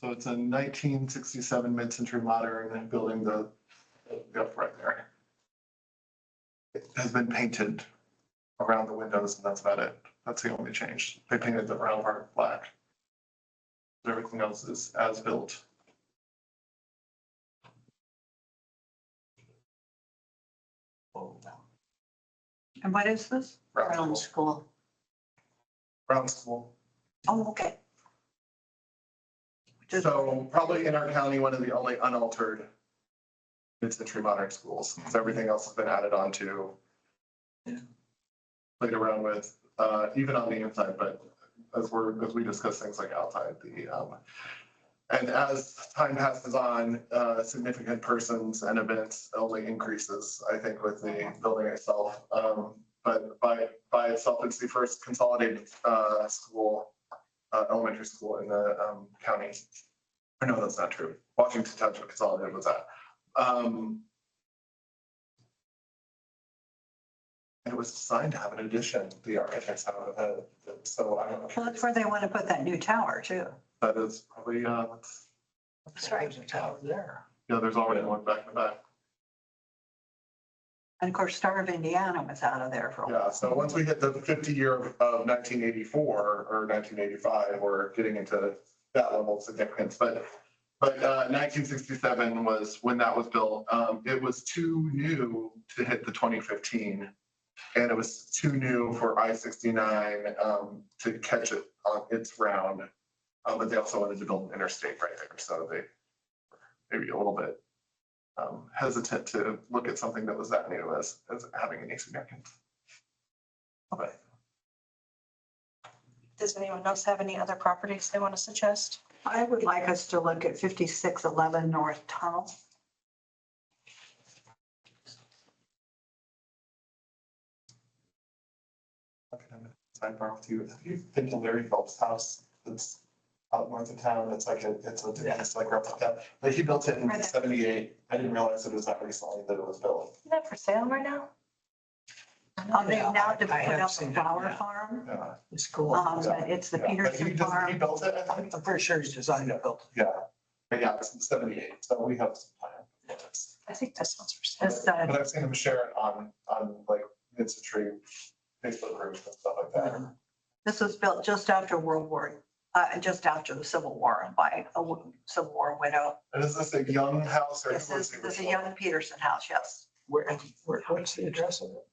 So it's a 1967 mid-century modern building, up right there. It has been painted around the windows, and that's about it. That's the only change. They painted the brown part black. Everything else is as built. And what is this? Brown School. Brown School. Oh, okay. Just- So probably in our county, one of the only unaltered mid-century modern schools, because everything else has been added on to. Yeah. Played around with, even on the inside, but as we discuss things like outside, And as time passes on, significant persons and events only increases, I think, with the building itself. But by itself, it's the first consolidated school, elementary school in the county. I know that's not true. Washington Township Consolidated was that. And it was designed to have an addition, the architects have, so I don't Well, know. that's where they want to put that new tower too. That is probably, That's right. There's a tower there. yeah, there's already one back to back. And of course, Star of Indiana was out of there for a while. Yeah, so once we hit the 50-year of 1984 or 1985, we're getting into that level of significance. But 1967 was when that was built. It was too new to hit the 2015. And it was too new for I-69 to catch it on its round. But they also wanted to build an interstate right there. So they maybe a little bit hesitant to look at something that was that new as having any significance. Okay. Does anyone else have any other properties they want to suggest? I would like us to look at 5611 North Tunnel. Sidebar with you. Have you been to Larry Phelps' house? It's out north of town. It's like it's like replica. But he built it in Right. 78. I didn't realize it was that recently that it was built. Is that for sale right now? They now I put have up seen a it, flower yeah. farm. Yeah. It's cool. But it's the Yeah. But Peterson He farm. built it, I think. I'm pretty sure he's designed it, built. Yeah. But yeah, it's in 78. So we have some time. Yes. I think this one's for sale. It's, But I've seen him share it on like Tree Facebook groups and stuff like that. this was built just after just after the Civil War by a Civil War widow. And is this a young house or? This who was is the a original? young Peterson house, yes. What's the address of it?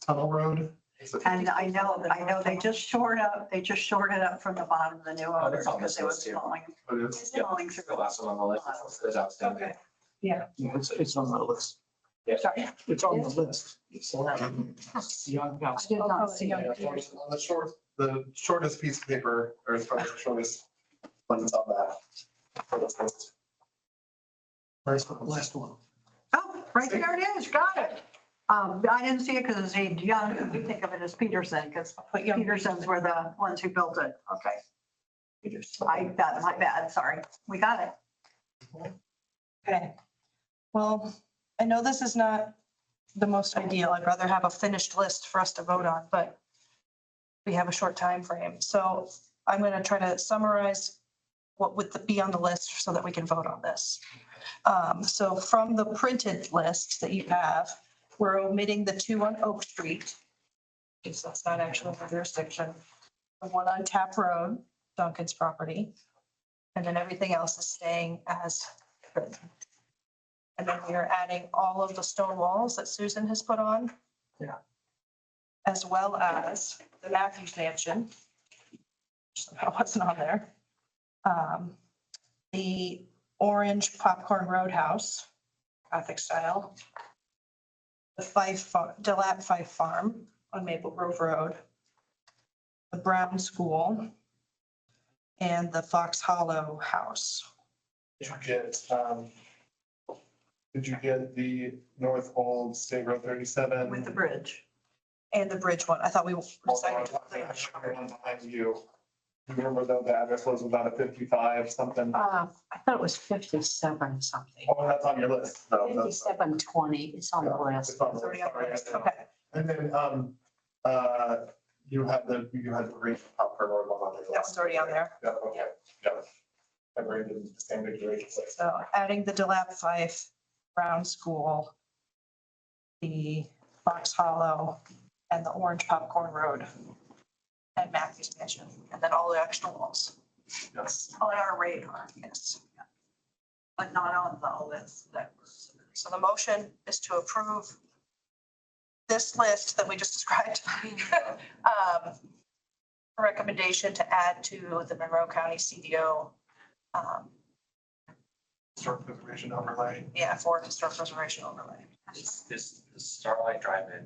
Tunnel Road? Is it- And I know they just shored up from the bottom of the new Oh, owners it's on because this it was list here. falling, What is? it's falling through. The last one on the list is outstanding. Okay. Yeah, it's on the list. Sorry. It's on the list. It's young house. I did not Oh, see yeah. it. On the shortest piece of paper, or probably the shortest one that's on that. For this list. Where's the last one? Oh, right there it is, got it. I didn't see it because it's a young, we think of it as Peterson, because Petersons were the ones who built it. Okay. My bad, sorry. We got it. Okay. Well, I know this is not the most ideal. I'd rather have a finished list for us to vote on, but we have a short time frame. So I'm going to try to summarize what would be on the list so that we can vote on this. So from the printed list that you have, we're omitting the 2 on Oak Street, because that's not actually in the jurisdiction. The 1 on Tap Road, Duncan's property. And then everything else is staying as written. And then we are adding all of the stone walls that Susan has put on. Yeah. As well as the Matthews Mansion, which somehow wasn't on there. The Orange Popcorn Roadhouse, Gothic style. The DeLapp Fife Farm on Maple Grove Road. The Brown School. And the Fox Hollow House. Did you get the North Old State Road 37? With the bridge. And the bridge one. I thought we decided to. Behind you. You remember though, the address was about a 55 something? I thought it was 57 something. Oh, that's on your list. No, that's- 5720, it's on the list. It's on the It's already on the list. list. Okay. And then, you had the green popcorn or one on your list. That one's already on there. Yeah, okay, yeah. I bring the same big. So adding the DeLapp Fife, Brown School, the Fox Hollow, and the Orange Popcorn Road, and Matthews Mansion, and then all the extra walls Yes. On our radar, yes. but not on the list. That was. So the motion is to approve this list that we just described. A recommendation to add to the Monroe County CDO, Historic preservation overlay. for historic preservation overlay. This Starlight Drive-In,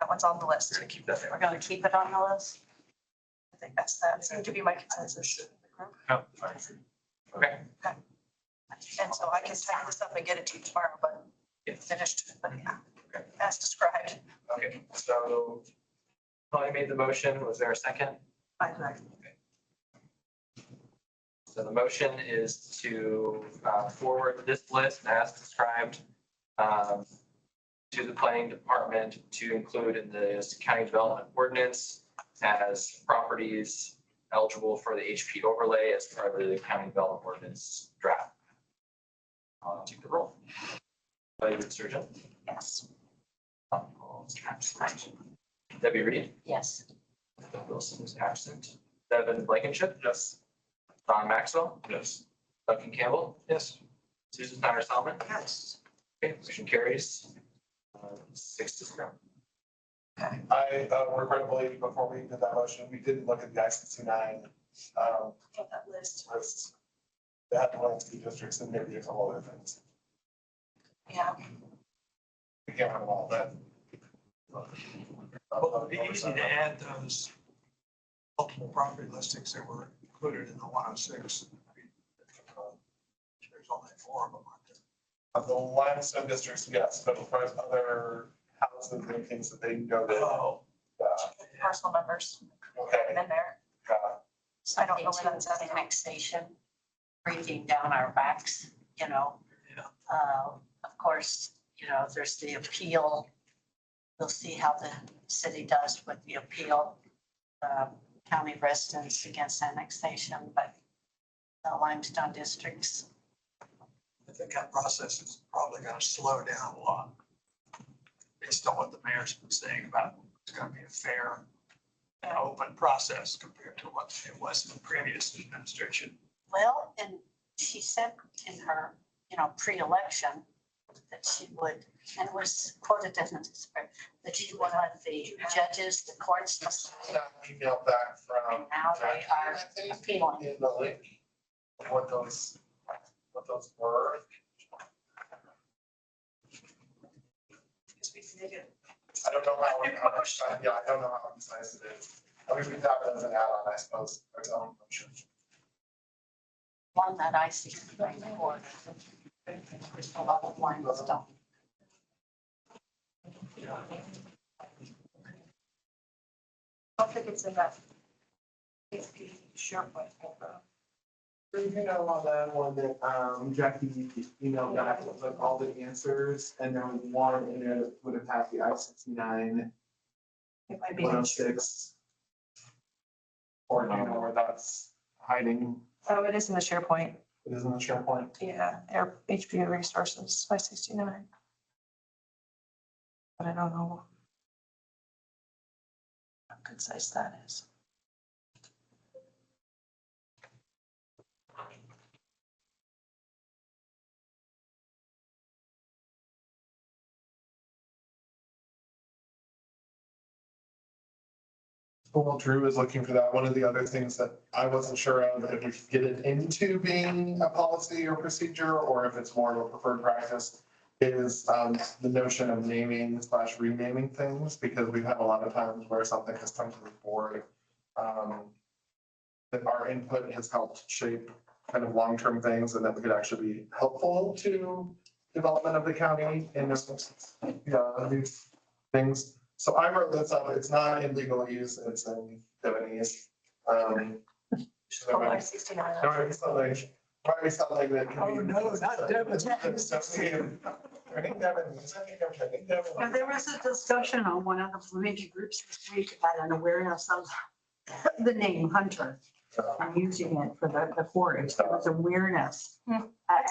That one's on the we're list. gonna keep that We're there. going to keep it on the list. I think that seemed to be my consensus. Yeah. Okay. And so I can type this up and get it to you tomorrow, but Yes. finished, but yeah, as described. Okay, so Polly made the motion. Was there a second? So the motion is to forward this list as described to the planning department to include in the county development ordinance as properties eligible for the HP overlay as part of the county development ordinance draft. I'll take the roll. Surgeon. Yes. Debbie Reed. Yes. Bill Wilson is absent. Devin Blankenship. Yes. Don Maxwell. Yes. Duncan Campbell. Yes. Susan Snyder Salmon. Yes. Okay, motion carries. 6-0. I regrettably, before we did that motion, we didn't look at the I-69 That list. lists. That landscape districts and maybe a couple other things. Yeah. We can't have all that. Well, it'd be easy to add those multiple property listings that were included in the 106. There's only 4 of them, aren't there? The limestone districts, yes, but as far as other houses and things that they noted. Oh, Parcel numbers Okay. in there. So I don't know where that's at. Annexation, breathing down our backs, you know. Yeah. Of course, you know, there's the appeal. We'll see how the city does with the appeal. County residents against annexation, but the limestone districts. I think that process is probably going to slow down a lot. Based on what the mayor's been saying about it's going to be a fair and open process compared to what it was in the previous administration. Well, and she said in her, you know, pre-election that she would, and it was quoted in the script, that she would let the judges, the courts decide. That email back from. And now they are Jackie, I think, appealing. in the link, of what those were. I don't know how, yeah, I don't know how concise it is. I mean, we have it as an add-on, I suppose, our own motion. One that I see right before. There's a lot of limestone. I don't think it's in that. SharePoint folder. You know, on that one that Jackie emailed back with like all the answers, and there was one in there that would have had the I-69, It might be. 106. Or do you know where that's hiding? Oh, it is in the SharePoint. It is in the SharePoint. Yeah, Air HPU resources, 569. But I don't know how concise that is. Well, Drew is looking for that. One of the other things that I wasn't sure of, if we could get it into being a policy or procedure, or if it's more of a preferred practice, is the notion of naming / renaming things, because we've had a lot of times where something has come to the board. That our input has helped shape kind of long-term things, and that we could actually be helpful to development of the county in these things. So I wrote this up. It's not in legalese, it's in Devanese. Oh, 569. Probably something that can be. Oh, no, not Devanese. I think Devanese, I think I'm checking Devanese. Now, there was a discussion on one of the major groups this week about an awareness of the name Hunter and using it for the forage. There was awareness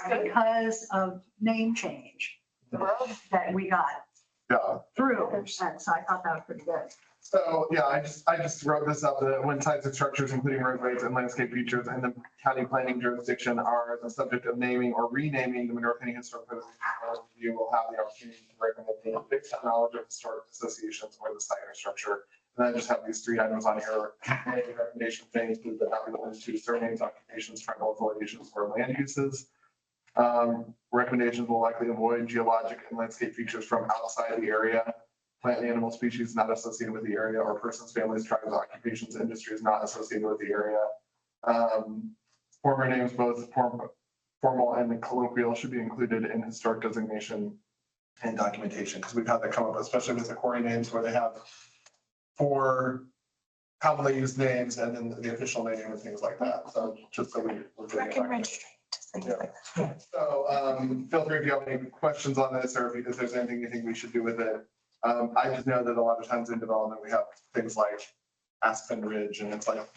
because of name change that we got Yeah. through. And so I thought that was pretty good. So, yeah, I just wrote this up, that when types of structures, including roadways and landscape features in the county planning jurisdiction are the subject of naming or renaming, the Monroe County Historic Preservation Board review will have the opportunity to recommend names based on knowledge of historic associations or the site or structure. And I just have these 3 items on here. Any recommendation things that not be limited to surnames, occupations, tribal affiliations, or land uses. Recommendations will likely avoid geologic and landscape features from outside the area. Plant and animal species not associated with the area, or persons, families, tribes, occupations, industries not associated with the area. former names, both formal and colloquial, should be included in historic designation and documentation, because we've had that come up, especially with the quarry names where they have 4 commonly used names and then the official name and things like that. So just so we're getting it Breckenridge right. Street, things like that. So, feel free if you have any questions on this or if there's anything you think we should do with it. I just know that a lot of times in development, we have things like Aspen Ridge and it's like,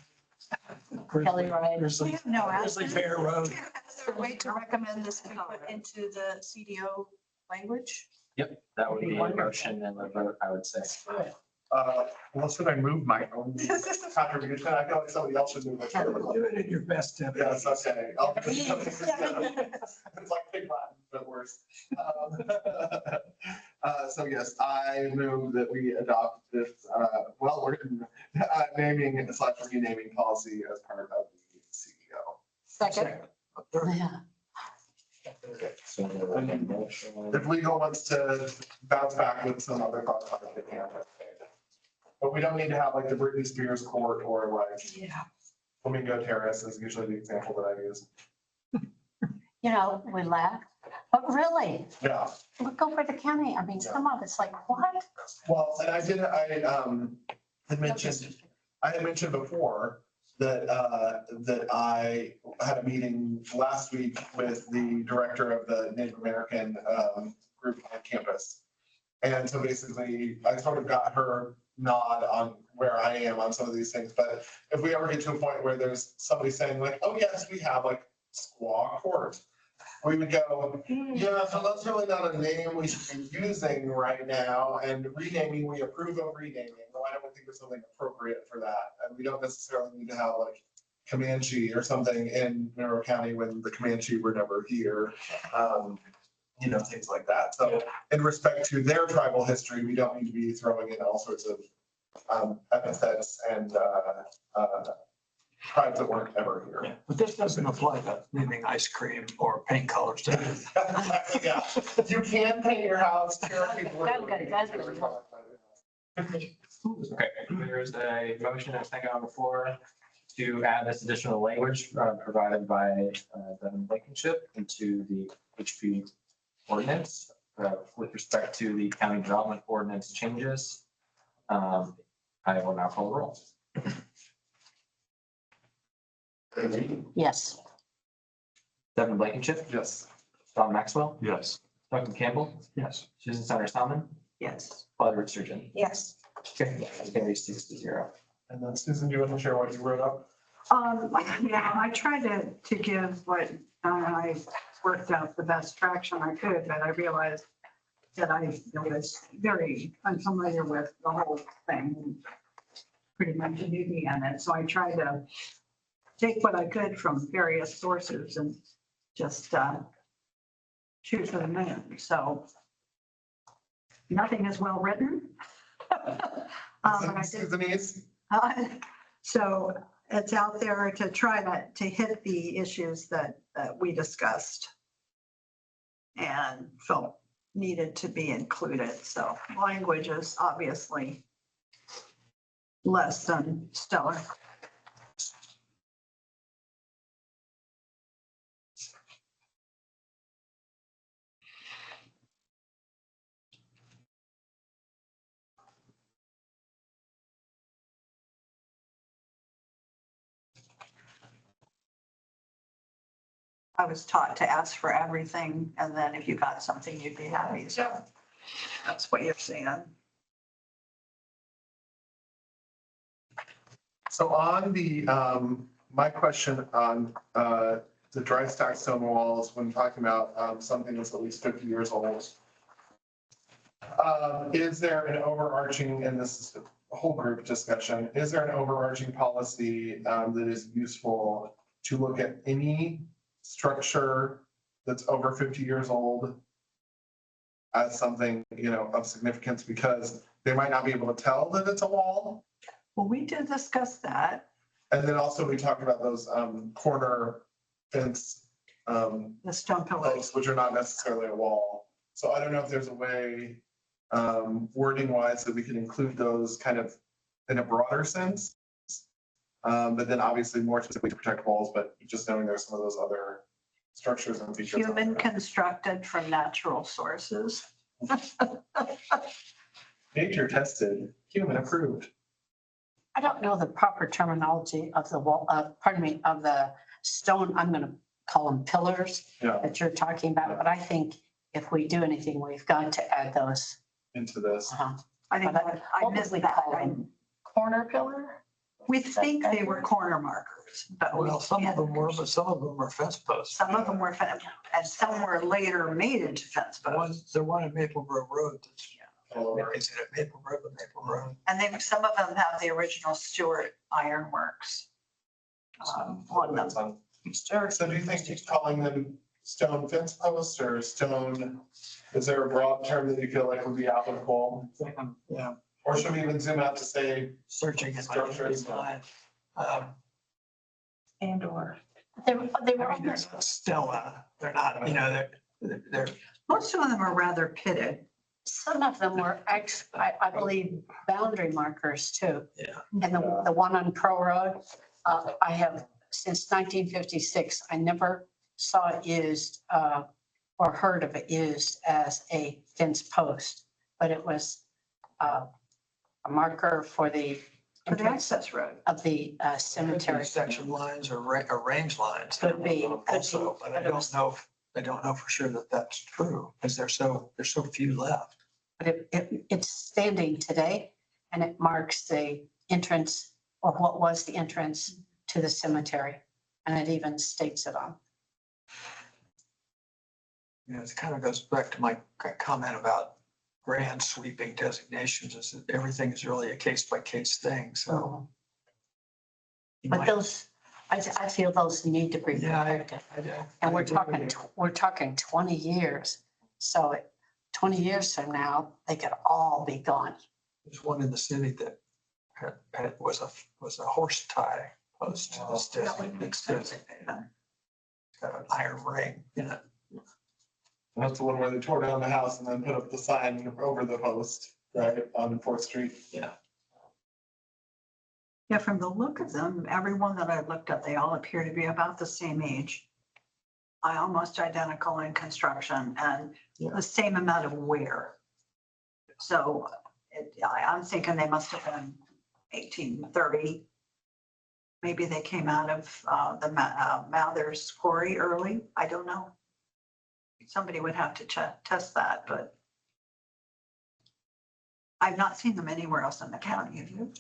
Kelly Ride. Grizzly, No, Grizzly Bear Road. Is there a way to recommend this be put into the CDO language? That would be a motion and a vote, I would say. well, should I move my own contribution? I feel like somebody else should move it. Do it in your best time. Yes, okay. It's like Big Latin, but worse. So yes, I move that we adopt this, well-written naming / renaming policy as part of the CEO. Second. Yeah. So a motion. If legal wants to bounce back with some other thoughts on it, they can. But we don't need to have like the Britney Spears court or like Yeah. Flamingo Terrace is usually the example that I use. You know, we laugh, but really, Yeah. look over the county. I mean, some of it's like, what? Well, and I had mentioned before that, that I had a meeting last week with the director of the Native American, group on campus. And so basically, I sort of got her nod on where I am on some of these things, but if we ever get to a point where there's somebody saying like, oh, yes, we have like Squaw Court, we would go, yeah, so that's really not a name we should be using right now, and renaming, we approve of renaming, why don't we think of something appropriate for that? And we don't necessarily need to have like Comanche or something in Monroe County when the Comanche were never here. You know, things like that. So in respect to their tribal history, we don't need to be throwing in all sorts of epithets and tribes that weren't ever here. But this doesn't apply to naming ice cream or paint colors. does it? Yeah, you can paint your house. Cherokee blue. That's good. Okay, there's a motion and a second on the floor to add this additional language provided by Devin Blankenship into the HP ordinance with respect to the county development ordinance changes. I will now call the roll. Yes. Devin Blankenship, Yes. Don Maxwell, Yes. Duncan Campbell, Yes. Susan Sanders Salmon, Yes. Claudia Rich Surgeon. Yes. Okay, carries 6-0. And then Susan, do you want to share what you wrote up? Yeah, I tried to give what I worked out the best traction I could, but I realized that I was very unfamiliar with the whole thing. Pretty much a newbie in it, so I tried to take what I could from various sources and just shoot for the moon. So nothing is well written. But I did Susanese? So it's out there to try to hit the issues that we discussed and felt needed to be included. So language is obviously less than stellar. I was taught to ask for everything, and then if you got something, you'd be happy. So that's what you're seeing. So on the, my question on the dry stack stone walls, when talking about something that's at least 50 years old, is there an overarching, and this is a whole group discussion, is there an overarching policy that is useful to look at any structure that's over 50 years old as something, you know, of significance, because they might not be able to tell that it's a wall? Well, we did discuss that, And then also we talked about those corner fence the stone pillars. posts, which are not necessarily a wall. So I don't know if there's a way wording wise that we can include those kind of in a broader sense. But then obviously more specifically to protect walls, but just knowing there's some of those other structures and features. out Human there. constructed from natural sources. Nature tested, human approved. I don't know the proper terminology of the wall, pardon me, of the stone, I'm gonna call them pillars Yeah, that you're talking about, but I think if we do anything, we've got to add those. into this. I think But I what would missed we that. call them? Corner pillar? We think they were corner markers, but we Well, some of can't. them were, but some of them are fence posts. Some of them were, and some were later made into fence posts. The one at Maple Grove Road, that's, All over. is it at Maple Grove or Maple Road? And then some of them have the original Stewart Ironworks on them. So do you think he's calling them stone fence posts or stone, is there a broad term that you feel like would be applicable? Yeah, Or should we even zoom out to say, searching in my Structures. mind. And or. They were I mean, there's a Stella, they're not, you know, they're, Most of them are rather pitted. some of them were I believe, boundary markers too. yeah. And the one on Pro Road, I have, since 1956, I never saw it used or heard of it used as a fence post, but it was a marker for the For the entrance access road. of the cemetery. Section lines or range lines. Could be, Also, but I don't know, I don't know for sure that that's true, because there's so few left. But it's standing today and it marks the entrance or what was the entrance to the cemetery. And it even states it on. You know, it kind of goes back to my comment about grand sweeping designations, is that everything is really a case by case thing, so. you But might- those, I feel those need to be Yeah, protected. I And we're agree with talking, you. we're talking 20 years. So 20 years from now, they could all be gone. There's one in the city that was a horse tie post. It's designated. It's got an iron ring in it. that's the one where they tore down the house and then put up the sign over the post, right, on Fourth Street? Yeah. Yeah, from the look of them, everyone that I've looked at, they all appear to be about the same age. Almost identical in construction and Yeah. the same amount of wear. So I'm thinking they must have been 1830. Maybe they came out of the Mathers quarry early. I don't know. Somebody would have to test that, but I've not seen them anywhere else in the county. Have you?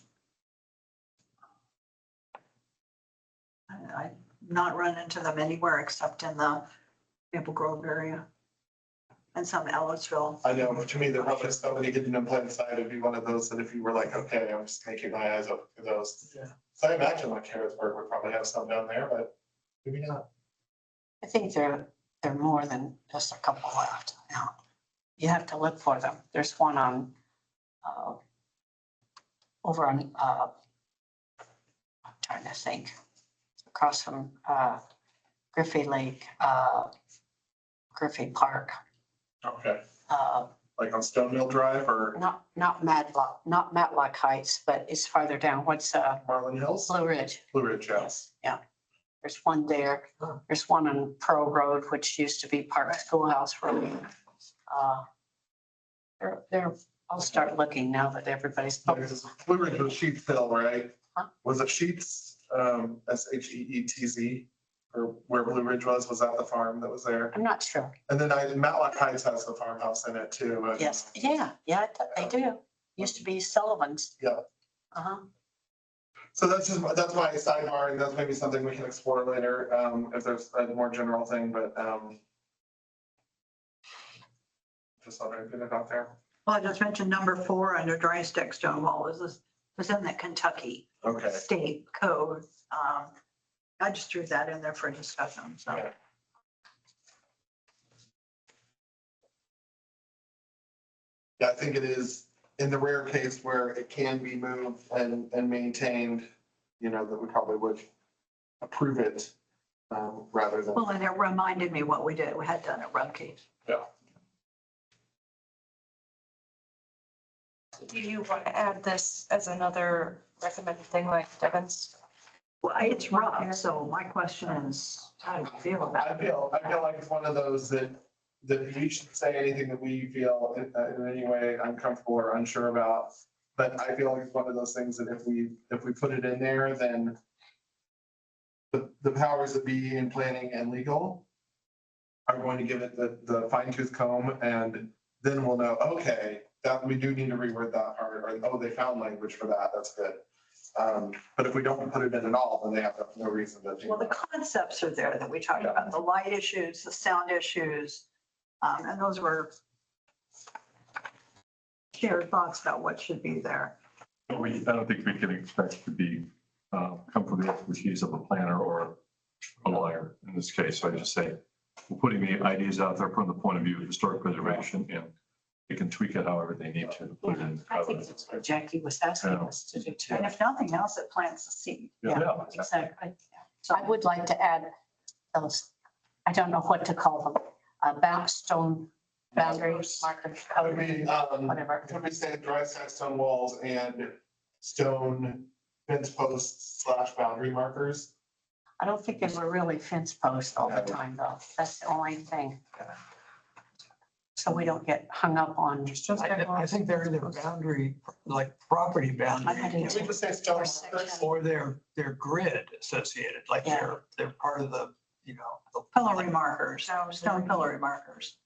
I've not run into them anywhere except in the Maple Grove area and some Ellisville. I know, but to me, the roughest somebody hidden in plain sight would be one of those that if you were like, okay, I'm just making my eyes up for those. Yeah. So I imagine like Harrisburg would probably have some down there, but maybe not. I think they're more than just a couple left. Now, you have to look for them. There's one on, over on, I'm trying to think, across from Griffey Lake, Griffey Park. Okay, Uh, like on Stone Mill Drive or Not Matlock Heights, but it's farther down. What's Marlin Hills? Blue Ridge? Blue Ridge, yeah. Yes, yeah. There's one there. Huh. There's one on Pro Road, which used to be Park Schoolhouse Road. I'll start looking now that everybody's. Blue Ridge was Sheets Hill, right? Huh? Was it Sheets, SHEETZ? Or where Blue Ridge was that the farm that was there? I'm not sure. And then Matlock Heights has the farmhouse in it too. and- Yes, yeah, they do. Used to be Sullivan's. Yeah. Uh-huh. So that's my sidebar, and that's maybe something we can explore later, if there's a more general thing, but, just thought I'd get it out there. Well, I just mentioned number 4 under dry stick stone wall was in the Kentucky Okay. state code. I just threw that in there for discussion, so. Yeah. Yeah, I think it is in the rare case where it can be moved and maintained, that we probably would approve it, rather than. Well, and it reminded me what we had done at Rumpke. Yeah. Do you want to add this as another recommended thing like Devon's Well, it's rough, so my question is, how do you feel about I it? feel like it's one of those that we should say anything that we feel in any way uncomfortable or unsure about. But I feel like it's one of those things that if we put it in there, then the powers that be in planning and legal are going to give it the fine tooth comb, and then we'll know, okay, that we do need to reword that part, or, oh, they found language for that, that's good. But if we don't put it in at all, then they have no reason to. Well, the concepts are there that we talked about, the light issues, the sound issues, and those were shared thoughts about what should be there. I don't think we can expect to be, come from the expertise of a planner or a lawyer in this case. So I just say, we're putting the ideas out there from the point of view of historic preservation, and they can tweak it however they need to put it in. I think that's what Jackie was asking us to do too. And if nothing else, it plants the seed. Yeah, exactly. So I would like to add those, I don't know what to call them, stone boundaries, markers, Would we, whatever. would we say dry sandstone walls and stone fence posts / boundary markers? I don't think they were really fence posts all the time though. That's the only thing. So we don't get hung up on. I think they're either boundary, like property boundary, I do Can we just say stone markers? or their grid associated, like they're part of the, you know. the- Pillory markers, stone pillory markers.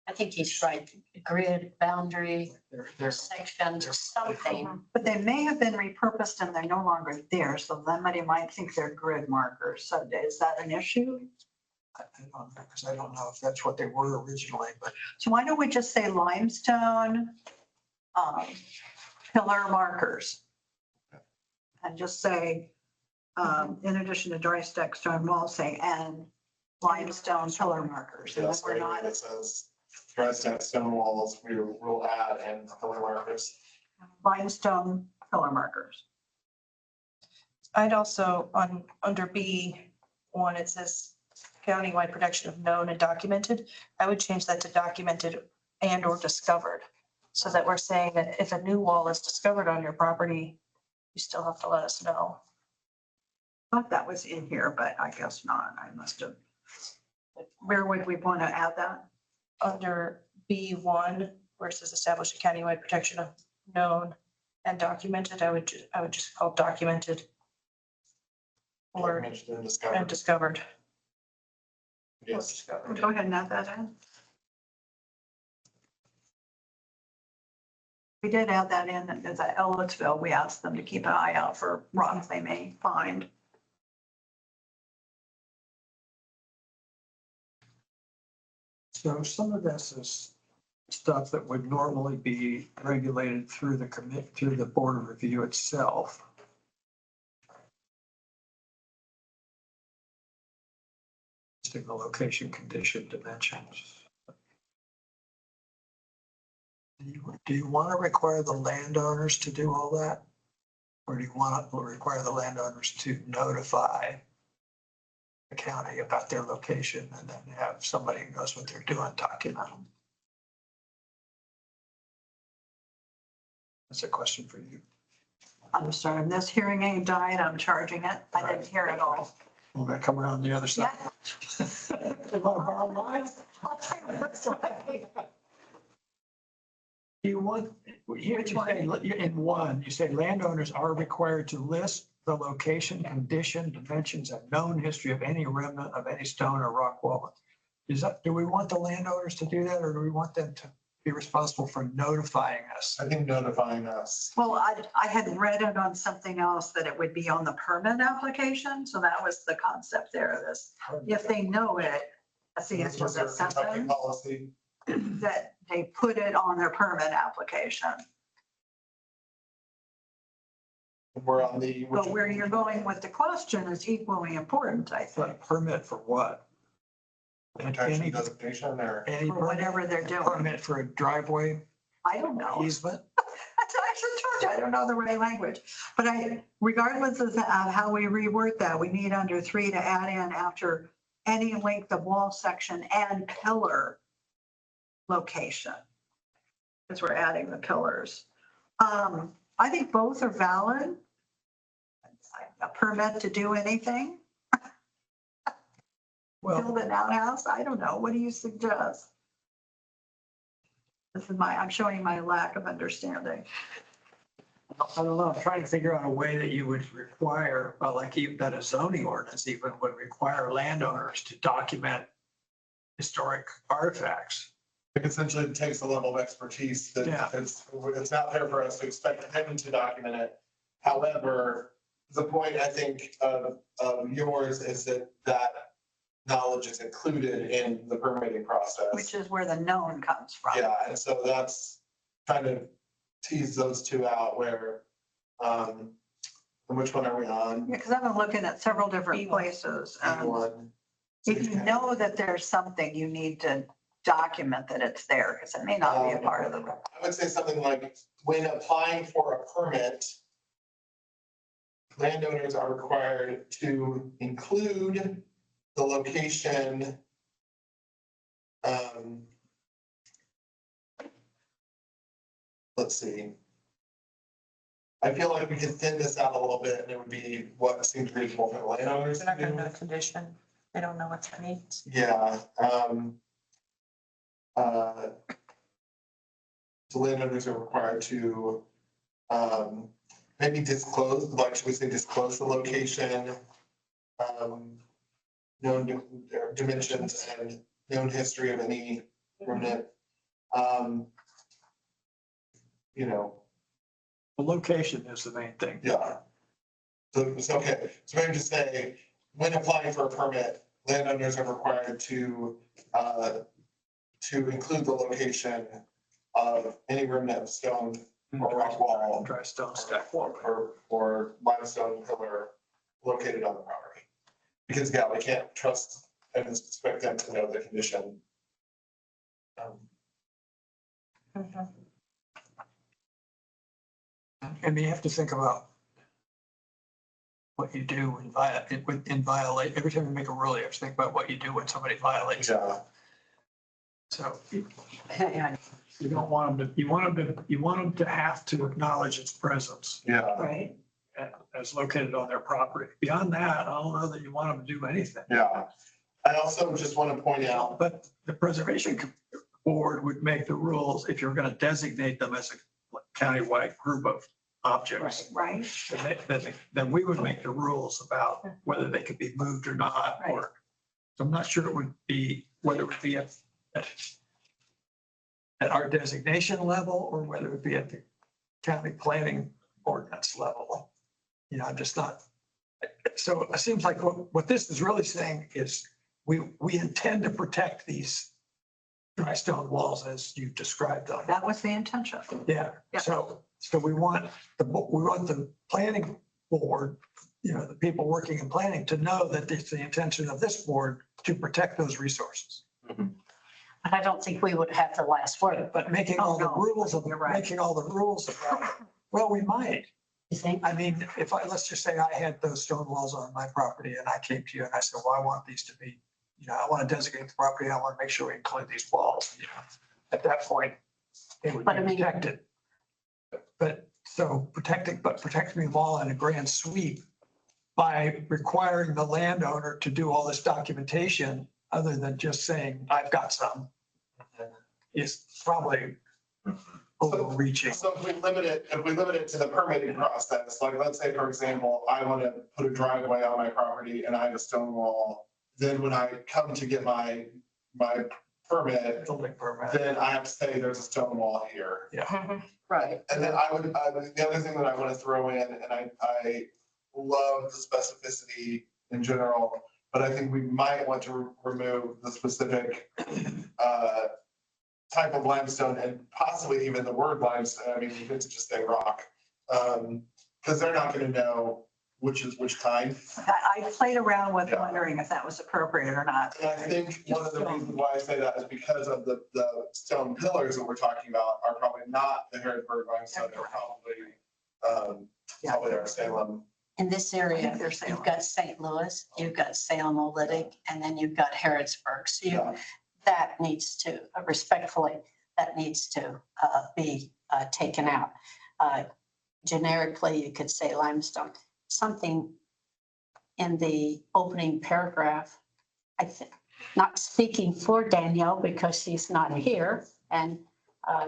I think he's right. Grid, boundary, They're section, something. But they may have been repurposed and they're no longer there, so somebody might think they're grid markers. So is that an issue? I don't know, because I don't know if that's what they were originally, but So why don't we just say limestone, pillar markers? And just say, in addition to dry stack stone walls, say, and limestone pillar markers. And then Yes, we're not, it says dry sandstone walls, we will add and pillar markers. limestone pillar markers. I'd also, under B1, it says countywide protection of known and documented. I would change that to documented and or discovered. So that we're saying that if a new wall is discovered on your property, you still have to let us know. Thought that was in here, but I guess not. I must have. Where would we want to add that? Under B1, where it says establish a countywide protection of known and documented, I would just call documented or Mentioned and and discovered. discovered. Yes. Go ahead and add that in. We did add that in as at Ellettsville. We asked them to keep an eye out for rocks they may find. so some of this is stuff that would normally be regulated through through the board of review itself. The location, condition, dimensions. Do you want to require the landowners to do all that? Or do you want to require the landowners to notify the county about their location and then have somebody who knows what they're doing document them? That's a question for you. I'm sorry, this hearing aid died. I'm charging it. I didn't hear it all. We're gonna come around the other side. You wanna borrow mine? You want, here you say, in one, you say landowners are required to list the location, condition, dimensions, and known history of any remnant of any stone or rock wall. Do we want the landowners to do that, or do we want them to be responsible for notifying us? I think notifying us. Well, I had read it on something else that it would be on the permit application. So that was the concept there of this. If they know it, that's the answer to that Kentucky sentence, policy. that they put it on their permit application. We're on the. But where you're going with the question is equally important, I But a think, permit for what? Protection Any, designation or. any for whatever they're doing. permit for a driveway I don't know. easement? I should told you, I don't know the right language. But regardless of how we reword that, we need under 3 to add in after any length of wall section and pillar location. Because we're adding the pillars. I think both are valid. a permit to do anything? Well, Build an outhouse? I don't know. What do you suggest? I'm showing my lack of understanding. I don't know, I'm trying to figure out a way that you would require, well, like even that a zoning ordinance even would require landowners to document historic artifacts. It essentially takes a level of expertise that Yeah. it's not fair for us to expect him to document it. However, the point I think of yours is that knowledge is included in the permitting process. Which is where the known comes from. Yeah, and so that's kind of tease those two out where, and which one are we on? Yeah, because I've been looking at several different places. One. If you know that there's something, you need to document that it's there, because it may not be a part of the record. I would say something like, when applying for a permit, landowners are required to include the location. Let's see. I feel like we could thin this out a little bit and it would be what seems reasonable for the landowners They're not to gonna do. know condition. They don't know what's needs. Yeah, the landowners are required to, maybe disclose, like, should we say disclose the location? Known dimensions and known history of any remnant. You know, The location is the main thing. yeah. So it's okay, so maybe just say, when applying for a permit, landowners are required to include the location of any remnant of stone or rock wall Dry stone stack wall. or limestone pillar located on the property. Because, yeah, we can't trust and expect them to know the condition. And you have to think about what you do in violate, every time you make a rule, you have to think about what you do when somebody violates it. Yeah, So Yeah, you don't want them to, you want them to have to acknowledge its presence yeah, right. as located on their property. Beyond that, I don't know that you want them to do anything. yeah. I also just want to point out, But the preservation board would make the rules if you're going to designate them as a countywide group of objects. Right? Then we would make the rules about whether they could be moved or not, or, so I'm not sure it would be, whether it would be at our designation level or whether it would be at the county planning ordinance level. You know, I'm just not, so it seems like what this is really saying is we intend to protect these dry stone walls as you described them. That was the intention. Yeah, Yeah. so we want the planning board, you know, the people working in planning to know that it's the intention of this board to protect those resources. But I don't think we would have the last word. But making all the Oh, no. rules of, You're right. making all the rules about, well, we might. You think? I mean, let's just say I had those stone walls on my property and I came to you and I said, well, I want these to be, you know, I want to designate the property. I want to make sure we include these walls, you know. At that point, it would But I be mean- protected. But protecting the wall in a grand sweep by requiring the landowner to do all this documentation, other than just saying, I've got some, is probably overreaching. so if we limit it to the permitting process, like, let's say, for example, I want to put a driveway on my property and I have a stone wall. Then when I come to get my permit, Building permit. then I have to say there's a stone wall here. Right. And then the other thing that I want to throw in, and I love the specificity in general, but I think we might want to remove the specific type of limestone and possibly even the word limestone. I mean, you could just say rock. Because they're not going to know which is which kind. I played around with Yeah. wondering if that was appropriate or not. And I think one of the reasons why I say that is because of the stone pillars that we're talking about are probably not the Harrisburg limestone. They're probably our Salem. In this I area, think they're Salem. you've got St. Louis, you've got Salem Olytic, and then you've got Harrodsburg. So Yeah. that needs to, respectfully, that needs to be taken out. Generically, you could say limestone, something in the opening paragraph, I think, not speaking for Danielle because she's not here and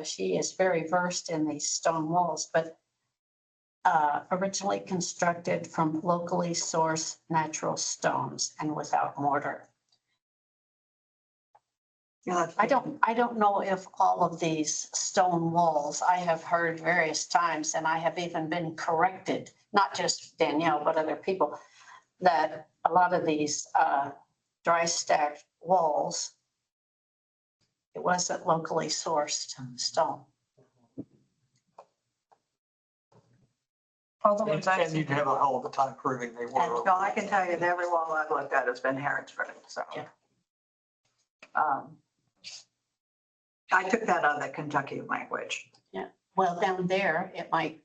she is very versed in these stone walls, but originally constructed from locally sourced natural stones and without mortar. Yeah, I don't know if all of these stone walls, I have heard various times, and I have even been corrected, not just Danielle, but other people, that a lot of these dry stacked walls, it wasn't locally sourced stone. All the ones I've And seen. you'd have a hell of a time proving they were. No, I can tell you that every wall I've looked at has been Harrodsburg, so. Yeah. I took that out of the Kentucky language. Well, down there, it might,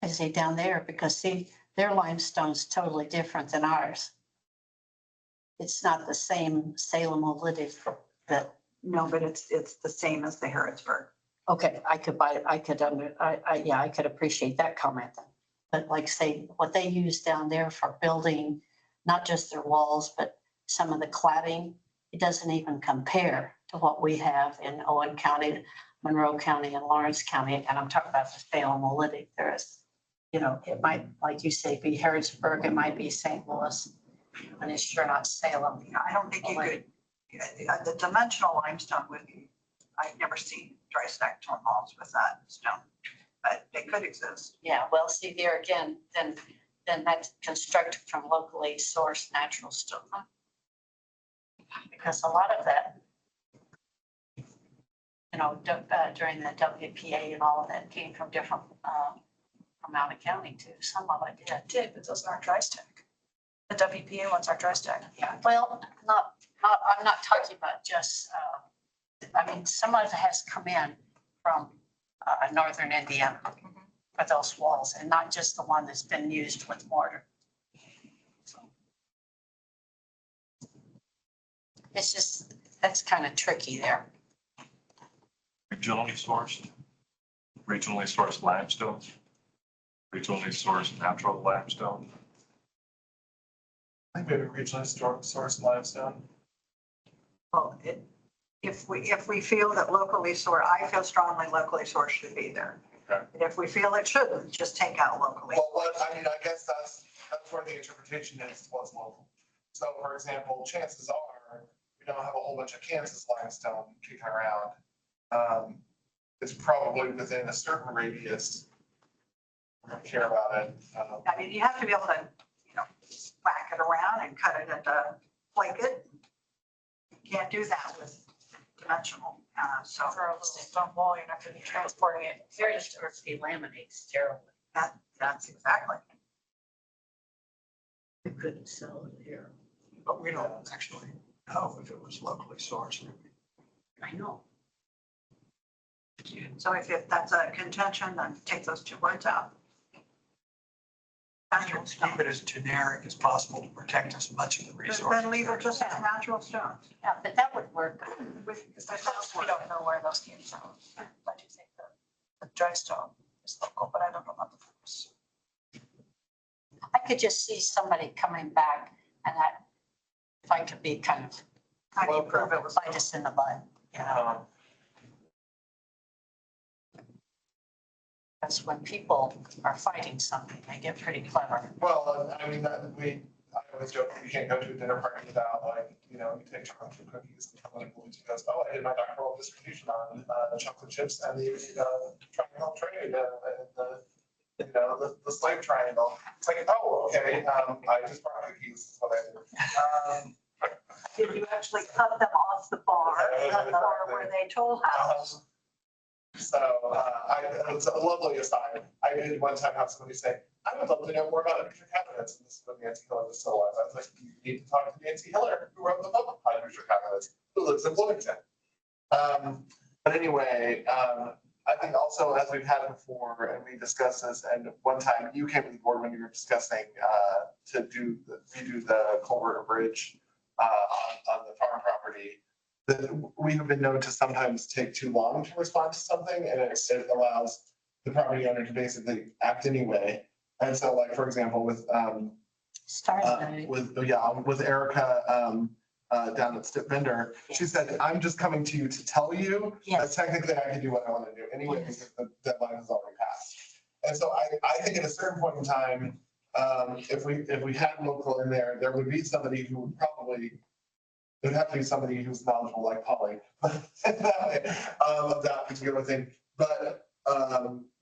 I say down there, because see, their limestone's totally different than ours. It's not the same Salem oolitic that, No, but it's the same as the Harrodsburg. okay, I could buy, I could yeah, I could appreciate that comment then. But like say, what they use down there for building, not just their walls, but some of the cladding, it doesn't even compare to what we have in Owen County, Monroe County, and Lawrence County. And I'm talking about the Salem oolitic. There is, you know, it might, like you say, be Harrodsburg, it might be St. Louis, and it's sure not Salem. I don't think you could, the dimensional limestone would be, I've never seen dry stacked stone walls with that stone, but they could exist. Yeah, well, see there again, then that's constructed from locally sourced natural stone. Because a lot of that, you know, during the WPA and all of that came from different, from out of county too. Some of it did. Did, but those aren't dry stack. The WPA ones are dry stack. Yeah, well, I'm not talking about just, I mean, some of it has come in from northern Indiana for those walls and not just the one that's been used with mortar. So it's just, that's kind of tricky there. Regionally sourced limestone, regionally sourced natural limestone. I think maybe regionally sourced limestone. Well, if we feel that locally sourced, I feel strongly locally sourced should be there. Okay. And if we feel it shouldn't, just take out locally. Well, I guess that's where the interpretation is what's local. So for example, chances are, we don't have a whole bunch of Kansas limestone kicking around. It's probably within a certain radius. We're gonna care about it. I mean, you have to be able to, you know, whack it around and cut it into, flake it. You can't do that with dimensional, so For a little stone wall, you're not gonna be transporting it. Very diversity laminates terribly. that's exactly. We couldn't sell it here. But we don't actually know if it was locally sourced. I know. So if that's a contention, then take those two words out. Natural stone. Keep it as generic as possible to protect as much of the resource. Then leave it just as natural stones. Yeah, but that would work. Because we don't know where those came from. I do think the dry stone is local, but I don't know about the forest. I could just see somebody coming back and that, if I could be kind of, How do you prove it was? bite us in the butt, you know? That's when people are fighting something, they get pretty clever. Well, I mean, I always joke, you can't go to a dinner party without you take chocolate chip cookies and someone goes, oh, I did my doctoral dissertation on chocolate chips and the triangle trade and the slave triangle. It's like, oh, okay, I just brought cookies, is what I did. Did you actually cut them off the bar, or were they Toll House? So it's a lovely aside. I did one time have somebody say, I would love to know more about hydrogen cabinets. And this is when Nancy Hiller was still alive. I was like, you need to talk to Nancy Hiller, who wrote the book Hydrogen Cabinets, who lives in Bloomington. But anyway, I think also as we've had before, and we discussed this, and one time you came to the board when you were discussing to redo the culvert bridge on the farm property. That we have been known to sometimes take too long to respond to something, and it allows the property owner to basically act anyway. And so, like, for example, with Start date. with Erica, down at Stip Bender. She said, I'm just coming to you to tell you that Yes. technically I can do what I want to do anyway, Yes. because the deadline has already passed. And so I think at a certain point in time, if we had local in there, there would be somebody who would probably, there'd have to be somebody who's knowledgeable like Polly, of that particular thing. But,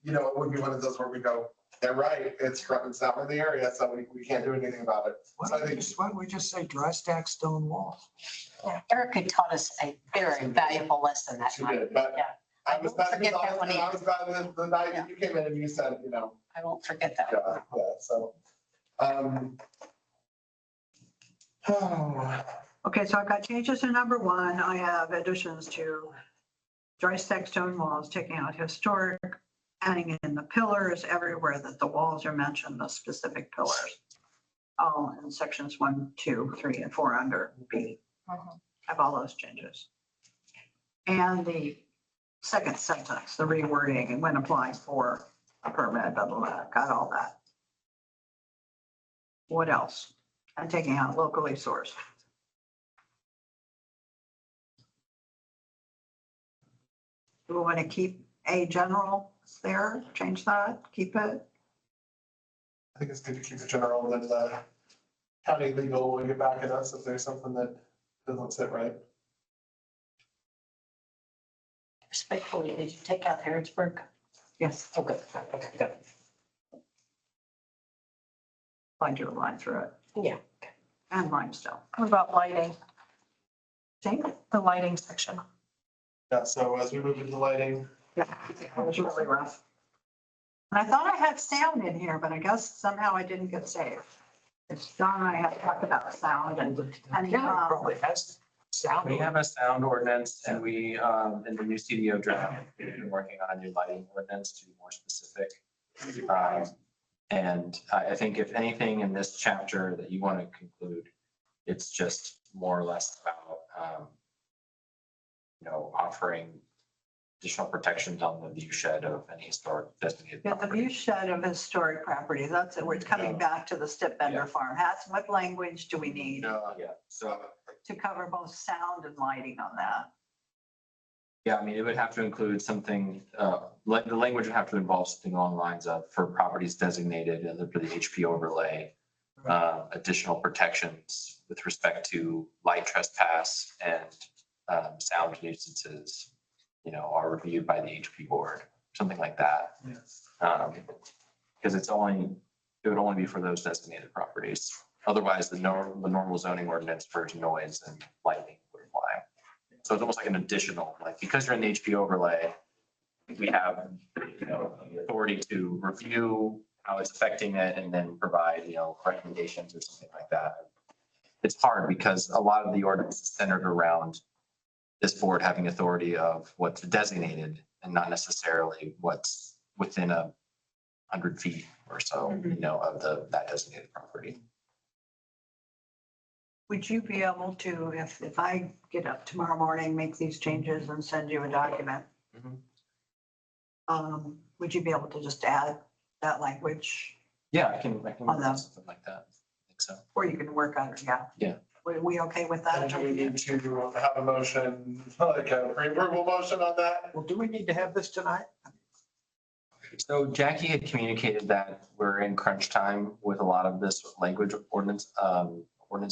you know, it would be one of those where we go, they're right, it's not in the area, so we can't do anything about it. Why So I don't we think just say dry stack stone walls? Erica taught us a very valuable lesson that she night. did, but Yeah. I was bad, Forget that one I was bad the night that you came in and you said, you know, I won't forget that. yeah, so. Oh, Okay, so I've got changes in number 1. I have additions to dry stack stone walls, taking out historic, adding in the pillars everywhere that the walls are mentioned, the specific pillars. All in sections 1, 2, 3, and 4 under B. Have all those changes. And the second sentence, the rewording and when applying for a permit, blah, blah, blah, got all that. What else? I'm taking out locally sourced. Do we want to keep a general there, change that, keep it? I think it's good to keep it general, then the county legal will get back at us if there's something that doesn't sit right. Respectfully, did you take out Harrodsburg? Yes. Okay, okay, good. Find your line through it. Yeah. And limestone. What about lighting, See? the lighting section? Yeah, so as we move into lighting, Yeah, it was really rough. And I thought I had sound in here, but I guess somehow I didn't get saved. It's John and I had talked about sound and, Yeah, it probably has sound. We have a sound ordinance and we, in the new CDO draft, we've been working on a new lighting ordinance to be more specific. And I think if anything in this chapter that you want to conclude, it's just more or less about, you know, offering additional protections on the view shed of any historic designated yeah, the property. view shed of historic property, that's it. We're coming back to the Stip Bender Yeah. farmhouse. What language do we need Yeah, so, to cover both sound and lighting on that? yeah, I mean, it would have to include something, like the language would have to involve something along the lines of for properties designated under the HP overlay. Additional protections with respect to light trespass and sound nuisances, you know, are reviewed by the HP board, something like that. yes. Because it would only be for those designated properties. Otherwise, the normal zoning ordinance for noise and lighting would apply. So it's almost like an additional, like, because you're in the HP overlay, we have, you know, the authority to review how it's affecting it and then provide, you know, recommendations or something like that. It's hard because a lot of the ordinance is centered around this board having authority of what's designated and not necessarily what's within 100 feet or so, you know, of that designated property. Would you be able to, if I get up tomorrow morning, make these changes and send you a document? Mhm. Would you be able to just add that language, Yeah, I can On do them. something like that. I think so. or you can work on it? Yeah. Yeah. Were we okay with that? And do we need to have a motion, like a pre-approval motion on that? Well, do we need to have this tonight? So Jackie had communicated that we're in crunch time with a lot of this language ordinance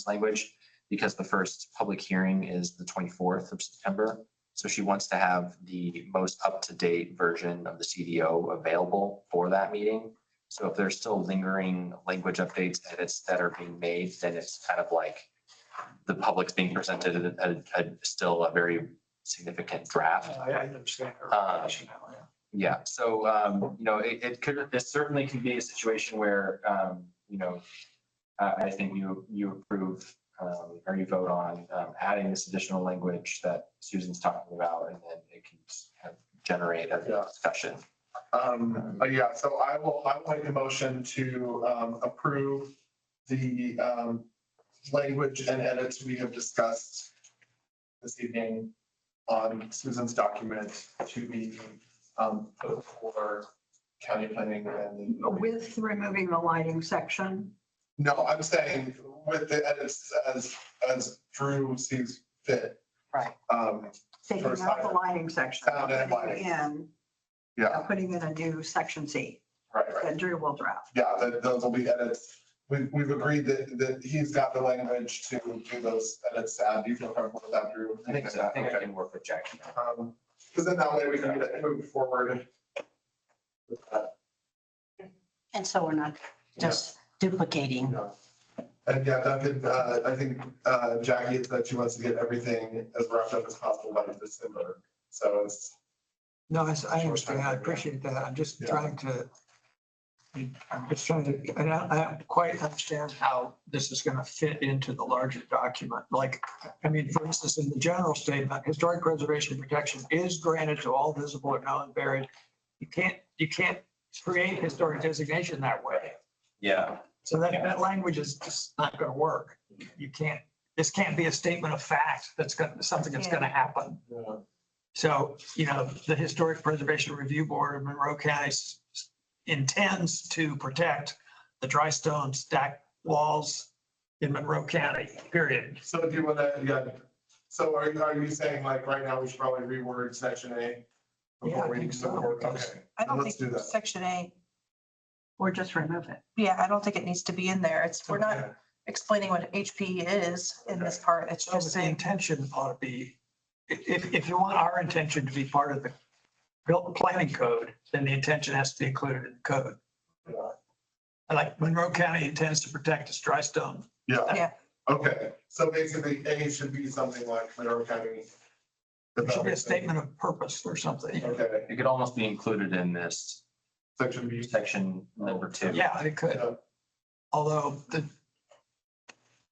language because the first public hearing is the 24th of September. So she wants to have the most up-to-date version of the CDO available for that meeting. So if there's still lingering language updates, edits that are being made, then it's kind of like the public's being presented still a very significant draft. I understand. her Um, position now, yeah. Yeah, so, you know, it certainly can be a situation where, you know, I think you approve, or you vote on, adding this additional language that Susan's talking about, and then it can kind of generate a Yeah. discussion. Yeah, so I will make a motion to approve the language and edits we have discussed this evening on Susan's document to be put for county planning and. With removing the lighting section? No, I'm saying with the edits as Drew sees fit. Right. Taking First out the item. lighting section. Sound and putting lighting. In, Yeah, putting in a new section C right. that Drew will draft. Yeah, those will be edits. We've agreed that he's got the language to do those edits. Do you feel comfortable with that, Drew? I think so. I think I Okay. can work with Jackie. Because then that way we can get it moved forward. with that. And so we're not just duplicating. Yeah. And yeah, Duncan, I think Jackie said she wants to get everything as wrapped up as possible by December. So it's, No, I understand. I appreciate that. I'm just trying to, and I don't quite understand how this is going to fit into the larger document. Like, I mean, for instance, in the general statement, historic preservation and protection is granted to all visible or known buried. You can't create historic designation that way. Yeah. So that language is just not going to work. This can't be a statement of fact something that's going to happen. yeah. So, the Historic Preservation Review Board of Monroe County intends to protect the dry stone stack walls in Monroe County, period. So do you want to, yeah, so are you saying like right now we should probably reword section A? Yeah, I Before we think so. move forward? Okay, I don't let's do think that. section A, Or just remove it. yeah, I don't think it needs to be in there. We're not Okay. explaining what HP is in this part. It's So just the saying, intention ought to be, if you want our intention to be part of the built planning code, then the intention has to be included in the code. Yeah. Like Monroe County intends to protect its dry stone. Yeah. Yeah. Okay, so basically A should be something like Monroe County. There should be a statement of purpose or something. Okay, It could almost be included in this section B. section number 2. Yeah, it could. Yeah. Although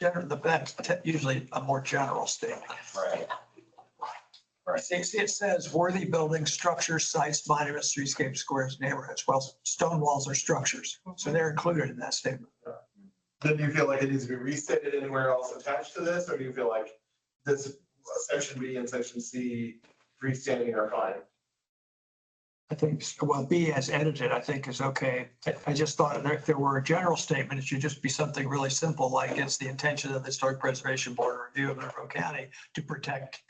that's usually a more general statement. Right. It says worthy buildings, structures, sites, monuments, streetscapes, squares, neighborhoods. Well, stone walls are structures, so they're included in that statement. Then do you feel like it needs to be restated anywhere else attached to this, or do you feel like this section B and section C restating are fine? I think, well, B as edited, I think is okay. I just thought if there were a general statement, it should just be something really simple, like it's the intention of the Historic Preservation Board of Review of Monroe County to protect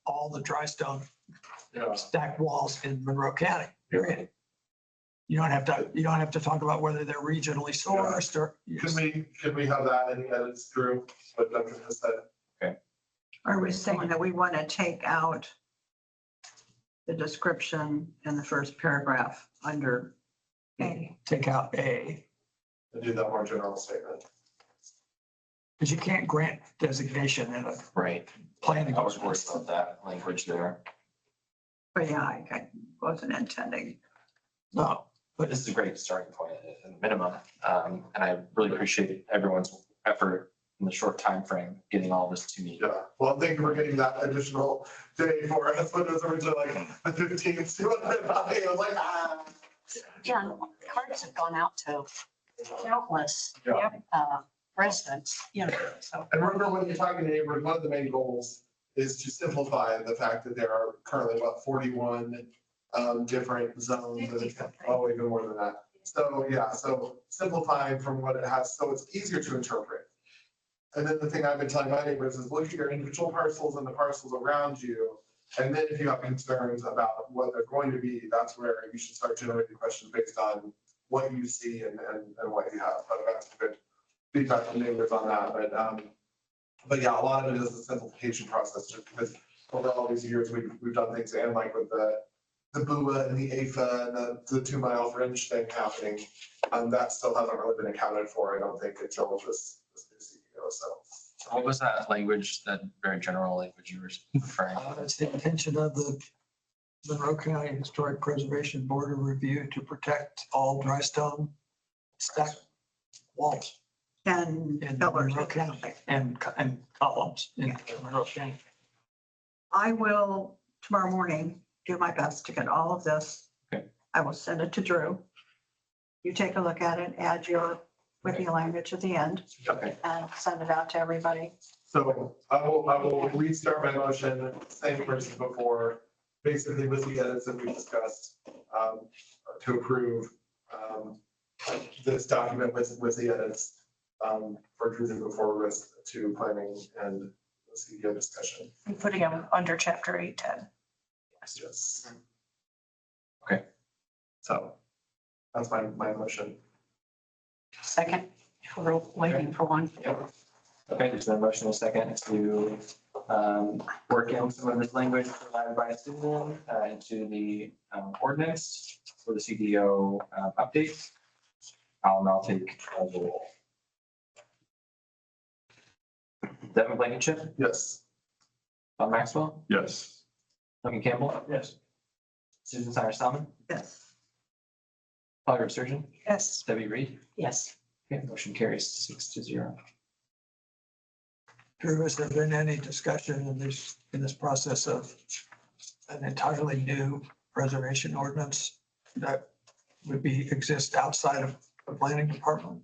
all the dry stone Yeah. stacked walls in Monroe County, period. You don't have to talk about whether they're regionally sourced or. Can we have that in the edits through what Duncan has said? Are we saying that we want to take out the description in the first paragraph under A? Take out A, And do that more general statement? because you can't grant designation in a Right. planning. I was worried about that language there. But yeah, I wasn't intending. No, But this is a great starting point at a minimum. And I really appreciate everyone's effort in the short time frame getting all this to me. Yeah, well, thank you for getting that additional day for us, when it was originally like the 15th. I was like, ah. Yeah, cards have gone out to countless Yeah. residents, so. And remember, when you're talking to neighbors, one of the main goals is to simplify the fact that there are currently, 41 different zones. Oh, even more than that. So, yeah, so simplifying from what it has, so it's easier to interpret. And then the thing I've been telling my neighbors is look at your individual parcels and the parcels around you. And then if you have concerns about what they're going to be, that's where you should start generating questions based on what you see and what you have. But I've got some good feedback from neighbors on that, but yeah, a lot of it is a simplification process, just because over all these years, we've done things, and like with the BUA and the AFA and the 2 mile fringe thing happening, that still hasn't really been accounted for, I don't think, until this new CEO, so. What was that language, that very general language you were referring? it's the intention of the Monroe County Historic Preservation Board of Review to protect all dry stone stacked walls And in pillars. Monroe County and columns in Monroe County. I will tomorrow morning do my best to get all of this. Okay. I will send it to Drew. You take a look at it, add your wiki language at the end Okay. and send it out to everybody. So I will restart my motion, same person before, basically with the edits that we discussed, to approve this document with the edits for Drew to move forward with to planning and the CDO discussion. And putting them under chapter 810. Yes. Okay. So that's my motion. Second, we're waiting for one. Okay, there's been a motion and a second to work in some of this language provided by Susan into the ordinance for the CDO update. I'll now take the roll. Devin Blankenship, Yes. Bob Maxwell, Yes. Duncan Campbell, Yes. Susan Sires Salmon, Yes. Claudia Surgeon, Yes. Debbie Reed. Yes. Okay, motion carries 6-0. Drew, has there been any discussion in this process of an entirely new preservation ordinance that would exist outside of the planning department?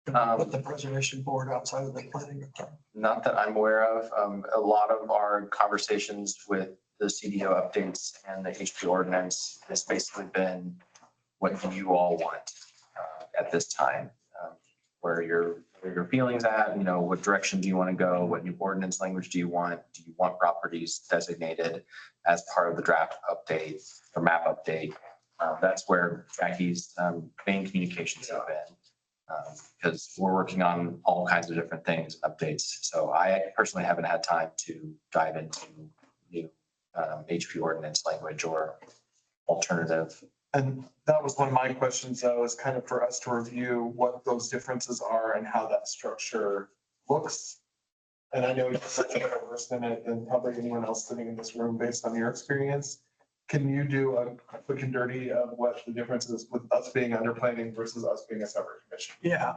Put the preservation board outside of the planning department? Not that I'm aware of. A lot of our conversations with the CDO updates and the HP ordinance has basically been, what do you all want at this time? Where are your feelings at, what direction do you want to go? What new ordinance language do you want? Do you want properties designated as part of the draft update or map update? That's where Jackie's main communications have been. Because we're working on all kinds of different things, updates. So I personally haven't had time to dive into new HP ordinance language or alternative. And that was one of my questions, though, is kind of for us to review what those differences are and how that structure looks. And I know you're such a better person in it than probably anyone else sitting in this room based on your experience. Can you do a quick and dirty of what the difference is with us being under planning versus us being a separate commission? Yeah.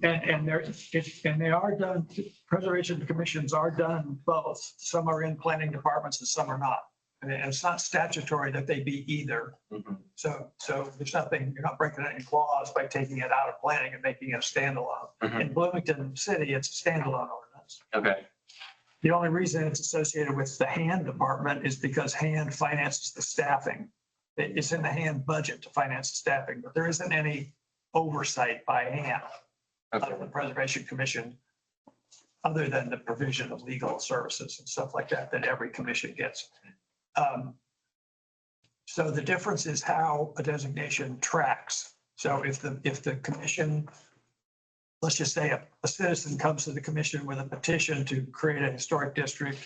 And they are done, preservation commissions are done both. Some are in planning departments and some are not. And it's not statutory that they be either. Mhm. So there's nothing, you're not breaking any laws by taking it out of planning and making it a standalone. Mhm. In Bloomington City, it's a standalone ordinance. Okay. The only reason it's associated with the hand department is because hand finances the staffing. It's in the hand budget to finance the staffing, but there isn't any oversight by hand Okay. of the Preservation Commission, other than the provision of legal services and stuff like that every commission gets. So the difference is how a designation tracks. So if the commission, let's just say a citizen comes to the commission with a petition to create a historic district,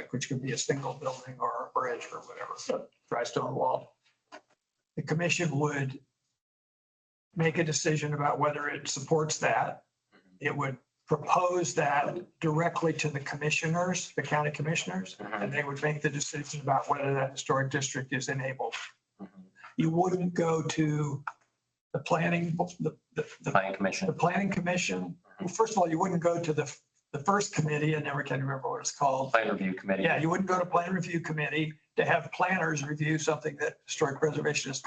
which could be a single building or a bridge or whatever, a dry stone wall. The commission would make a decision about whether it supports that. It would propose that directly to the commissioners, the county commissioners, and they would make the decision about whether that historic district is enabled. You wouldn't go to the planning, Planning commission. the planning commission. Well, first of all, you wouldn't go to the first committee, I never can remember what it's called. Plan review committee. Yeah, you wouldn't go to plan review committee to have planners review something that historic preservation is.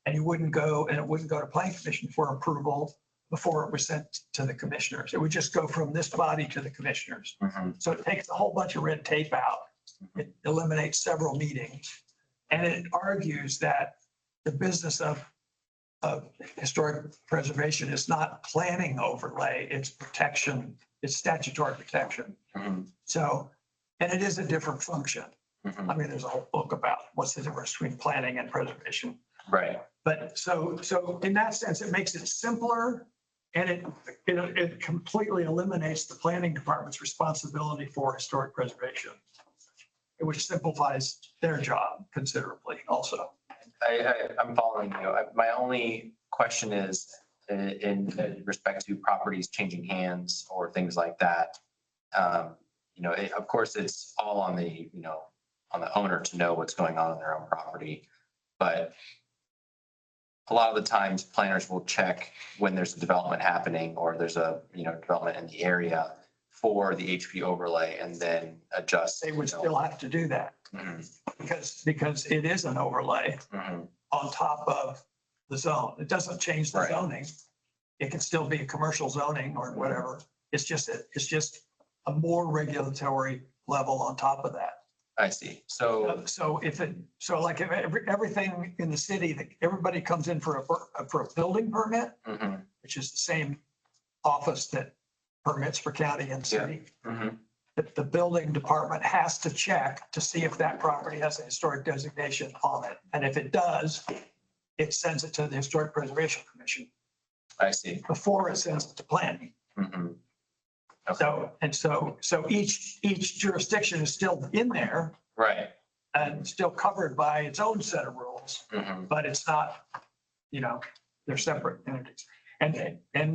And it wouldn't go to planning commission for approval before it was sent to the commissioners. It would just go from this body to the commissioners. Mhm. So it takes a whole bunch of red tape out. It eliminates several meetings. And it argues that the business of historic preservation is not planning overlay, it's protection, it's statutory protection. Mhm. So, and it is a different function. Mhm. I mean, there's a whole book about what's the difference between planning and preservation. Right. But so in that sense, it makes it simpler and it completely eliminates the planning department's responsibility for historic preservation, which simplifies their job considerably also. I'm following you. My only question is in respect to properties changing hands or things like that. Of course, it's all on the owner to know what's going on in their own property. But a lot of the times planners will check when there's a development happening or there's a, development in the area for the HP overlay and then adjust. They would still have to do that Mhm. because it is an overlay Mhm. on top of the zone. It doesn't change the Right. zoning. It can still be a commercial zoning or whatever. It's just a more regulatory level on top of that. I see. So, So if everything in the city, that everybody comes in for a building permit, mhm, which is the same office that permits for county and city. mhm, The building department has to check to see if that property has a historic designation on it. And if it does, it sends it to the Historic Preservation Commission I see. before it sends it to planning. Mhm. So each jurisdiction is still in there Right. and still covered by its own set of rules, Mhm. but it's not, they're separate entities. And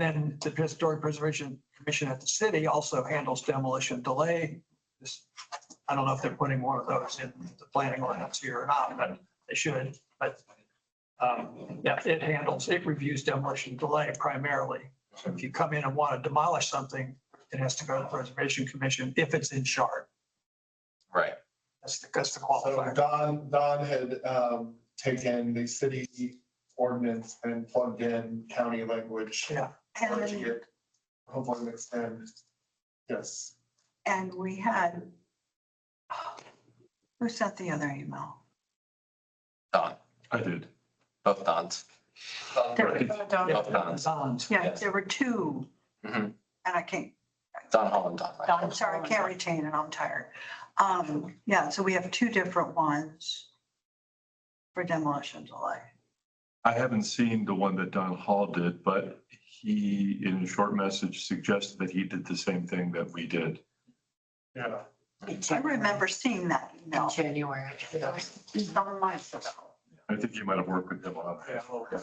then the Historic Preservation Commission at the city also handles demolition delay. I don't know if they're putting one of those in the planning ordinance here or not, but they should. But yeah, it reviews demolition delay primarily. So if you come in and want to demolish something, it has to go to the Preservation Commission if it's in shard. Right. That's the So qualifier. Don had taken the city ordinance and plugged in county language. Yeah. Or to get hopefully mixed in. Yes. And we had, who sent the other email? Don, I did. both Dons. Both Dons. Bonds. Yeah, Yes. there were two, Mhm. and I can't, Don Holland, Don. Michael. I'm sorry, I can't retain it, I'm tired. Yeah, so we have two different ones for demolition delay. I haven't seen the one that Don Hall did, but he, in a short message, suggested that he did the same thing that we did. Yeah. I remember seeing that In email January. some months ago. I think you might have worked with him on that.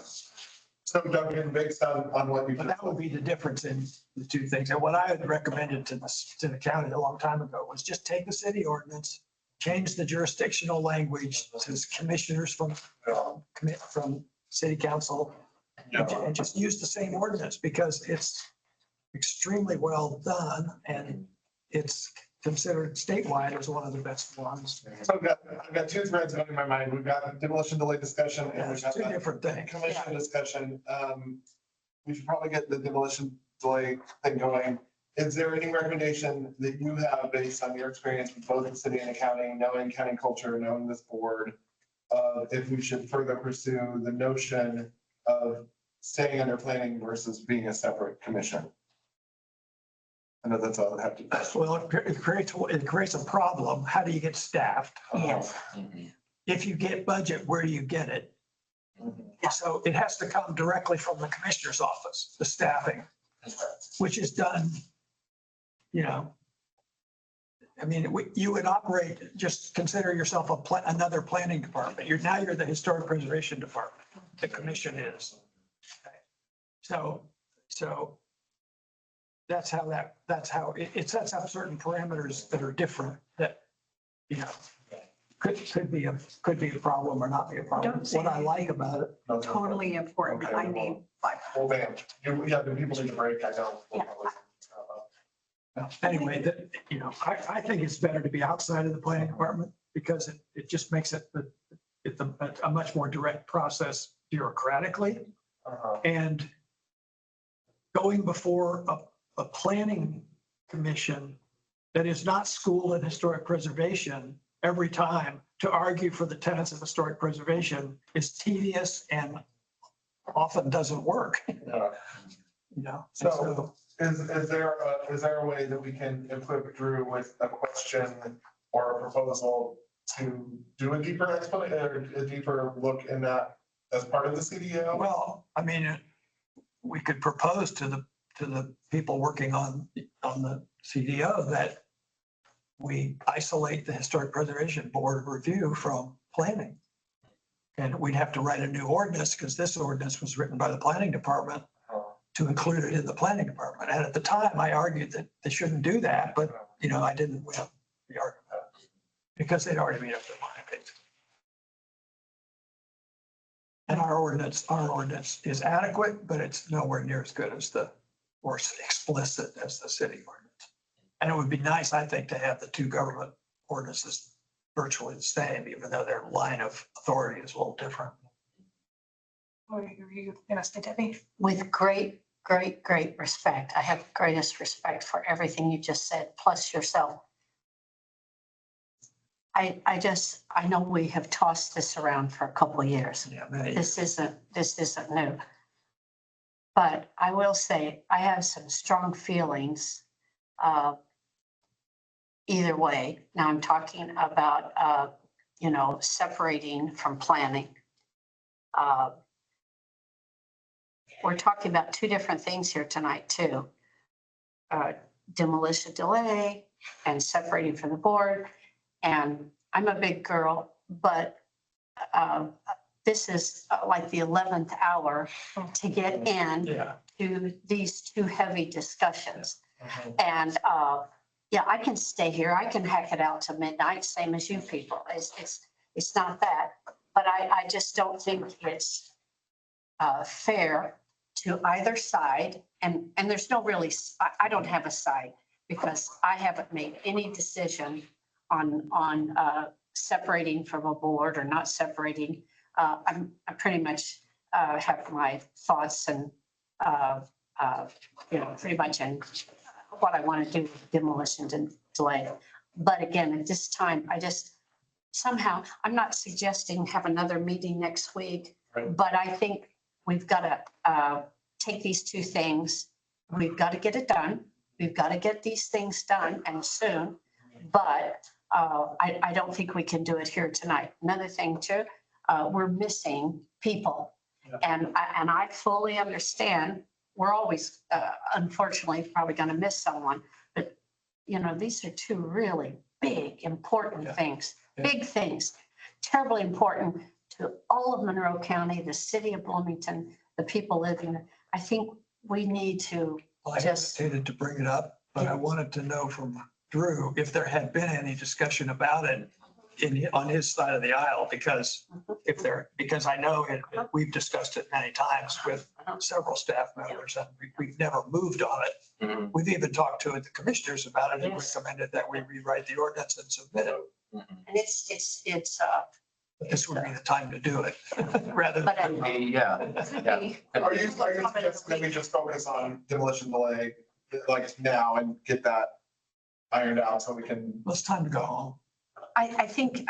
So Duncan, based on what you But just that would be the difference in the two things. And what I had recommended to the county a long time ago was just take the city ordinance, change the jurisdictional language to commissioners from city council, and just use the same ordinance because it's extremely well done and it's considered statewide as one of the best ones. So I've got two threads going in my mind. We've got demolition delay discussion and we've It's got two that different things. commission discussion. We should probably get the demolition delay thing going. Is there any recommendation that you have based on your experience with both the city and the county, knowing county culture, knowing this board? If we should further pursue the notion of staying under planning versus being a separate commission? I know that's all I have to. Well, it creates a problem. How do you get staffed? Yes. Mhm. If you get budget, where do you get it? So it has to come directly from the commissioner's office, the staffing, which is done, I mean, you would operate, just consider yourself another planning department. You're the historic preservation department. The commission is. So that's how it sets up certain parameters that are different that, could be a problem or not be a problem. Don't say What I like about it. Totally important. I need 5. Well, man, the people need a break. I know. Anyway, I think it's better to be outside of the planning department because it just makes it a much more direct process bureaucratically. And going before a planning commission that is not school and historic preservation every time to argue for the tenets of historic preservation is tedious and often doesn't work, So is there a way that we can equip Drew with a question or a proposal to do a deeper explanation or a deeper look in that as part of the CDO? Well, I mean, we could propose to the people working on the CDO that we isolate the Historic Preservation Board of Review from planning. And we'd have to write a new ordinance because this ordinance was written by the planning department to include it in the planning department. And at the time, I argued that they shouldn't do that, but, I didn't win the argument because they'd already made up their mind. And our ordinance is adequate, but it's nowhere near as good as or explicit as the city ordinance. And it would be nice, I think, to have the two government ordinances virtually the same, even though their line of authority is a little different. Were you gonna say, Debbie? With great, great, great respect. I have greatest respect for everything you just said, plus yourself. I know we have tossed this around for a couple of years. Yeah, many. This isn't new. But I will say, I have some strong feelings, either way. Now I'm talking about, separating from planning. We're talking about two different things here tonight too. Demolition delay and separating from the board. And I'm a big girl, but this is like the 11th hour to get in Yeah. to these two heavy discussions. And yeah, I can stay here. I can hack it out to midnight, same as you people. It's not that. But I just don't think it's fair to either side. And there's no really, I don't have a side because I haven't made any decision on separating from a board or not separating. I pretty much have my thoughts and, pretty much in what I want to do with demolition and delay. But again, at this time, somehow, I'm not suggesting have another meeting next week, Right. but I think we've got to take these two things. We've got to get it done. We've got to get these things done and soon. But I don't think we can do it here tonight. Another thing too, we're missing people. And I fully understand, we're always, unfortunately, probably going to miss someone. But, these are two really big, important things, big things, terribly important to all of Monroe County, the city of Bloomington, the people living there. I think we need to Well, I hesitated to bring it up, but I wanted to know from Drew if there had been any discussion about it on his side of the aisle, because because I know we've discussed it many times with several staff members and we've never moved on it. Mhm. We've even talked to the commissioners about it and Yes. recommended that we rewrite the ordinance and submit it. Mhm. And it's, But this would be the time to do it rather but than. Yeah. Are you suggesting that we just focus on demolition delay, like now, and get that ironed out so we can? Well, it's time to go home. I think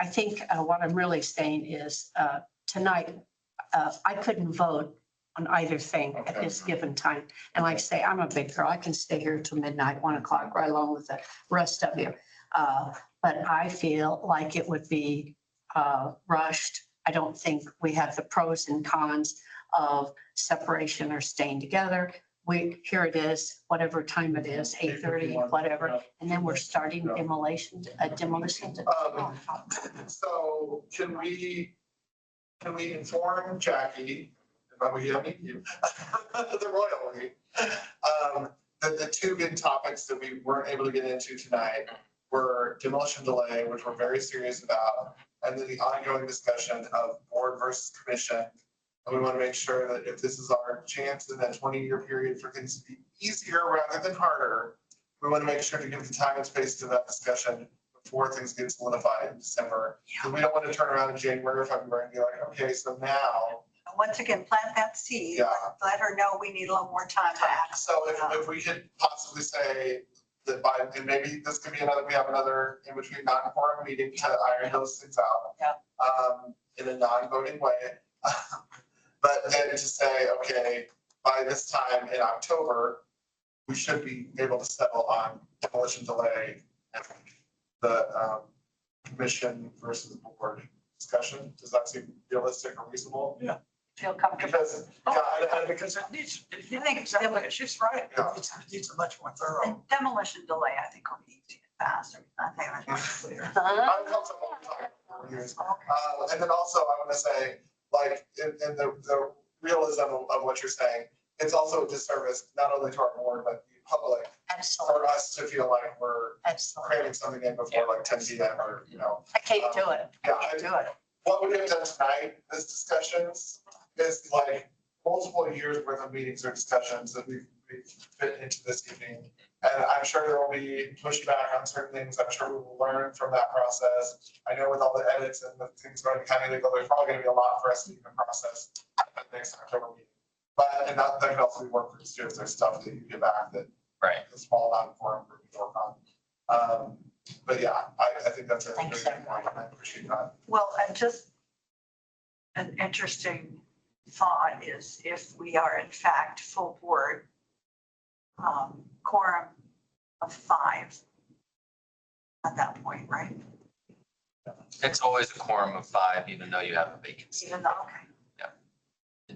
what I'm really saying is tonight, I couldn't vote on either thing at this given time. And like I say, I'm a big girl. I can stay here till midnight, 1 o'clock, right along with the rest of you. But I feel like it would be rushed. I don't think we have the pros and cons of separation or staying together. Here it is, whatever time it is, 8:30, whatever, and then we're starting demolition. So can we inform Jackie, if we have you, the royal we, that the two big topics that we weren't able to get into tonight were demolition delay, which we're very serious about, and then the ongoing discussion of board versus commission. And we want to make sure that if this is our chance in that 20-year period for things to be easier rather than harder, we want to make sure to give the time and space to that discussion before things get solidified in December. So we don't want to turn around in January or February and be like, okay, so now. Once again, plant that seed. Yeah. Let her know we need a little more time to act. So if we could possibly say that by, and maybe this could be we have another in between non-quorum meeting to iron those things out. Yeah. In a non-voting way. But then to say, okay, by this time in October, we should be able to settle on demolition delay and the commission versus board discussion. Does that seem realistic or reasonable? Yeah. Feel comfortable. Because, yeah, Because it needs, I think she's right. It needs a much more thorough. And demolition delay, I think will be easy and fast. I think that's clear. I'm comfortable with talking for years. And then also I want to say, like, in the realism of what you're saying, it's also a disservice, not only to our board, but the public, Absolutely, for us to feel like we're absolutely. cramming something in before like 10 PM or, I can't do it. Yeah, I can't do it. what we have done tonight, this discussions is like multiple years worth of meetings or discussions that we've fit into this evening. And I'm sure there will be pushback on certain things. I'm sure we will learn from that process. I know with all the edits and the things going to county legal, there's probably gonna be a lot for us to even process at the next October meeting. But, and that could also be work for students. There's stuff that you get back that Right. a small amount of forum group can work on. But yeah, I think that's a very Thanks, good point. I appreciate that. Well, and just an interesting thought is if we are in fact full board, quorum of 5 at that point, right? It's always a quorum of 5, even though you have a vacancy. Even though, okay.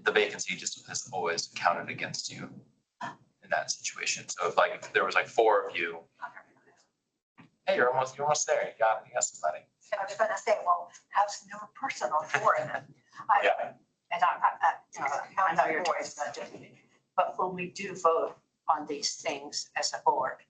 The vacancy just has always counted against you in that situation. So if like, if there was like 4 of you, hey, you're almost there. You got somebody. And I was gonna say, well, how's the new person on board then? Yeah. And I know your choice, but when we do vote on these things as a board,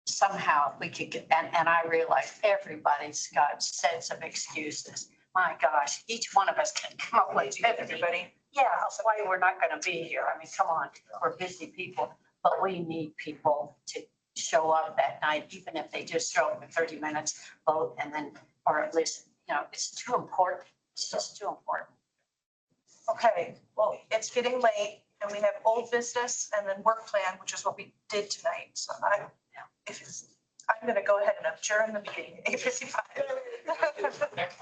somehow we could get, and I realize everybody's got sets of excuses. My gosh, each one of us can come up with 50. Everybody. Yeah, that's why we're not gonna be here. I mean, come on, we're busy people, but we need people to show up that night, even if they just show up for 30 minutes, vote, and then, or at least, it's too important. It's just too important. Okay, well, it's getting late and we have old business and then work plan, which is what we did tonight. So I'm going to go ahead and adjourn the meeting, 8:55.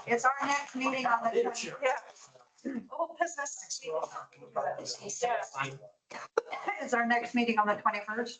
It's our next meeting on the. Yeah. Old business. Is our next meeting on the 21st?